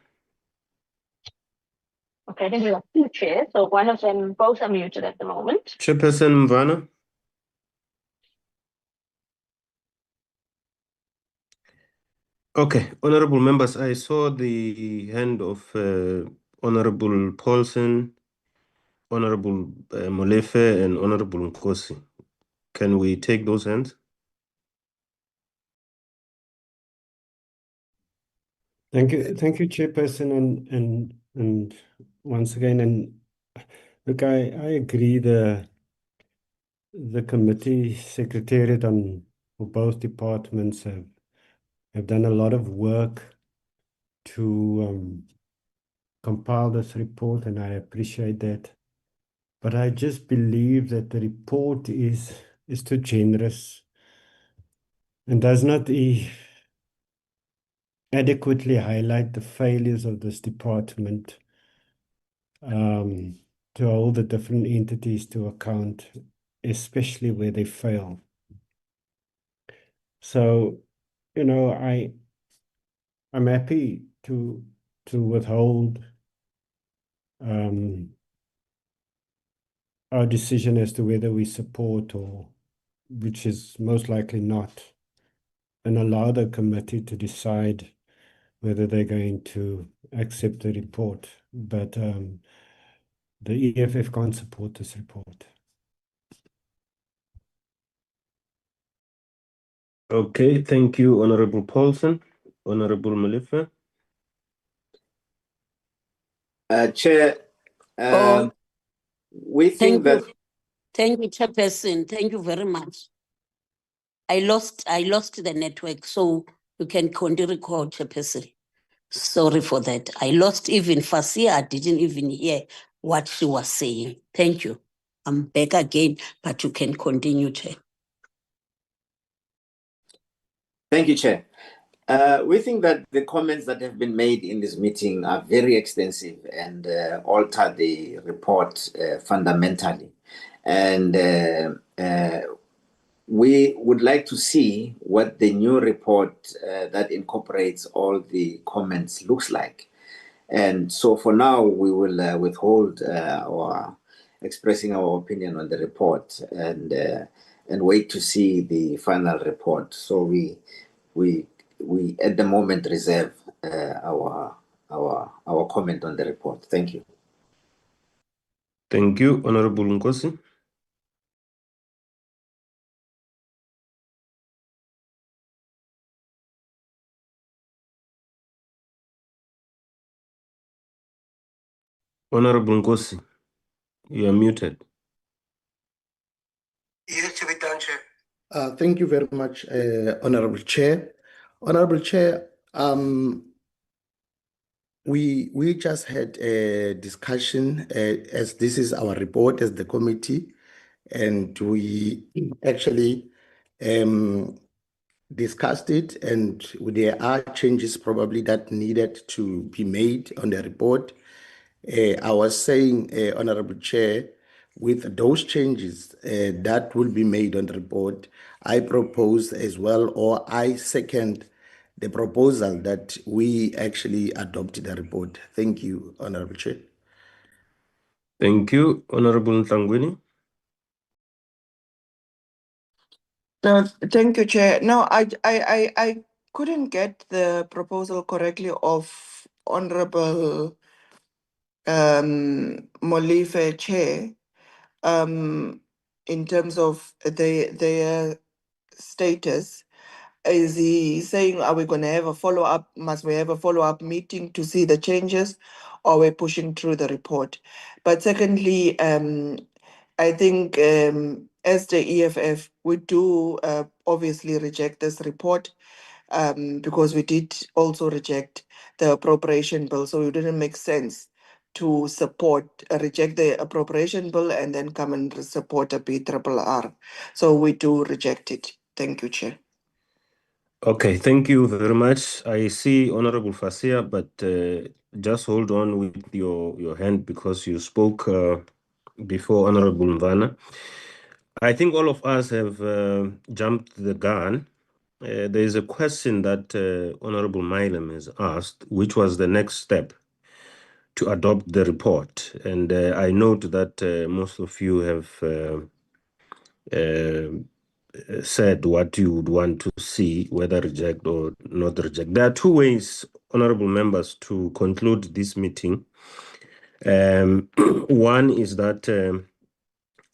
Okay, I think we have two chairs, so one of them, both are muted at the moment. Chairperson Mvana. Okay, honorable members, I saw the hand of Honorable Paulson, Honorable Molefe, and Honorable Nkosi. Can we take those hands? Thank you, Chairperson, and once again, and look, I agree. The committee secretariat for both departments have done a lot of work to compile this report, and I appreciate that. But I just believe that the report is too generous and does not adequately highlight the failures of this department to hold the different entities to account, especially where they fail. So, I'm happy to withhold our decision as to whether we support or, which is most likely not, and allow the committee to decide whether they're going to accept the report. But the EFF can't support this report. Okay, thank you, Honorable Paulson. Honorable Molefe. Chair, we think that Thank you, Chairperson. Thank you very much. I lost the network, so you can continue record, Chairperson. Sorry for that. I lost even Fasia. I didn't even hear what she was saying. Thank you. I'm back again, but you can continue, Chair. Thank you, Chair. We think that the comments that have been made in this meeting are very extensive and alter the report fundamentally. And we would like to see what the new report that incorporates all the comments looks like. And so for now, we will withhold our expressing our opinion on the report and wait to see the final report. So we at the moment reserve our comment on the report. Thank you. Thank you, Honorable Nkosi. Honorable Nkosi, you are muted. Yes, Chair. Thank you very much, Honorable Chair. Honorable Chair, we just had a discussion as this is our report as the committee, and we actually discussed it, and there are changes probably that needed to be made on the report. I was saying, Honorable Chair, with those changes that will be made on the report, I propose as well, or I second the proposal that we actually adopt the report. Thank you, Honorable Chair. Thank you, Honorable Ntangweni. Thank you, Chair. No, I couldn't get the proposal correctly of Honorable Molefe, Chair, in terms of their status. Is he saying, are we going to have a follow-up? Must we have a follow-up meeting to see the changes, or we're pushing through the report? But secondly, I think as the EFF, we do obviously reject this report because we did also reject the appropriation bill. So it didn't make sense to reject the appropriation bill and then come and support a BRRR. So we do reject it. Thank you, Chair. Okay, thank you very much. I see Honorable Fasia, but just hold on with your hand because you spoke before Honorable Mvana. I think all of us have jumped the gun. There is a question that Honorable Milam has asked, which was the next step to adopt the report. And I note that most of you have said what you would want to see, whether reject or not reject. There are two ways, honorable members, to conclude this meeting. One is that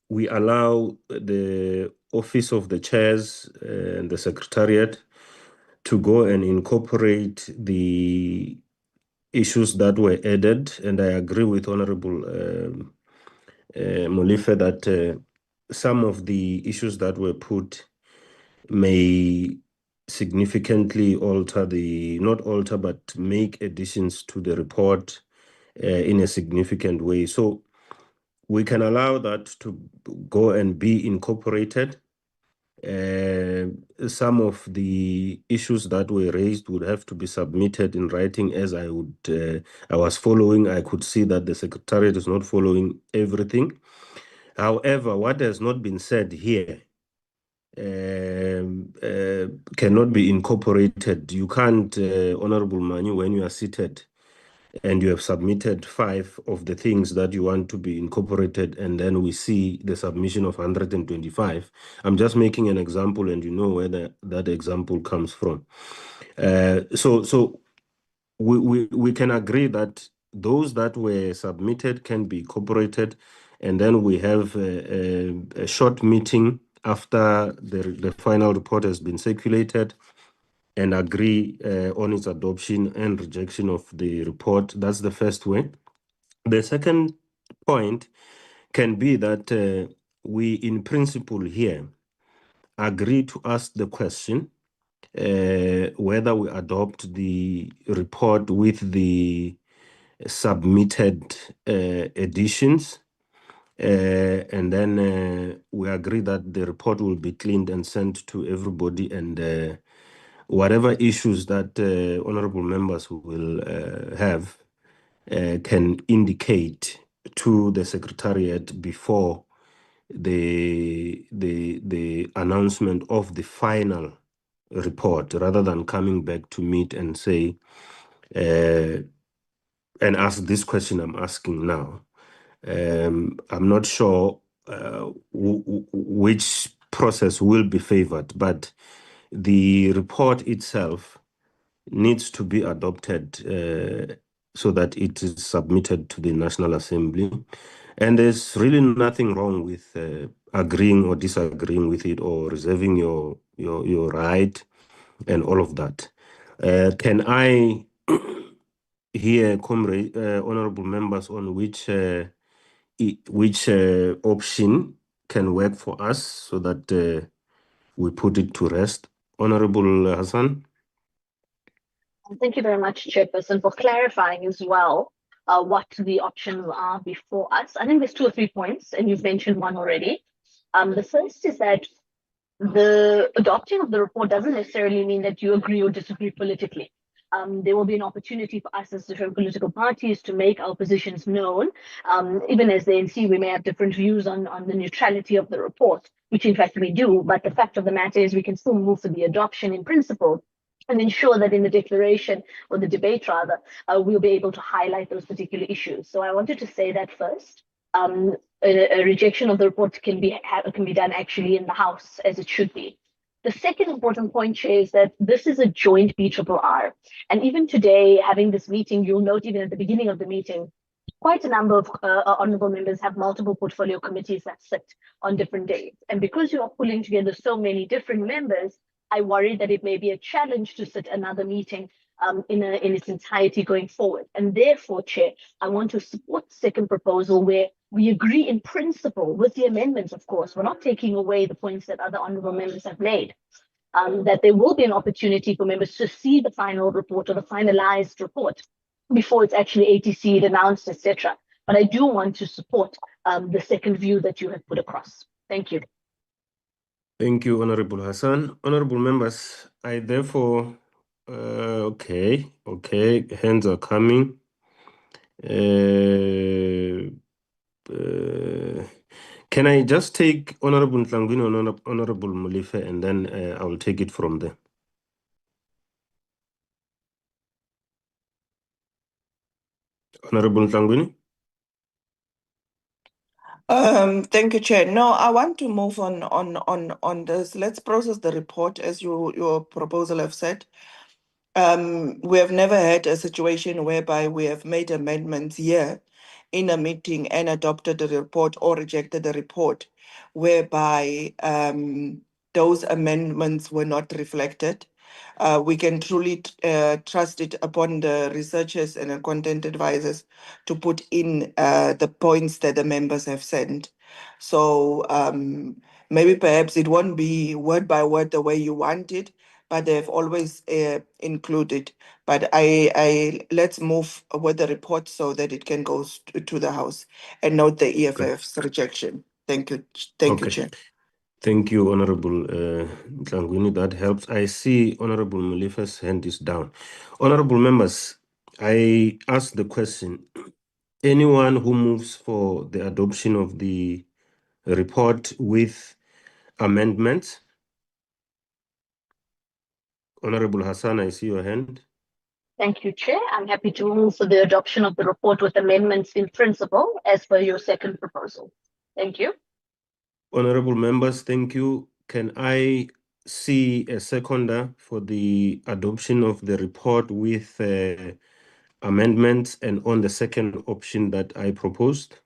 we allow the office of the chairs and the secretariat to go and incorporate the issues that were added. And I agree with Honorable Molife that some of the issues that were put may significantly alter not alter, but make additions to the report in a significant way. So we can allow that to go and be incorporated. Some of the issues that were raised would have to be submitted in writing. As I was following, I could see that the Secretariat is not following everything. However, what has not been said here cannot be incorporated. You can't, Honorable Manu, when you are seated and you have submitted 5 of the things that you want to be incorporated, and then we see the submission of 125. I'm just making an example, and you know where that example comes from. So we can agree that those that were submitted can be incorporated, and then we have a short meeting after the final report has been circulated, and agree on its adoption and rejection of the report. That's the first way. The second point can be that we, in principle here, agree to ask the question whether we adopt the report with the submitted additions, and then we agree that the report will be cleaned and sent to everybody, and whatever issues that honorable members will have can indicate to the Secretariat before the announcement of the final report, rather than coming back to meet and say and ask this question I'm asking now. I'm not sure which process will be favored, but the report itself needs to be adopted so that it is submitted to the National Assembly. And there's really nothing wrong with agreeing or disagreeing with it, or reserving your right and all of that. Can I hear, comrade, honorable members, on which option can work for us so that we put it to rest? Honorable Hassan? Thank you very much, Chairperson, for clarifying as well what the options are before us. I think there's 2 or 3 points, and you've mentioned one already. The first is that the adopting of the report doesn't necessarily mean that you agree or disagree politically. There will be an opportunity for us as different political parties to make our positions known. Even as the NC, we may have different views on the neutrality of the report, which in fact we do, but the fact of the matter is we can still move for the adoption in principle, and ensure that in the declaration, or the debate rather, we'll be able to highlight those particular issues. So I wanted to say that first. A rejection of the report can be done actually in the House, as it should be. The second important point, Chair, is that this is a joint BRRR. And even today, having this meeting, you'll note even at the beginning of the meeting, quite a number of honorable members have multiple portfolio committees that sit on different days. And because you are pulling together so many different members, I worry that it may be a challenge to sit another meeting in its entirety going forward. And therefore, Chair, I want to support the second proposal, where we agree in principle with the amendments, of course. We're not taking away the points that other honorable members have made, that there will be an opportunity for members to see the final report, or the finalized report, before it's actually ATC'd, announced, etc. But I do want to support the second view that you have put across. Thank you. Thank you, Honorable Hassan. Honorable members, I therefore, okay, hands are coming. Can I just take Honorable Ntlangwini and Honorable Molife, and then I will take it from there. Honorable Ntlangwini? Thank you, Chair. No, I want to move on this. Let's process the report as your proposal have said. We have never had a situation whereby we have made amendments here in a meeting and adopted the report or rejected the report, whereby those amendments were not reflected. We can truly trust it upon the researchers and the content advisors to put in the points that the members have sent. So maybe perhaps it won't be word by word the way you want it, but they've always included. But I let's move with the report so that it can go to the House and note the EFF's rejection. Thank you. Thank you, Okay. Chair. Thank you, Honorable Tlangwini. That helps. I see Honorable Malifa's hand is down. Honorable members, I ask the question. Anyone who moves for the adoption of the report with amendments? Honorable Hassan, I see your hand. Thank you, Chair. I'm happy to move for the adoption of the report with amendments in principle as per your second proposal. Thank you. Honorable members, thank you. Can I see a seconder for the adoption of the report with amendments and on the second option that I proposed?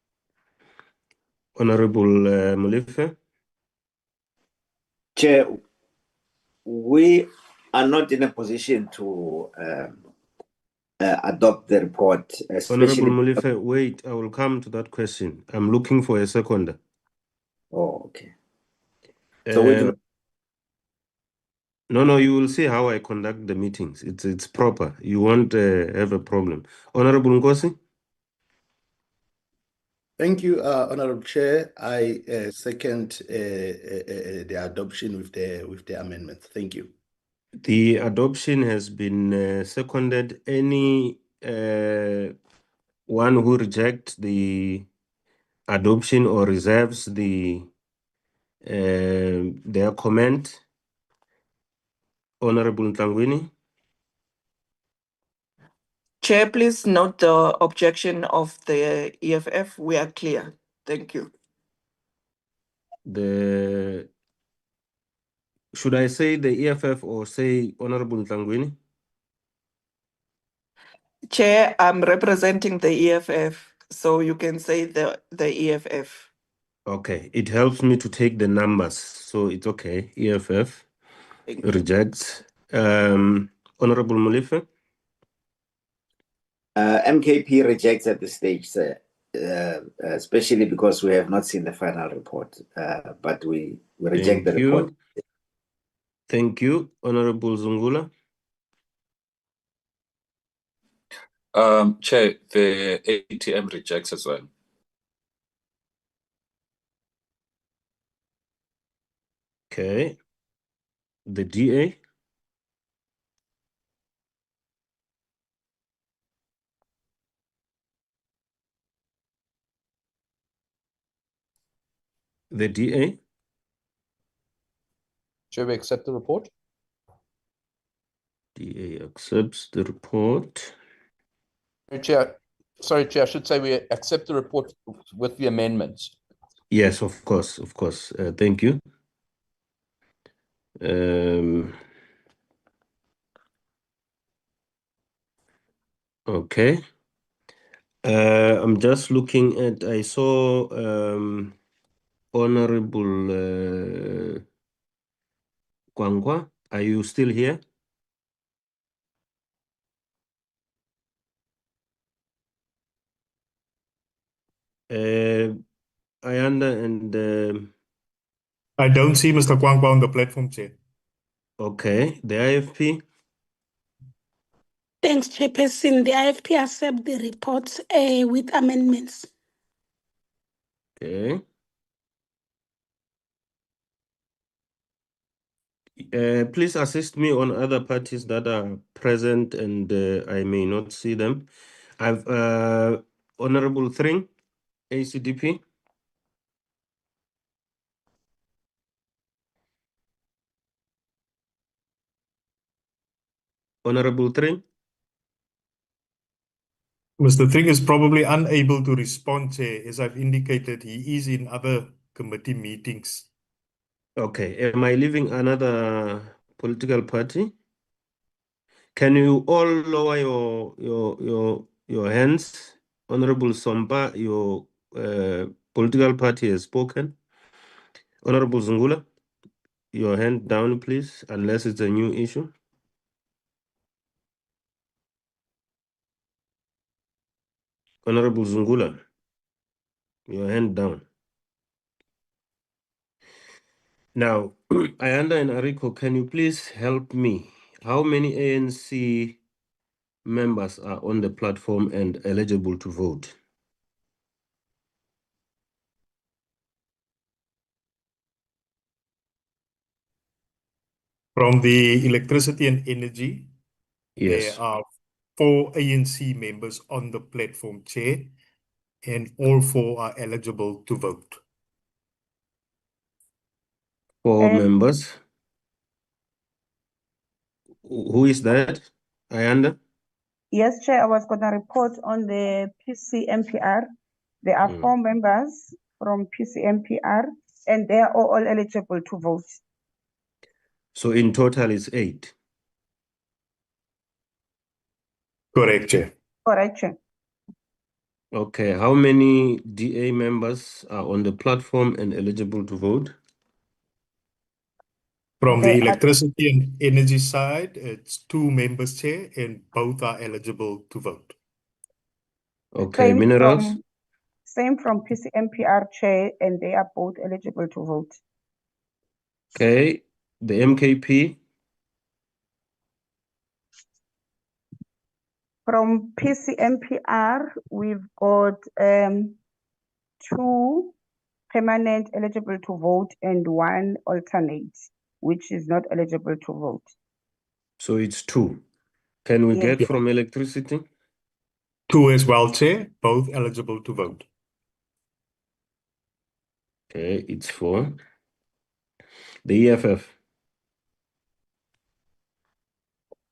Honorable Molefe? Chair, we are not in a position to adopt the report, especially. Honorable Molefe, wait, I will come to that question. I'm looking for a seconder. Oh, okay. So we do. No, you will see how I conduct the meetings. It's proper. You won't have a problem. Honorable Ngosi? Thank you, Honorable Chair. I second the adoption with the amendments. Thank you. The adoption has been seconded. Any one who rejects the adoption or reserves their comment? Honorable Tlangwini? Chair, please note the objection of the EFF. We are clear. Thank you. Should I say the EFF or say Honorable Tlangwini? Chair, I'm representing the EFF, so you can say the EFF. Okay, it helps me to take the numbers, so it's okay. EFF rejects. Honorable Molefe? MKP rejects at this stage, sir, especially because we have not seen the final report, but we reject the report. Thank you. Honorable Zungula? Chair, the ATM rejects as well. Okay. The DA? The DA? Shall we accept the report? DA accepts the report. Chair, sorry, Chair, I should say we accept the report with the amendments. Yes, of course. Thank you. Okay. I'm just looking at, I saw Honorable Kwangwa. Are you still here? Ayanda and I don't see Mr. Kwangwa on the platform, Chair. okay, the IFP. Thanks, Chairperson. The IFP accept the report with amendments. Okay. Please assist me on other parties that are present and I may not see them. I've Honorable Thring, ACDP. Honorable Thring. Mr. Thring is probably unable to respond, Chair. As I've indicated, he is in other committee meetings. Okay, am I leaving another political party? Can you all lower your hands? Honorable Somba, your political party has spoken. Honorable Zungula, your hand down, please, unless it's a new issue. Honorable Zungula, your hand down. Now, Ayanda and Ariko, can you please help me? How many ANC members are on the platform and eligible to vote? From the Electricity and Energy, Yes. there are 4 ANC members on the platform, Chair, and all 4 are eligible to vote. 4 members. Who is that? Ayanda? Yes, Chair, I was going to report on the PCMPR. There are 4 members from PCMPR, and they are all eligible to vote. So in total it's 8. Correct, Chair. Correct, Chair. Okay, how many DA members are on the platform and eligible to vote? From the There are Electricity and Energy side, it's 2 members, Chair, and both are eligible to vote. Okay, minerals? same from PCMPR, Chair, and they are both eligible to vote. Okay, the MKP? From PCMPR, we've got 2 permanent eligible to vote and 1 alternate, which is not eligible to vote. So it's 2. Can we Yes. get from electricity? 2 as well, Chair, both eligible to vote. Okay, it's 4. The EFF?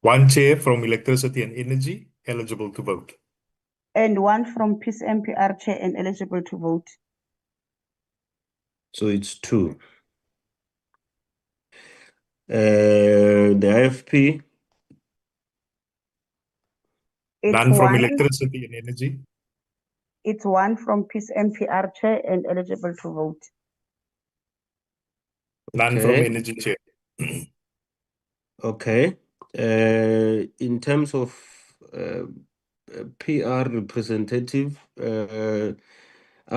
1 Chair from Electricity and Energy, eligible to vote. And 1 from PCMPR, Chair, and eligible to vote. So it's 2. The IFP? None from Electricity and Energy. It's 1 from PCMPR, Chair, and eligible to vote. None from Energy, Chair. Okay. In terms of PR representative,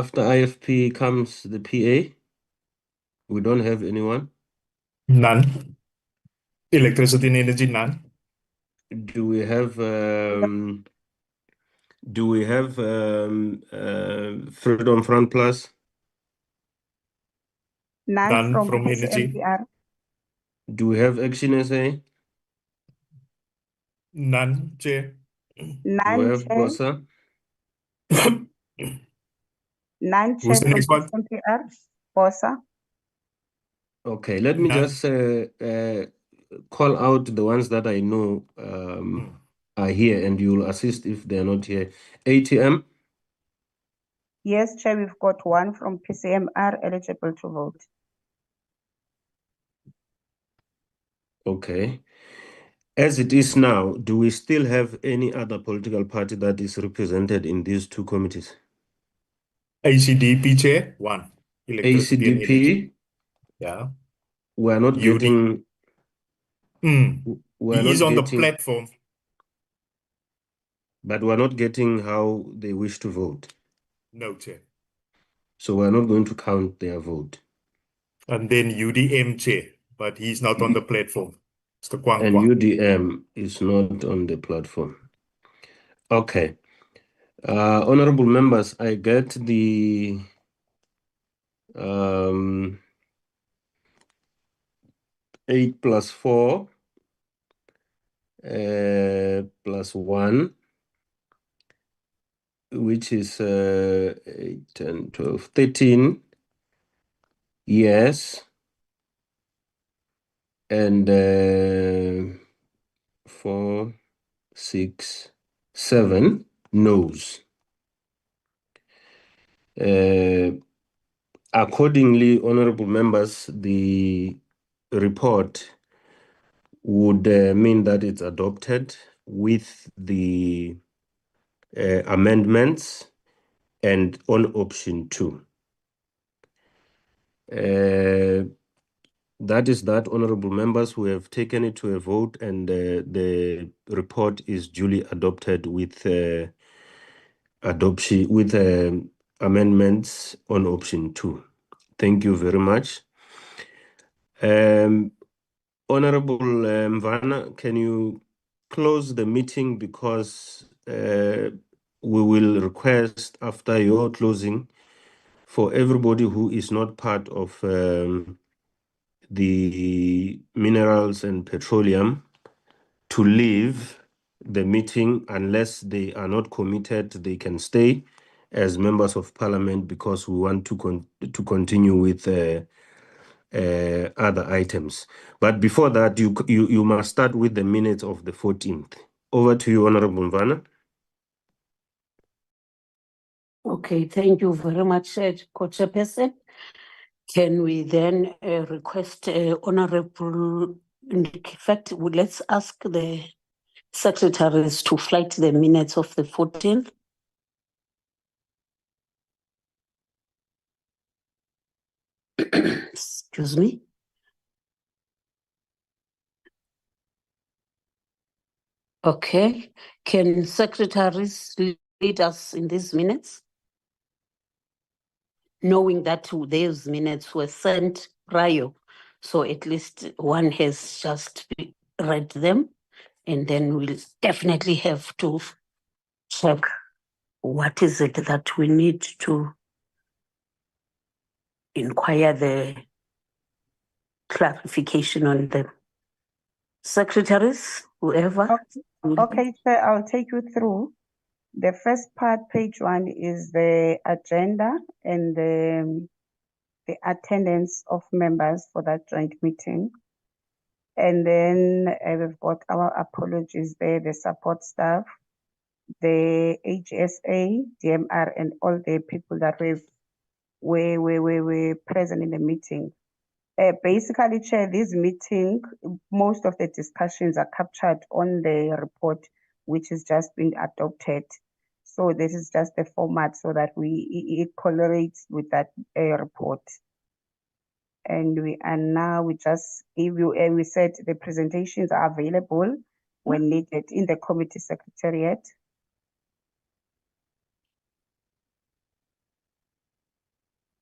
after IFP comes the PA. We don't have anyone. None. Electricity and Energy, none. Do we have Freedom Front Plus? None from Energy. PCMPR. Do we have Action SA? None, Chair. None, Do we have Chair. BOSA? None, Chair, Who's the from next one? PCMPR. BOSA. Okay, let me just call out the ones that I know are here, and you'll assist if they're not here. ATM? Yes, Chair, we've got 1 from PCMR eligible to vote. Okay. As it is now, do we still have any other political party that is represented in these 2 committees? ACDP, Chair, 1. Electricity and Energy. ACDP? Yeah. We are not getting... We are He is not on the getting, platform. but we're not getting how they wish to vote. No, Chair. So we're not going to count their vote. And then UDM, Chair, but he's not on the platform. Mr. Kwang And Kwang. UDM is not on the platform. Okay. Honorable members, I get the 8 plus 4 plus 1, which is 8, 10, 12, 13. Yes. And 4, 6, 7. noes. Accordingly, honorable members, the report would mean that it's adopted with the amendments and on option 2. That is that, honorable members, who have taken it to a vote, and the report is duly adopted with adoption, with amendments on option 2. Thank you very much. Honorable Mvana, can you close the meeting, because we will request after your closing for everybody who is not part of the minerals and petroleum to leave the meeting. Unless they are not committed, they can stay as members of parliament, because we want to continue with other items. But before that, you must start with the minutes of the 14th. Over to you, Honorable Mvana. Okay, thank you very much, Co-Chairperson. Can we then request Honorable, in fact, let's ask the secretaries to flight the minutes of the 14th. Excuse me. Okay, can secretaries lead us in these minutes? Knowing that those minutes were sent prior, so at least one has just read them, and then we'll definitely have to check what is it that we need to inquire the clarification on them. Secretaries, whoever. Okay, so I'll take you through. The first part, page 1, is the agenda and the attendance of members for that joint meeting. And then we've got our apologies there, the support staff, the HSA, DMR, and all the people that were present in the meeting. Basically, Chair, this meeting, most of the discussions are captured on the report, which has just been adopted. So this is just the format so that it correlates with that report. And we just give you, we said the presentations are available when needed in the committee secretariat.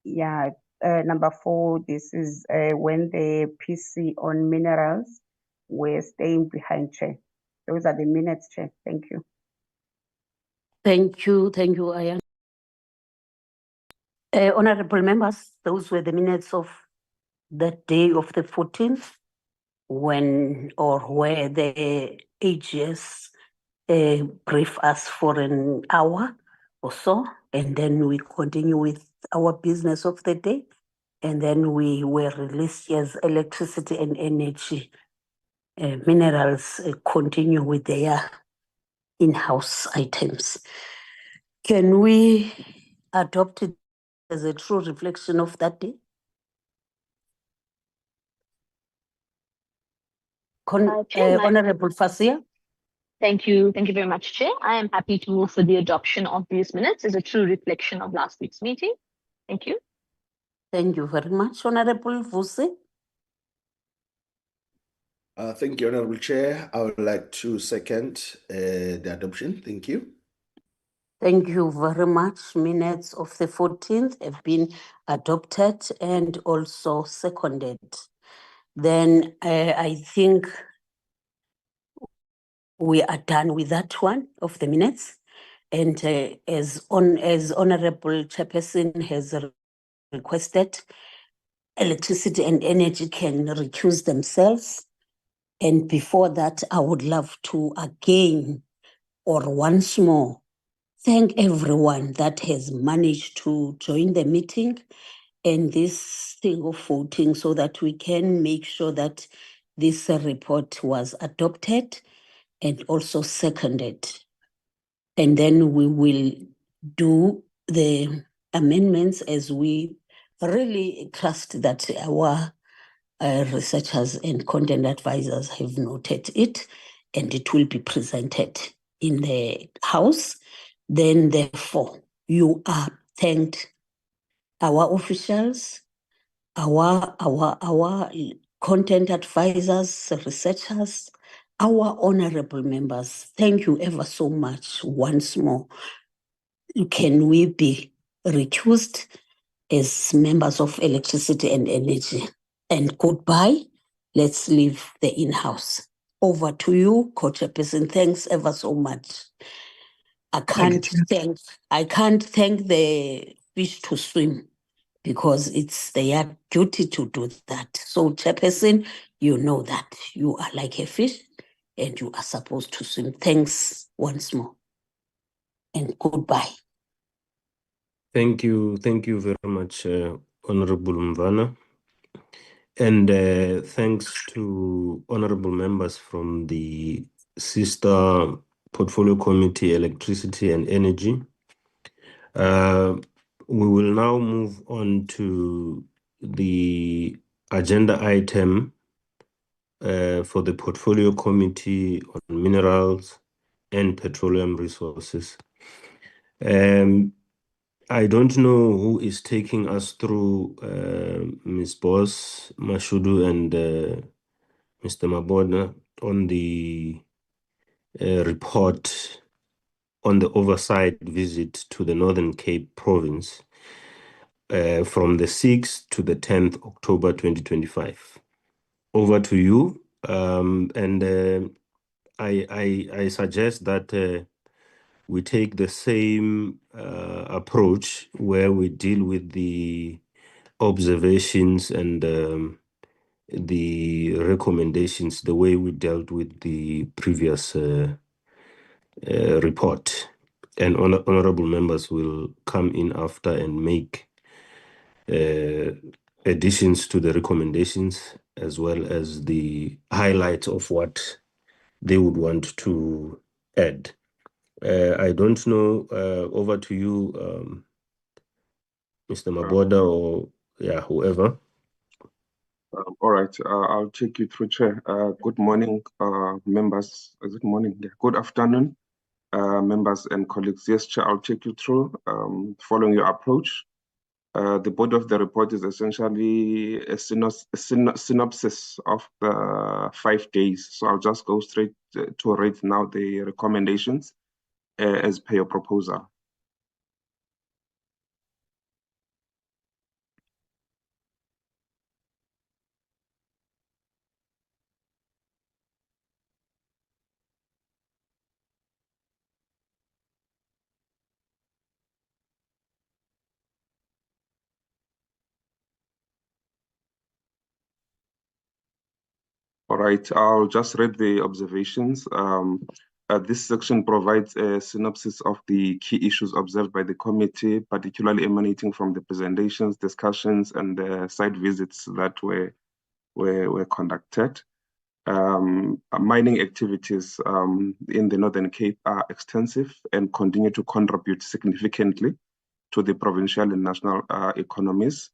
Yeah, number 4, this is when the PC on minerals were staying behind, Chair. Those are the minutes, Chair. Thank you. Thank you, Ayan. Honorable members, those were the minutes of that day of the 14th, when or where the AGS brief us for an hour or so, and then we continue with our business of the day, and then we were released as electricity and energy minerals continue with their in-house items. Can we adopt it as a true reflection of that day? Honorable Fasia. Thank you. Thank you very much, Chair. I am happy to move for the adoption of these minutes as a true reflection of last week's meeting. Thank you. Thank you very much, Honorable Vusi. Thank you, Honorable Chair. I would like to second the adoption. Thank you. Thank you very much. Minutes of the 14th have been adopted and also seconded. Then I think we are done with that one of the minutes. And as Honorable Chairperson has requested, electricity and energy can recuse themselves. And before that, I would love to again or once more thank everyone that has managed to join the meeting and this thing of voting, so that we can make sure that this report was adopted and also seconded. And then we will do the amendments as we really trust that our researchers and content advisors have noted it, and it will be presented in the House. Then, therefore, you are thanked, our officials, our content advisors, researchers, our honorable members. Thank you ever so much once more. Can we be recused as members of electricity and energy? And goodbye. Let's leave the in-house. Over to you, Co-Chairperson. Thanks ever so much. I can't thank the fish to swim, because it's their duty to do that. So, Chairperson, you know that you are like a fish and you are supposed to swim. Thanks once more. And goodbye. Thank you very much, Honorable Mvana. And thanks to honorable members from the sister portfolio committee, Electricity and Energy. We will now move on to the agenda item for the portfolio committee on minerals and petroleum resources. I don't know who is taking us through, Ms. Boss, Mashudu, and Mr. Mabona on the report on the oversight visit to the Northern Cape province from the 6th to the 10th October 2025. Over to you. I suggest that we take the same approach where we deal with the observations and the recommendations the way we dealt with the previous report. And honorable members will come in after and make additions to the recommendations, as well as the highlights of what they would want to add. I don't know, over to you, Mr. Maboda, or whoever. All right, I'll take you through, Chair. Good morning, members. Is it morning? Yeah. Good afternoon, members and colleagues. Yes, Chair, I'll take you through following your approach. The body of the report is essentially a synopsis of the 5 days. So I'll just go straight to read now the recommendations as per your proposal. All right, I'll just read the observations. This section provides a synopsis of the key issues observed by the committee, particularly emanating from the presentations, discussions, and the site visits that were conducted. Mining activities in the Northern Cape are extensive and continue to contribute significantly to the provincial and national economies.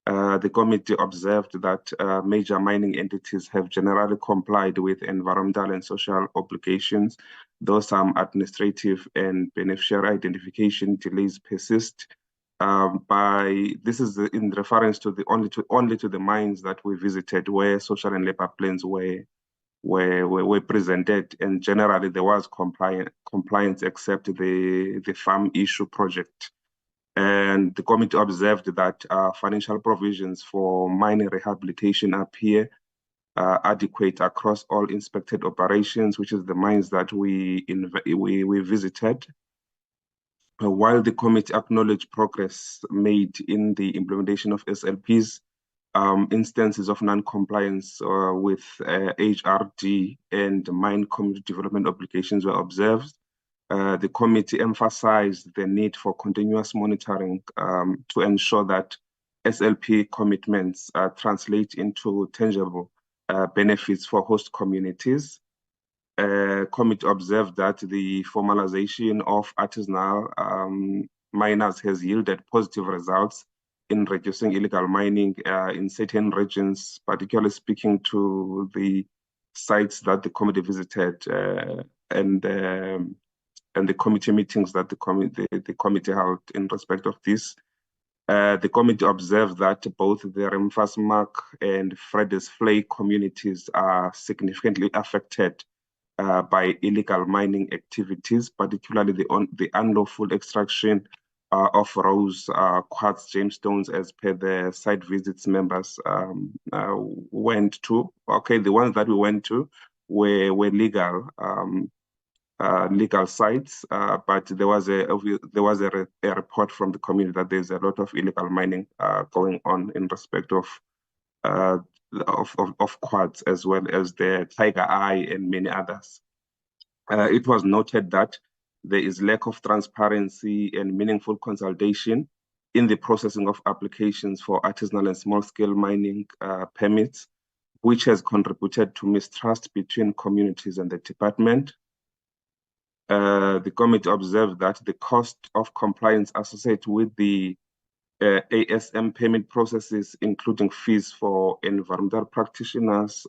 The committee observed that major mining entities have generally complied with environmental and social obligations, though some administrative and beneficiary identification delays persist. This is in reference to the only to the mines that we visited, where social and labor plans were presented, and generally there was compliance except the farm issue project. And the committee observed that financial provisions for mining rehabilitation appear adequate across all inspected operations, which is the mines that we visited. While the committee acknowledged progress made in the implementation of SLPs, instances of non-compliance with HRD and mine community development obligations were observed. The committee emphasized the need for continuous monitoring to ensure that SLP commitments translate into tangible benefits for host communities. committee observed that the formalization of artisanal miners has yielded positive results in reducing illegal mining in certain regions, particularly speaking to the sites that the committee visited and the committee meetings that the committee held in respect of this. The committee observed that both the Remfasmark and Fredesflay communities are significantly affected by illegal mining activities, particularly the unlawful extraction of rose, quartz, jamestones, as per the site visits members went to. Okay, the ones that we went to were legal. Legal sites, but there was a report from the community that there's a lot of illegal mining going on in respect of quartz, as well as the tiger eye and many others. It was noted that there is lack of transparency and meaningful consultation in the processing of applications for artisanal and small-scale mining permits, which has contributed to mistrust between communities and the department. The committee observed that the cost of compliance associated with the ASM payment processes, including fees for environmental practitioners,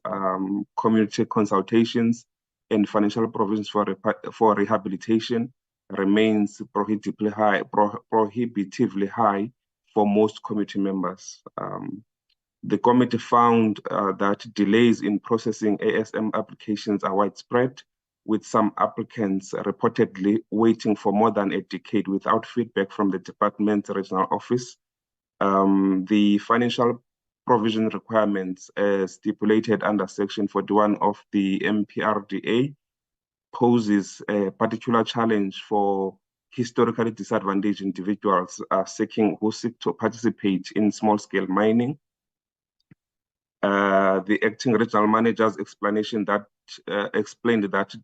community consultations, and financial provisions for rehabilitation, remains prohibitively high for most committee members. The committee found that delays in processing ASM applications are widespread, with some applicants reportedly waiting for more than a decade without feedback from the department's regional office. The financial provision requirements stipulated under Section 41 of the MPRDA poses a particular challenge for historically disadvantaged individuals who seek to participate in small-scale mining. The acting regional manager's explanation that explained that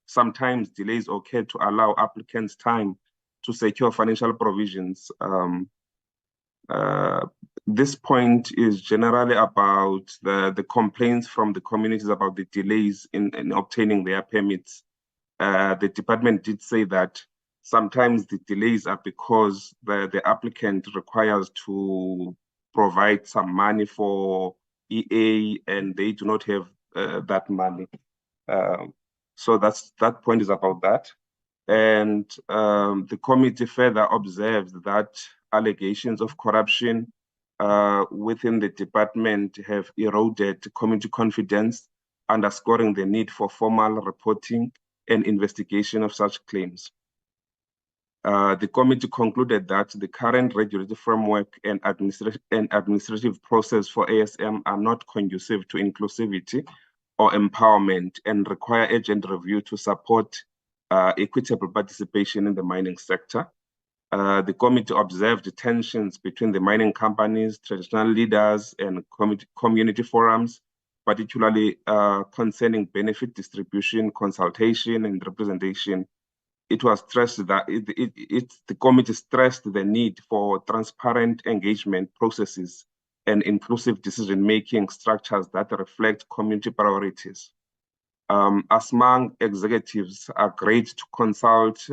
sometimes delays occur to allow applicants time to secure financial provisions. This point is generally about the complaints from the communities about the delays in obtaining their permits. The department did say that sometimes the delays are because the applicant requires to provide some money for EA and they do not have that money. So that point is about that. And the committee further observed that allegations of corruption within the department have eroded community confidence, underscoring the need for formal reporting and investigation of such claims. The committee concluded that the current regulatory framework and administrative process for ASM are not conducive to inclusivity or empowerment and require urgent review to support equitable participation in the mining sector. The committee observed tensions between the mining companies, traditional leaders, and community forums, particularly concerning benefit distribution, consultation, and representation. It was stressed that the committee stressed the need for transparent engagement processes and inclusive decision-making structures that reflect community priorities. ASMANG executives agreed to consult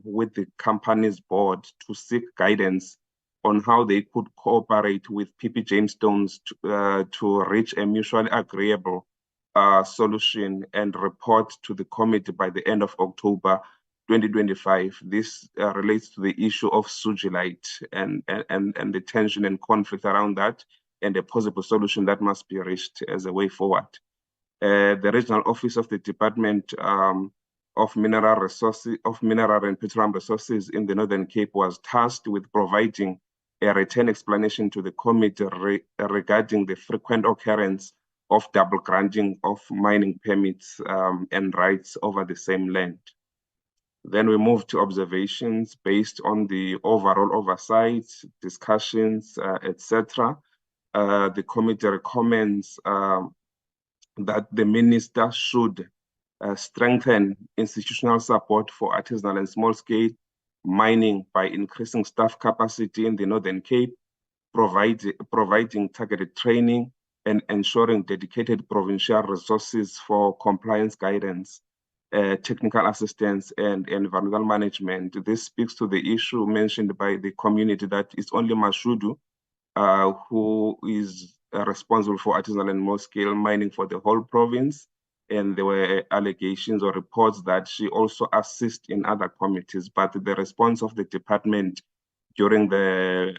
with the company's board to seek guidance on how they could cooperate with PP Jamestones to reach a mutually agreeable solution and report to the committee by the end of October 2025. This relates to the issue of Sugilite and the tension and conflict around that, and a possible solution that must be reached as a way forward. The regional office of the Department of Mineral and Petroleum Resources in the Northern Cape was tasked with providing a written explanation to the committee regarding the frequent occurrence of double granting of mining permits and rights over the same land. Then we move to observations based on the overall oversight, discussions, etc. The committee recommends that the minister should strengthen institutional support for artisanal and small-scale mining by increasing staff capacity in the Northern Cape, providing targeted training, and ensuring dedicated provincial resources for compliance guidance, technical assistance, and environmental management. This speaks to the issue mentioned by the community that it's only Mashudu who is responsible for artisanal and small-scale mining for the whole province. And there were allegations or reports that she also assists in other committees, but the response of the department during the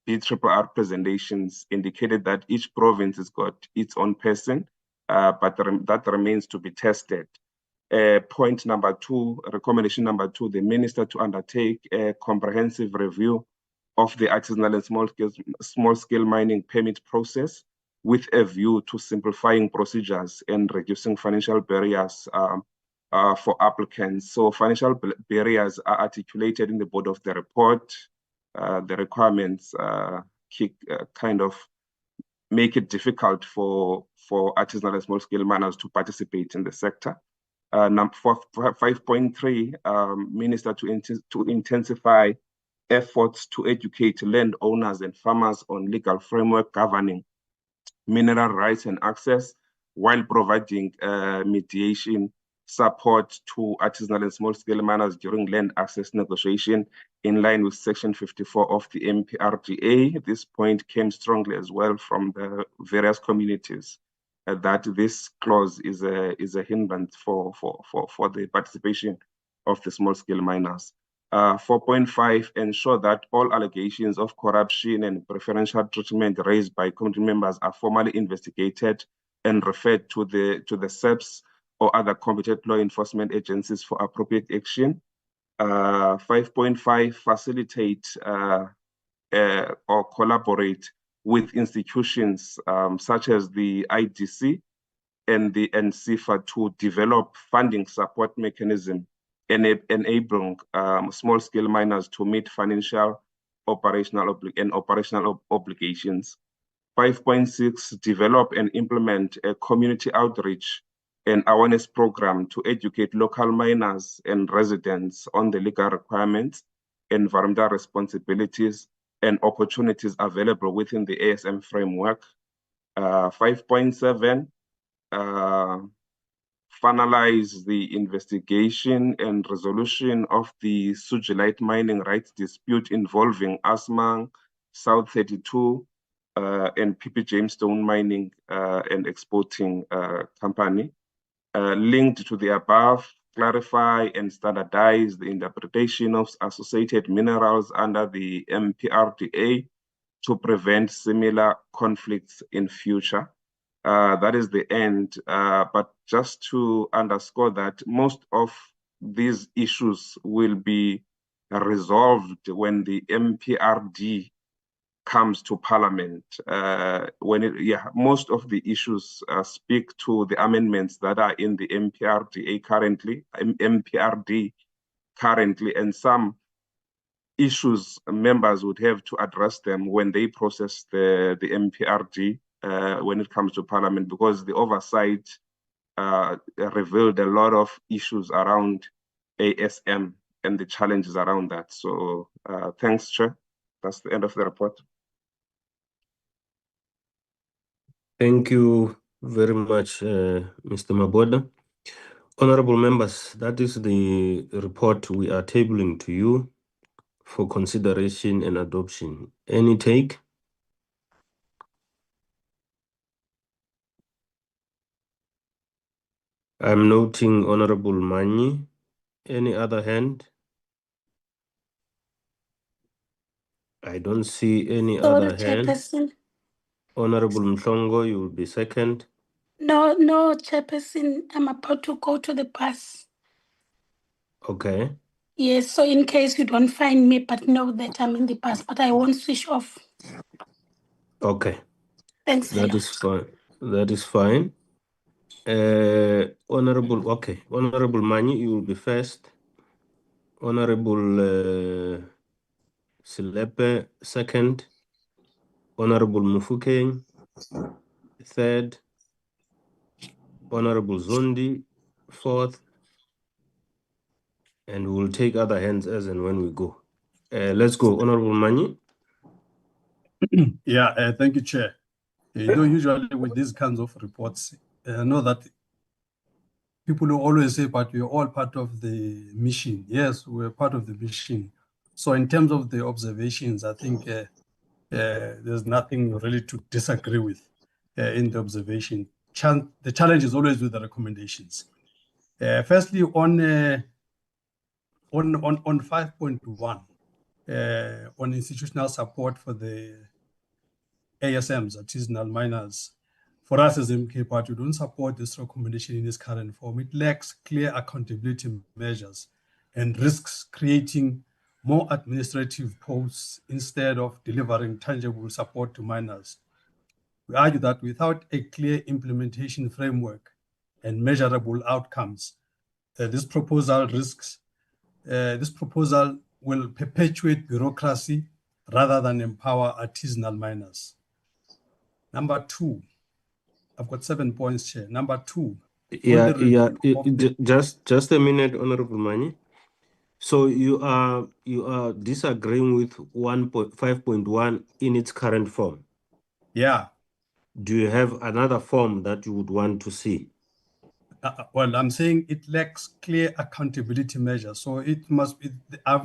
BRRR presentations indicated that each province has got its own person, but that remains to be tested. Point number 2, recommendation number 2, the minister to undertake a comprehensive review of the artisanal and small-scale mining permit process with a view to simplifying procedures and reducing financial barriers for applicants. So financial barriers are articulated in the body of the report. The requirements kind of make it difficult for artisanal and small-scale miners to participate in the sector. 5.3, Minister to intensify efforts to educate landowners and farmers on legal framework governing mineral rights and access, while providing mediation support to artisanal and small-scale miners during land access negotiation in line with Section 54 of the MPRDA. This point came strongly as well from the various communities that this clause is a hindrance for the participation of the small-scale miners. 4.5, ensure that all allegations of corruption and preferential treatment raised by committee members are formally investigated and referred to the SEPs or other competent law enforcement agencies for appropriate action. 5.5, facilitate or collaborate with institutions such as the IDC and the NCFA to develop funding support mechanism enabling small-scale miners to meet financial, operational obligations. 5.6, develop and implement a community outreach and awareness program to educate local miners and residents on the legal requirements, environmental responsibilities, and opportunities available within the ASM framework. 5.7, finalize the investigation and resolution of the Sugilite mining rights dispute involving Asmang, South 32, and PP Jamestown Mining and Exporting Company. Linked to the above, clarify and standardize the interpretation of associated minerals under the MPRDA to prevent similar conflicts in future. That is the end. But just to underscore that most of these issues will be resolved when the MPRD comes to Parliament. Most of the issues speak to the amendments that are in the MPRD currently, and some issues members would have to address them when they process the MPRD when it comes to Parliament, because the oversight revealed a lot of issues around ASM and the challenges around that. So thanks, Chair. That's the end of the report. Thank you very much, Mr. Maboda. Honorable members, that is the report we are tabling to you for consideration and adoption. Any take? I'm noting Honorable Mani. Any other hand? I don't see any other hand. Chairperson. Honorable Mhlongo, you will be second. No, Chairperson, I'm about to go to the bus. Okay. Yes, so in case you don't find me, but know that I'm in the bus, but I won't switch off. Okay. Thanks a lot. That is fine. That is fine. Honorable Mani, you will be first. Honorable Silepe, second. Honorable Mufukeng, third. Honorable Zondi, fourth. And we'll take other hands as and when we go. Let's go. Honorable Mani. Yeah, thank you, Chair. Usually with these kinds of reports, I know that people will always say, but we're all part of the mission. Yes, we're part of the mission. So in terms of the observations, I think there's nothing really to disagree with in the observation. The challenge is always with the recommendations. Firstly, on 5.1, on institutional support for the ASMs, artisanal miners, for us as MK Party, we don't support this recommendation in its current form. It lacks clear accountability measures and risks creating more administrative posts instead of delivering tangible support to miners. We argue that without a clear implementation framework and measurable outcomes, this proposal will perpetuate bureaucracy rather than empower artisanal miners. Number two, I've got 7 points here. Number two. Just a minute, Honorable Mani. So you are disagreeing with 5.1 in its current form? Yeah. Do you have another form that you would want to see? Well, I'm saying it lacks clear accountability measures. So it must be, I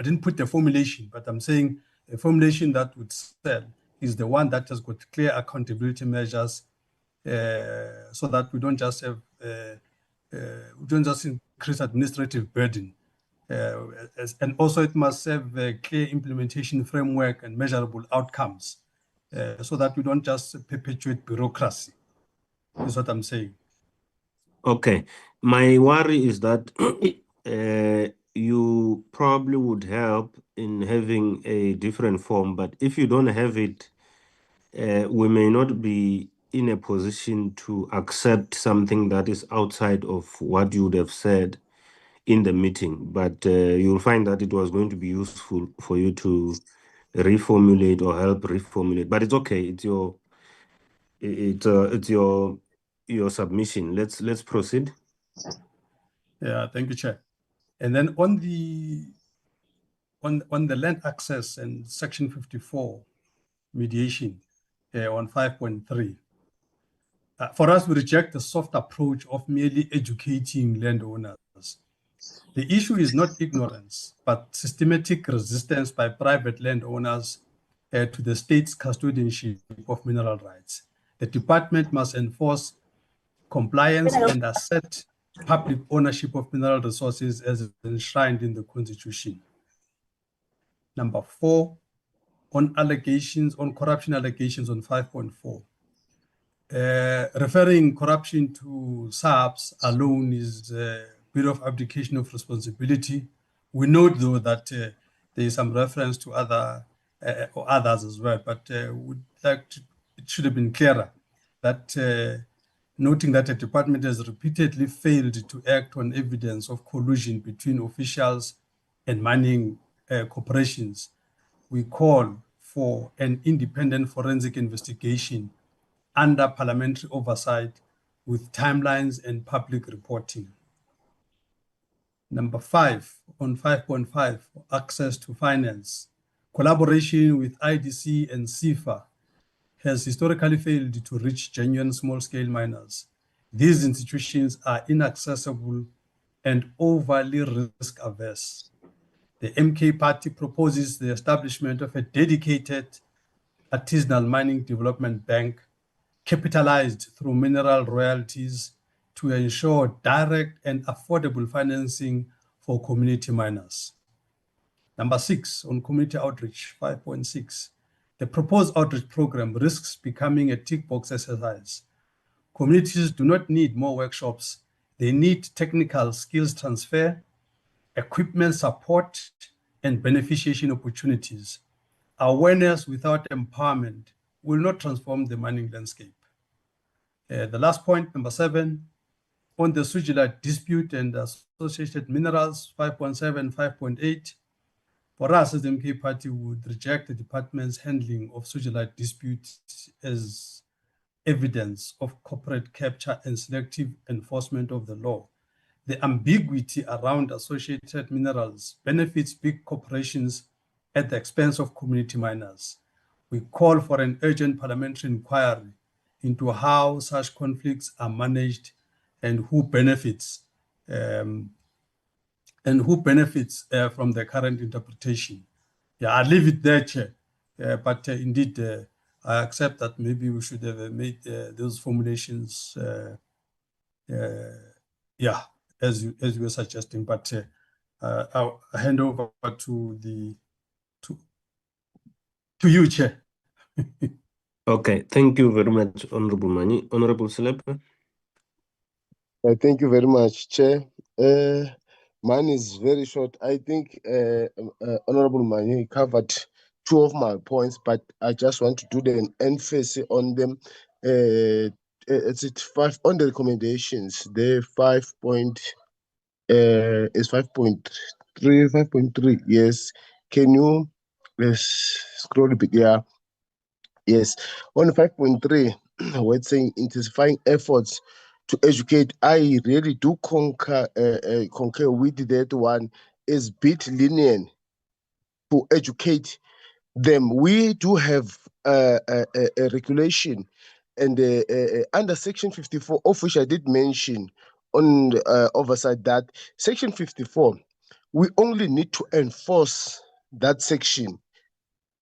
didn't put the formulation, but I'm saying a formulation that would sell is the one that has got clear accountability measures, so that we don't just have, increase administrative burden. And also it must have a clear implementation framework and measurable outcomes, so that we don't just perpetuate bureaucracy, is what I'm saying. Okay. My worry is that you probably would help in having a different form, but if you don't have it, we may not be in a position to accept something that is outside of what you would have said in the meeting. But you'll find that it was going to be useful for you to reformulate or help reformulate. But it's okay. It's your submission. Let's proceed. Yeah, thank you, Chair. And then on the land access and Section 54 mediation on 5.3, for us, we reject the soft approach of merely educating landowners. The issue is not ignorance, but systematic resistance by private landowners to the state's custodianship of mineral rights. The department must enforce compliance and assert public ownership of mineral resources as enshrined in the Constitution. Number 4, on corruption allegations on 5.4. Referring corruption to SAPS alone is a bit of abdication of responsibility. We note, though, that there is some reference to others as well, but it should have been clearer that noting that the department has repeatedly failed to act on evidence of collusion between officials and mining corporations, we call for an independent forensic investigation under parliamentary oversight with timelines and public reporting. Number 5, on 5.5, access to finance. Collaboration with IDC and CIFA has historically failed to reach genuine small-scale miners. These institutions are inaccessible and overly risk-averse. The MK Party proposes the establishment of a dedicated artisanal mining development bank capitalized through mineral royalties to ensure direct and affordable financing for community miners. Number 6, on community outreach, 5.6. The proposed outreach program risks becoming a tick box exercise. Communities do not need more workshops. They need technical skills transfer, equipment support, and beneficiation opportunities. Awareness without empowerment will not transform the mining landscape. The last point, number 7, on the Switzerland dispute and associated minerals, 5.7, 5.8. For us as the MK Party, would reject the department's handling of Switzerland disputes as evidence of corporate capture and selective enforcement of the law. The ambiguity around associated minerals benefits big corporations at the expense of community miners. We call for an urgent parliamentary inquiry into how such conflicts are managed and who benefits from the current interpretation. Yeah, I'll leave it there, Chair. But indeed, I accept that maybe we should have made those formulations, yeah, as you were suggesting. But I'll hand over to you, Chair. Okay, thank you very much, Honorable Mani. Honorable Selepe. Thank you very much, Chair. Mine is very short. I think Honorable Mani covered two of my points, but I just want to do an emphasis on them. It's 5 on the recommendations. The 5 point is 5.3, 5.3. Yes. Can you scroll a bit? Yeah. Yes. On 5.3, we're saying intensifying efforts to educate. I really do concur with that one. Is bit lenient to educate them. We do have a regulation, and under Section 54, of which I did mention on oversight, that Section 54, we only need to enforce that section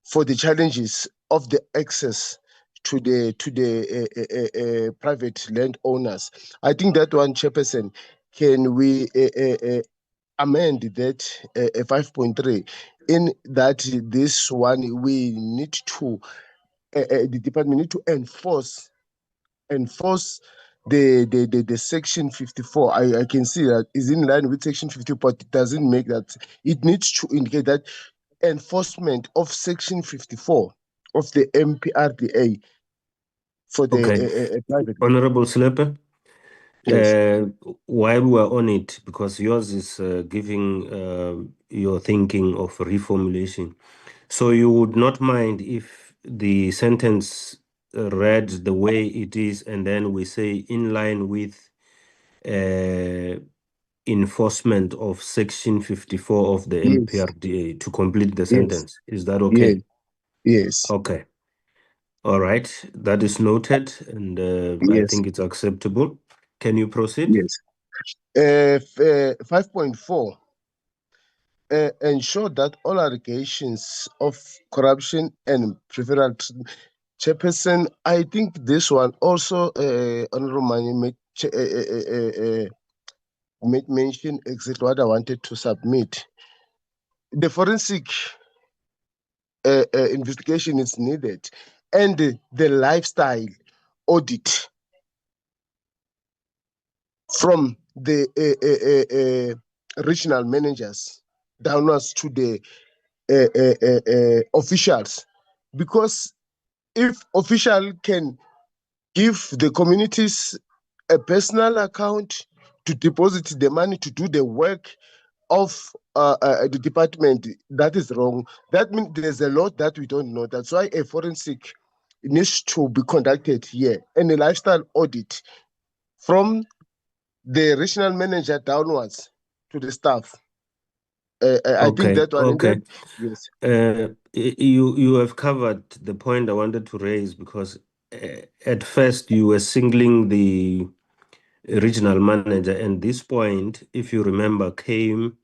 for the challenges of the access to the private landowners. I think that one, Chairperson, can we amend that 5.3 in that this one we need to the department need to enforce the Section 54. I can see that is in line with Section 50, but it doesn't make that. It needs to indicate that enforcement of Section 54 of the MPRDA for the private. Honorable Selepe. Yes. While we're on it, because yours is giving your thinking of reformulation, so you would not mind if the sentence read the way it is, and then we say in line with enforcement of Section 54 of the Yes. MPRDA to complete the Yes. sentence. Is that okay? Yes. Okay. All right. That is noted, and I Yes. think it's acceptable. Can you proceed? Yes. 5.4. Ensure that all allegations of corruption and preferential treatment. Chairperson, I think this one also, Honorable Mani made mention exactly what I wanted to submit. The forensic investigation is needed, and the lifestyle audit from the regional managers downwards to the officials, because if official can give the communities a personal account to deposit the money to do the work of the department, that is wrong. That means there's a lot that we don't know. That's why a forensic needs to be conducted here, and a lifestyle audit from the regional manager downwards to the staff. I think that one. Okay. Yes. You have covered the point I wanted to raise, because at first you were singling the regional manager, and this point, if you remember, came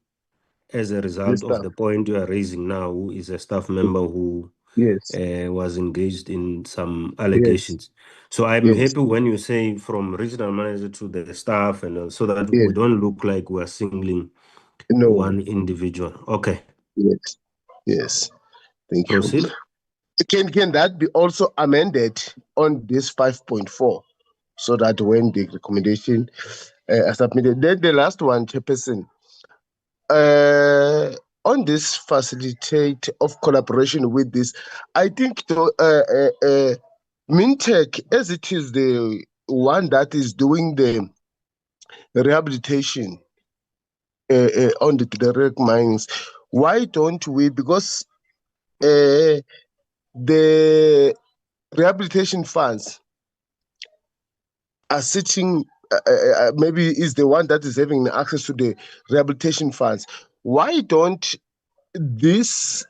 as a result of the point you are raising now, who is a staff member who was engaged in some allegations. So I'm happy when you say from regional manager to the staff, and so that we don't look like we're singling one individual. Okay. Yes. Thank you. Proceed. Can that be also amended on this 5.4, so that when the recommendation are submitted? Then the last one, Chairperson, on this facilitate of collaboration with this, I think Mintech, as it is the one that is doing the rehabilitation on the direct mines, why don't we? Because the rehabilitation funds are sitting, maybe is the one that is having access to the rehabilitation funds. Why don't this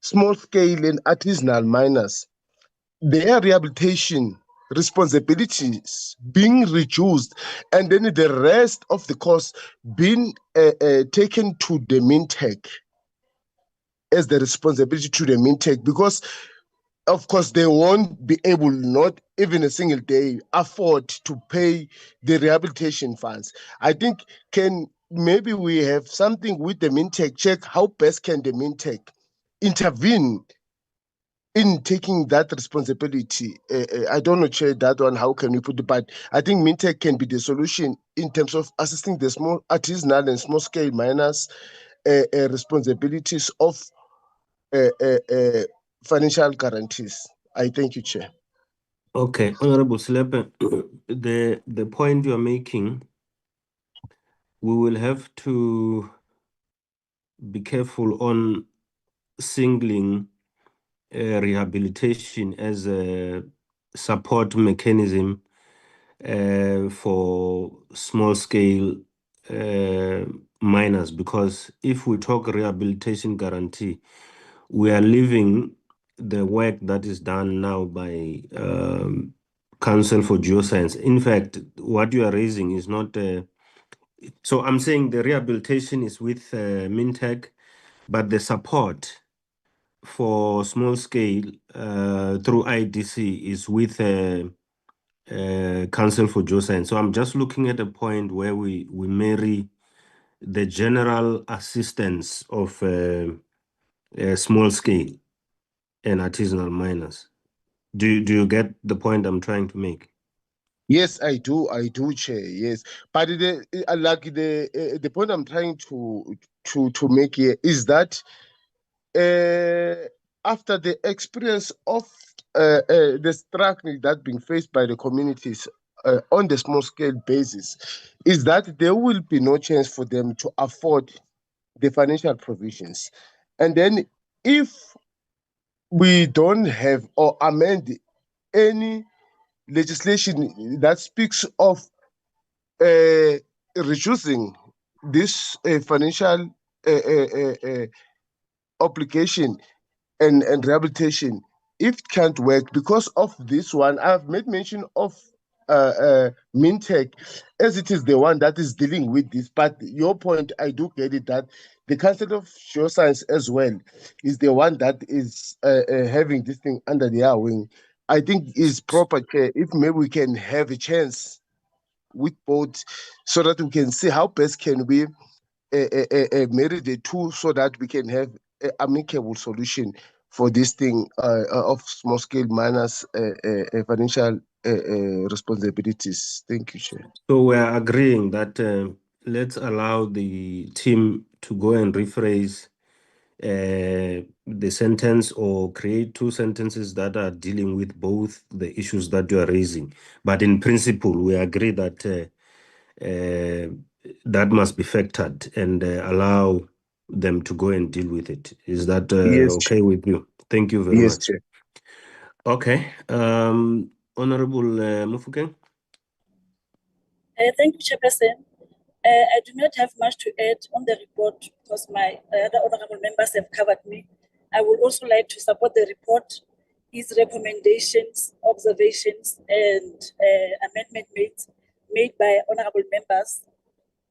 small scale and artisanal miners, their rehabilitation responsibilities being reduced, and then the rest of the cost being taken to the Mintech as the responsibility to the Mintech, because of course they won't be able, not even a single day, afford to pay the rehabilitation funds. I think maybe we have something with the Mintech, check how best can the Mintech intervene in taking that responsibility. I don't know, Chair, that one, how can we put it? But I think Mintech can be the solution in terms of assisting the small artisanal and small scale miners responsibilities of financial guarantees. I thank you, Chair. Okay, Honorable Slepe, the point you're making, we will have to be careful on singling rehabilitation as a support mechanism for small scale miners, because if we talk rehabilitation guarantee, we are leaving the work that is done now by Council for Geoscience. In fact, what you are raising is not so I'm saying the rehabilitation is with Mintech, but the support for small scale through IDC is with Council for Geoscience. So I'm just looking at a point where we marry the general assistance of small scale and artisanal miners. Do you get the point I'm trying to make? Yes, I do, Chair. Yes, but the point I'm trying to make here is that after the experience of the struggling that being faced by the communities on the small scale basis, is that there will be no chance for them to afford the financial provisions, and then if we don't have or amend any legislation that speaks of reducing this financial obligation and rehabilitation, if it can't work because of this one, I've made mention of Mintech, as it is the one that is dealing with this. But your point, I do get it, that the Council of Geoscience as well is the one that is having this thing under their wing. I think is proper, Chair, if maybe we can have a chance with both, so that we can see how best can we marry the two, so that we can have an amicable solution for this thing of small scale miners financial responsibilities. Thank you, Chair. So we are agreeing that let's allow the team to go and rephrase the sentence or create two sentences that are dealing with both the issues that you are raising. But in principle, we agree that that must be factored and allow them to go and deal with it. Is that Yes, okay Chair. with you? Thank you very Yes, much. Chair. Okay. Honorable Mufukeng. Thank you, Chairperson. I do not have much to add on the report because my other honorable members have covered me. I would also like to support the report, its recommendations, observations, and amendment made by honorable members,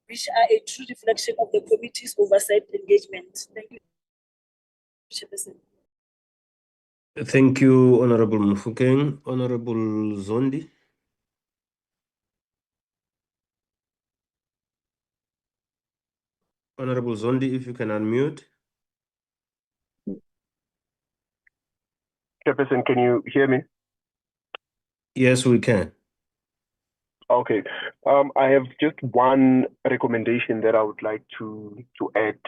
which are a true reflection of the committee's oversight engagement. Thank you, Chairperson. Thank you, Honorable Mufukeng. Honorable Zondi. Honorable Zondi, if you can unmute. Chairperson, can you hear me? Yes, we can. Okay. I have just one recommendation that I would like to add,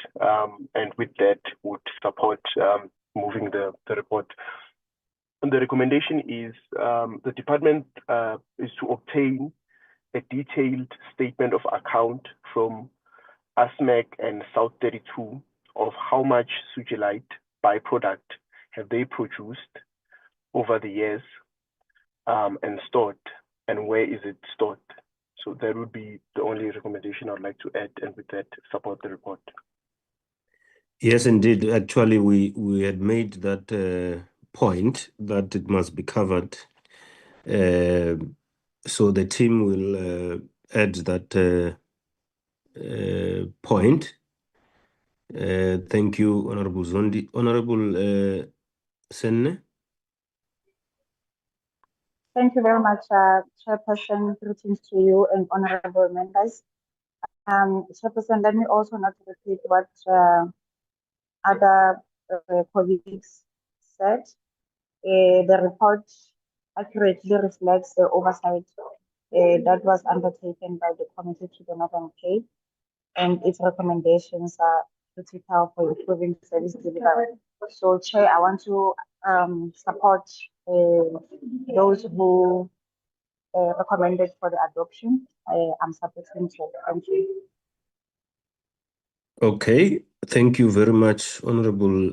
and with that would support moving the report. And the recommendation is the department is to obtain a detailed statement of account from ASMEC and South 32 of how much Sugilite byproduct have they produced over the years and stored, and where is it stored. So that would be the only recommendation I'd like to add, and with that, support the report. Yes, indeed. Actually, we had made that point that it must be covered. So the team will add that point. Thank you, Honorable Zondi. Honorable Senne. Thank you very much, Chairperson. Greetings to you and honorable members. Chairperson, let me also not repeat what other colleagues said. The report accurately reflects the oversight that was undertaken by the Committee to the Northern Cape, and its recommendations are critical for improving service delivery. So, Chair, I want to support those who recommended for the adoption. I'm supporting, Chair. Thank you. Okay, thank you very much, Honorable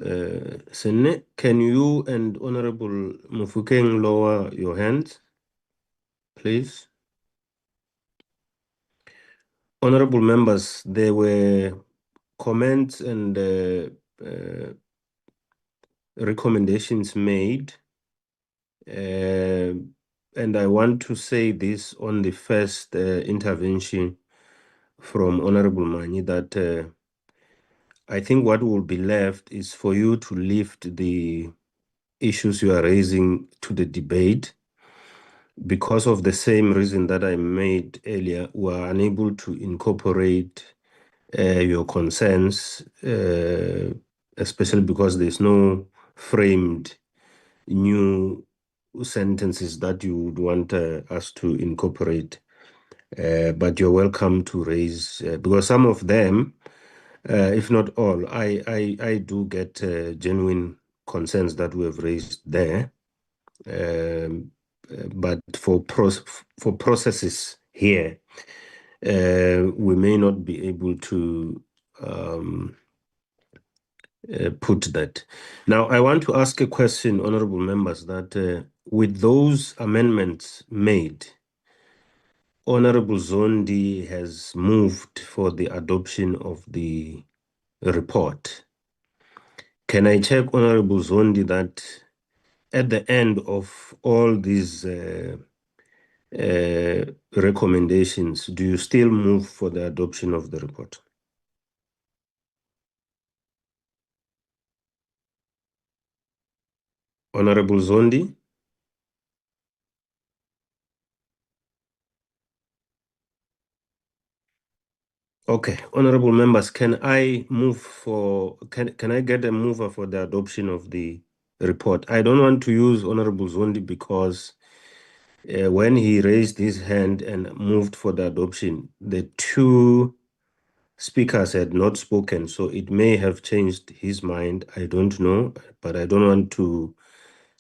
Senne. Can you and Honorable Mufukeng lower your hands, please? Honorable members, there were comments and recommendations made. And I want to say this on the first intervention from Honorable Mani, that I think what will be left is for you to lift the issues you are raising to the debate. Because of the same reason that I made earlier, we are unable to incorporate your concerns, especially because there's no framed new sentences that you would want us to incorporate. But you're welcome to raise, because some of them, if not all, I do get genuine concerns that we have raised there. But for processes here, we may not be able to put that. Now, I want to ask a question, honorable members, that with those amendments made, Honorable Zondi has moved for the adoption of the report. Can I check, Honorable Zondi, that at the end of all these recommendations, do you still move for the adoption of the report? Honorable Zondi? Okay, honorable members, can I move for, can I get a mover for the adoption of the report? I don't want to use Honorable Zondi because when he raised his hand and moved for the adoption, the two speakers had not spoken, so it may have changed his mind. I don't know, but I don't want to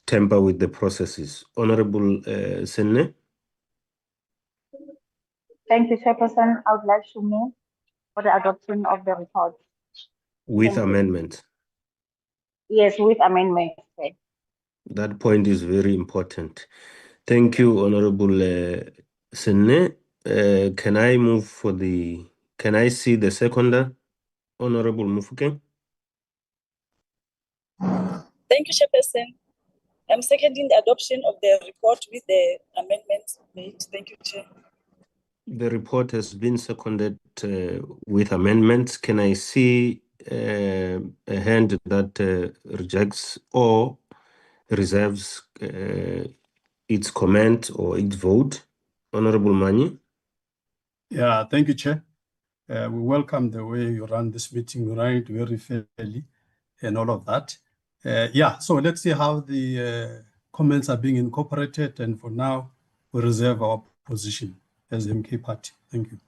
tamper with the processes. Honorable Senne? Thank you, Chairperson. I would like to move for the adoption of the report. With Thank you. amendment. Yes, with amendment. Okay. That point is very important. Thank you, Honorable Senne. Can I move for the, can I see the seconder, Honorable Mufuke? Thank you, Chairperson. I'm seconding the adoption of the report with the amendments made. Thank you, Chair. The report has been seconded with amendments. Can I see a hand that rejects or reserves its comment or its vote? Honorable Mani? Yeah, thank you, Chair. We welcome the way you run this meeting, you run it very fairly and all of that. Yeah, so let's see how the comments are being incorporated, and for now, we reserve our position as MK Party. Thank you.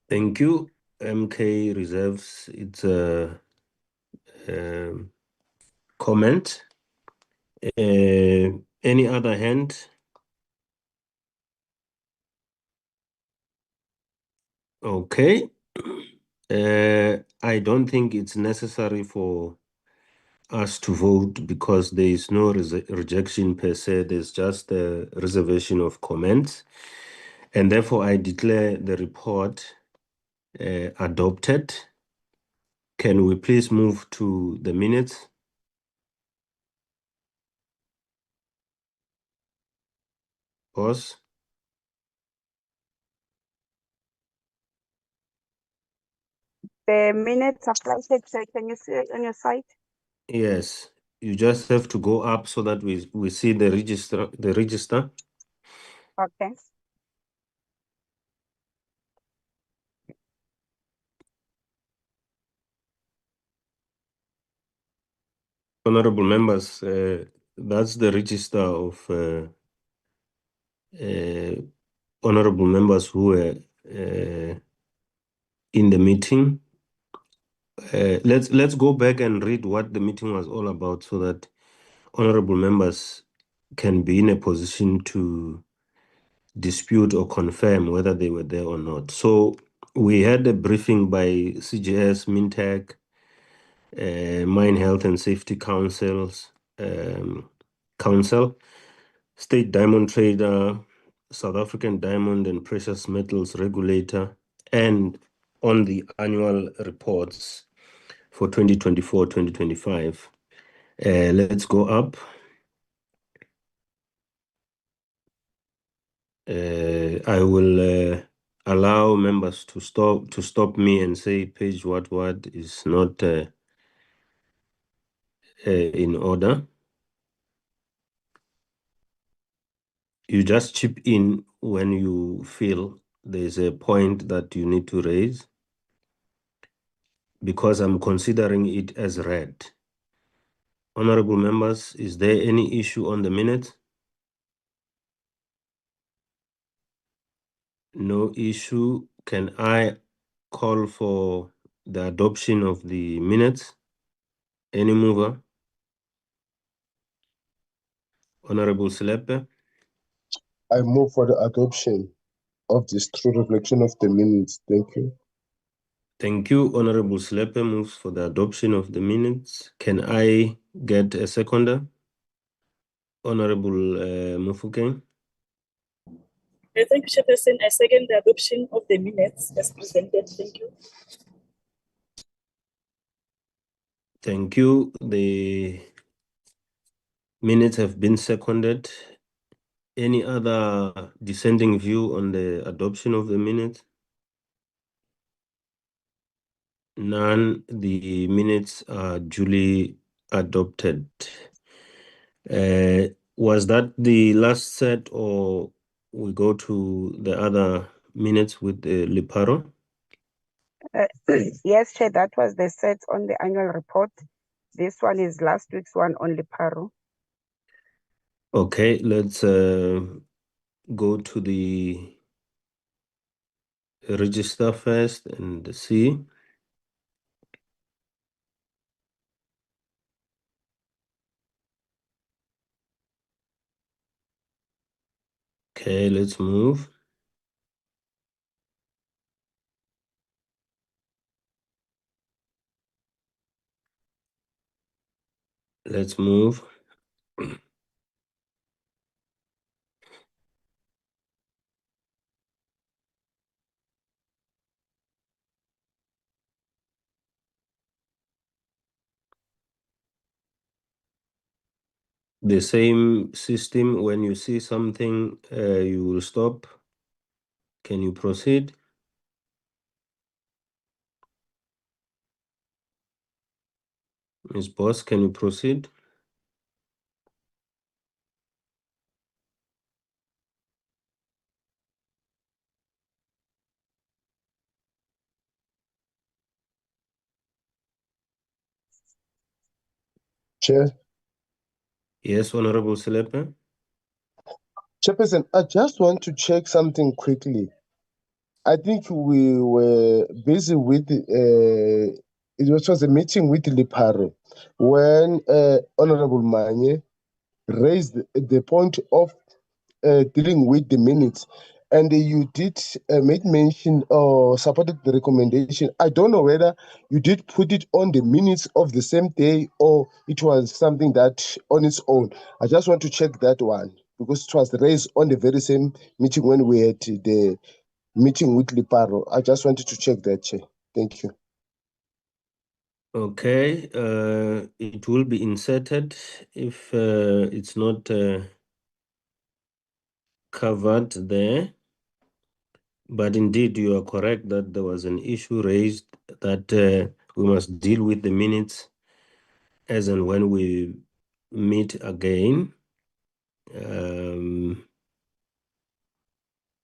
Thank you. MK reserves its comment. Any other hand? Okay. I don't think it's necessary for us to vote because there is no rejection per se. There's just a reservation of comments. And therefore, I declare the report adopted. Can we please move to the minutes? Boss? The minutes are placed, so can you see it on your side? Yes. You just have to go up so that we see the register. Okay. Honorable members, that's the register of honorable members who were in the meeting. Let's go back and read what the meeting was all about so that honorable members can be in a position to dispute or confirm whether they were there or not. So we had a briefing by CGS, Mintech, Mine Health and Safety Council, State Diamond Trader, South African Diamond and Precious Metals Regulator, and on the annual reports for 2024-2025. Let's go up. I will allow members to stop me and say page what is not in order. You just chip in when you feel there's a point that you need to raise, because I'm considering it as read. Honorable members, is there any issue on the minutes? No issue. Can I call for the adoption of the minutes? Any mover? Honorable Slepe? I move for the adoption of this true reflection of the minutes. Thank you. Thank you. Honorable Slepe moves for the adoption of the minutes. Can I get a seconder? Honorable Mufokeng? Thank you, Chairperson. I second the adoption of the minutes as presented. Thank you. Thank you. The minutes have been seconded. Any other dissenting view on the adoption of the minutes? None. The minutes are duly adopted. Was that the last set, or we go to the other minutes with the Liparo? Yes, Chair, that was the set on the annual report. This one is last week's one on Liparo. Okay, let's go to the register first and see. Okay, let's move. Let's move. The same system, when you see something, you will stop. Can you proceed? Ms. Boss, can you proceed? Chair. Yes, Honorable Selepe. Chairperson, I just want to check something quickly. I think we were busy with it was a meeting with Liparo when Honorable Manye raised the point of dealing with the minutes, and you did make mention or supported the recommendation. I don't know whether you did put it on the minutes of the same day or it was something that on its own. I just want to check that one because it was raised on the very same meeting when we had the meeting with Liparo. I just wanted to check that, Chair. Thank you. Okay, it will be inserted if it's not covered there. But indeed, you are correct that there was an issue raised that we must deal with the minutes as and when we meet again.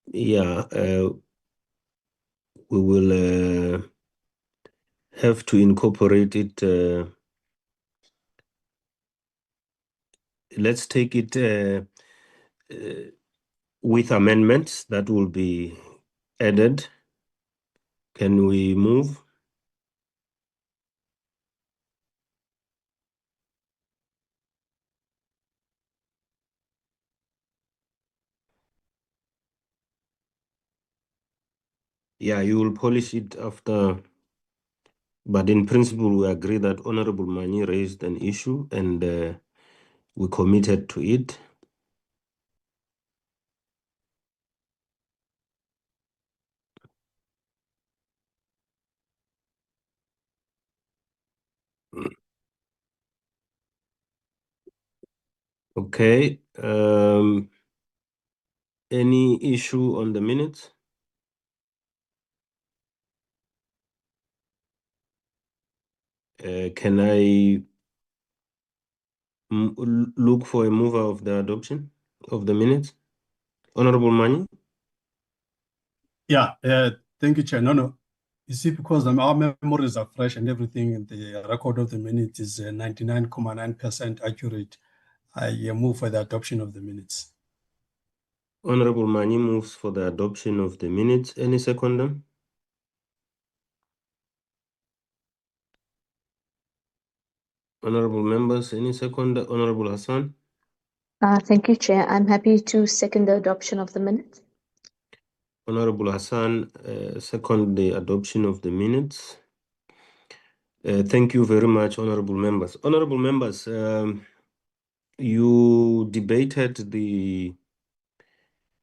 Yeah, we will have to incorporate it. Let's take it with amendments that will be added. Can we move? Yeah, you will polish it after. But in principle, we agree that Honorable Mani raised an issue and we committed to it. Okay. Any issue on the minutes? Can I look for a mover of the adoption of the minutes? Honorable Mani? Yeah, thank you, Chair. No. You see, because our memories are fresh and everything, and the record of the minutes is 99.9% accurate, I move for the adoption of the minutes. Honorable Mani moves for the adoption of the minutes. Any seconder? Honorable members, any seconder? Honorable Hassan? Thank you, Chair. I'm happy to second the adoption of the minutes. Honorable Hassan, second the adoption of the minutes. Thank you very much, honorable members. Honorable members, you debated the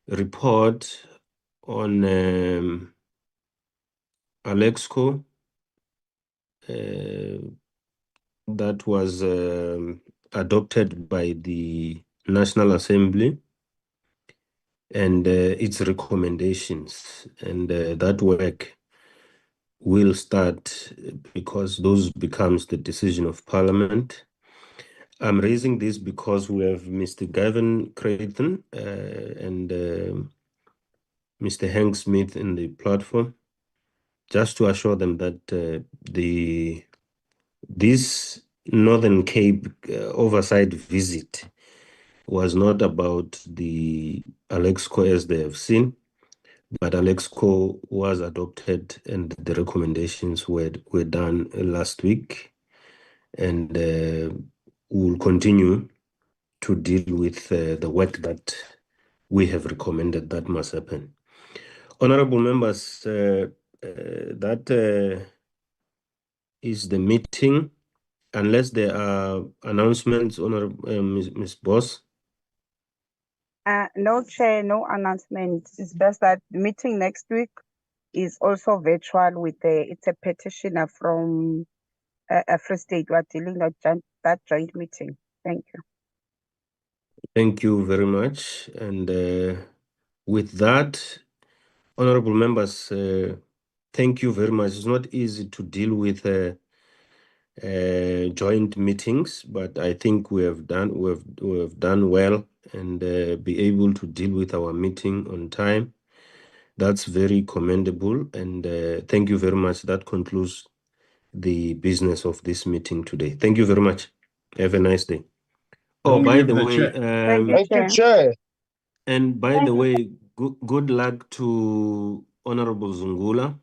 report on Alexco that was adopted by the National Assembly and its recommendations. And that work will start because those becomes the decision of Parliament. I'm raising this because we have Mr. Gavin Creighton and Mr. Hank Smith in the platform, just to assure them that this Northern Cape oversight visit was not about the Alexco as they have seen, but Alexco was adopted and the recommendations were done last week, and we'll continue to deal with the work that we have recommended that must happen. Honorable members, that is the meeting. Unless there are announcements, Honorable Ms. Boss. No, Chair, no announcement. It's just that the meeting next week is also virtual with it's a petitioner from a Free State. We are dealing with that joint meeting. Thank you. Thank you very much. And with that, honorable members, thank you very much. It's not easy to deal with joint meetings, but I think we have done well and be able to deal with our meeting on time. That's very commendable, and thank you very much. That concludes the business of this meeting today. Thank you very much. Have a nice day. Oh, by the way, Thank you, Chair. And by the way, good luck to Honorable Zungula,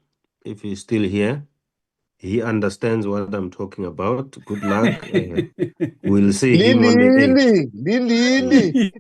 if he's still here. He understands what I'm talking about. Good luck. We'll see him on the 8th. Lili.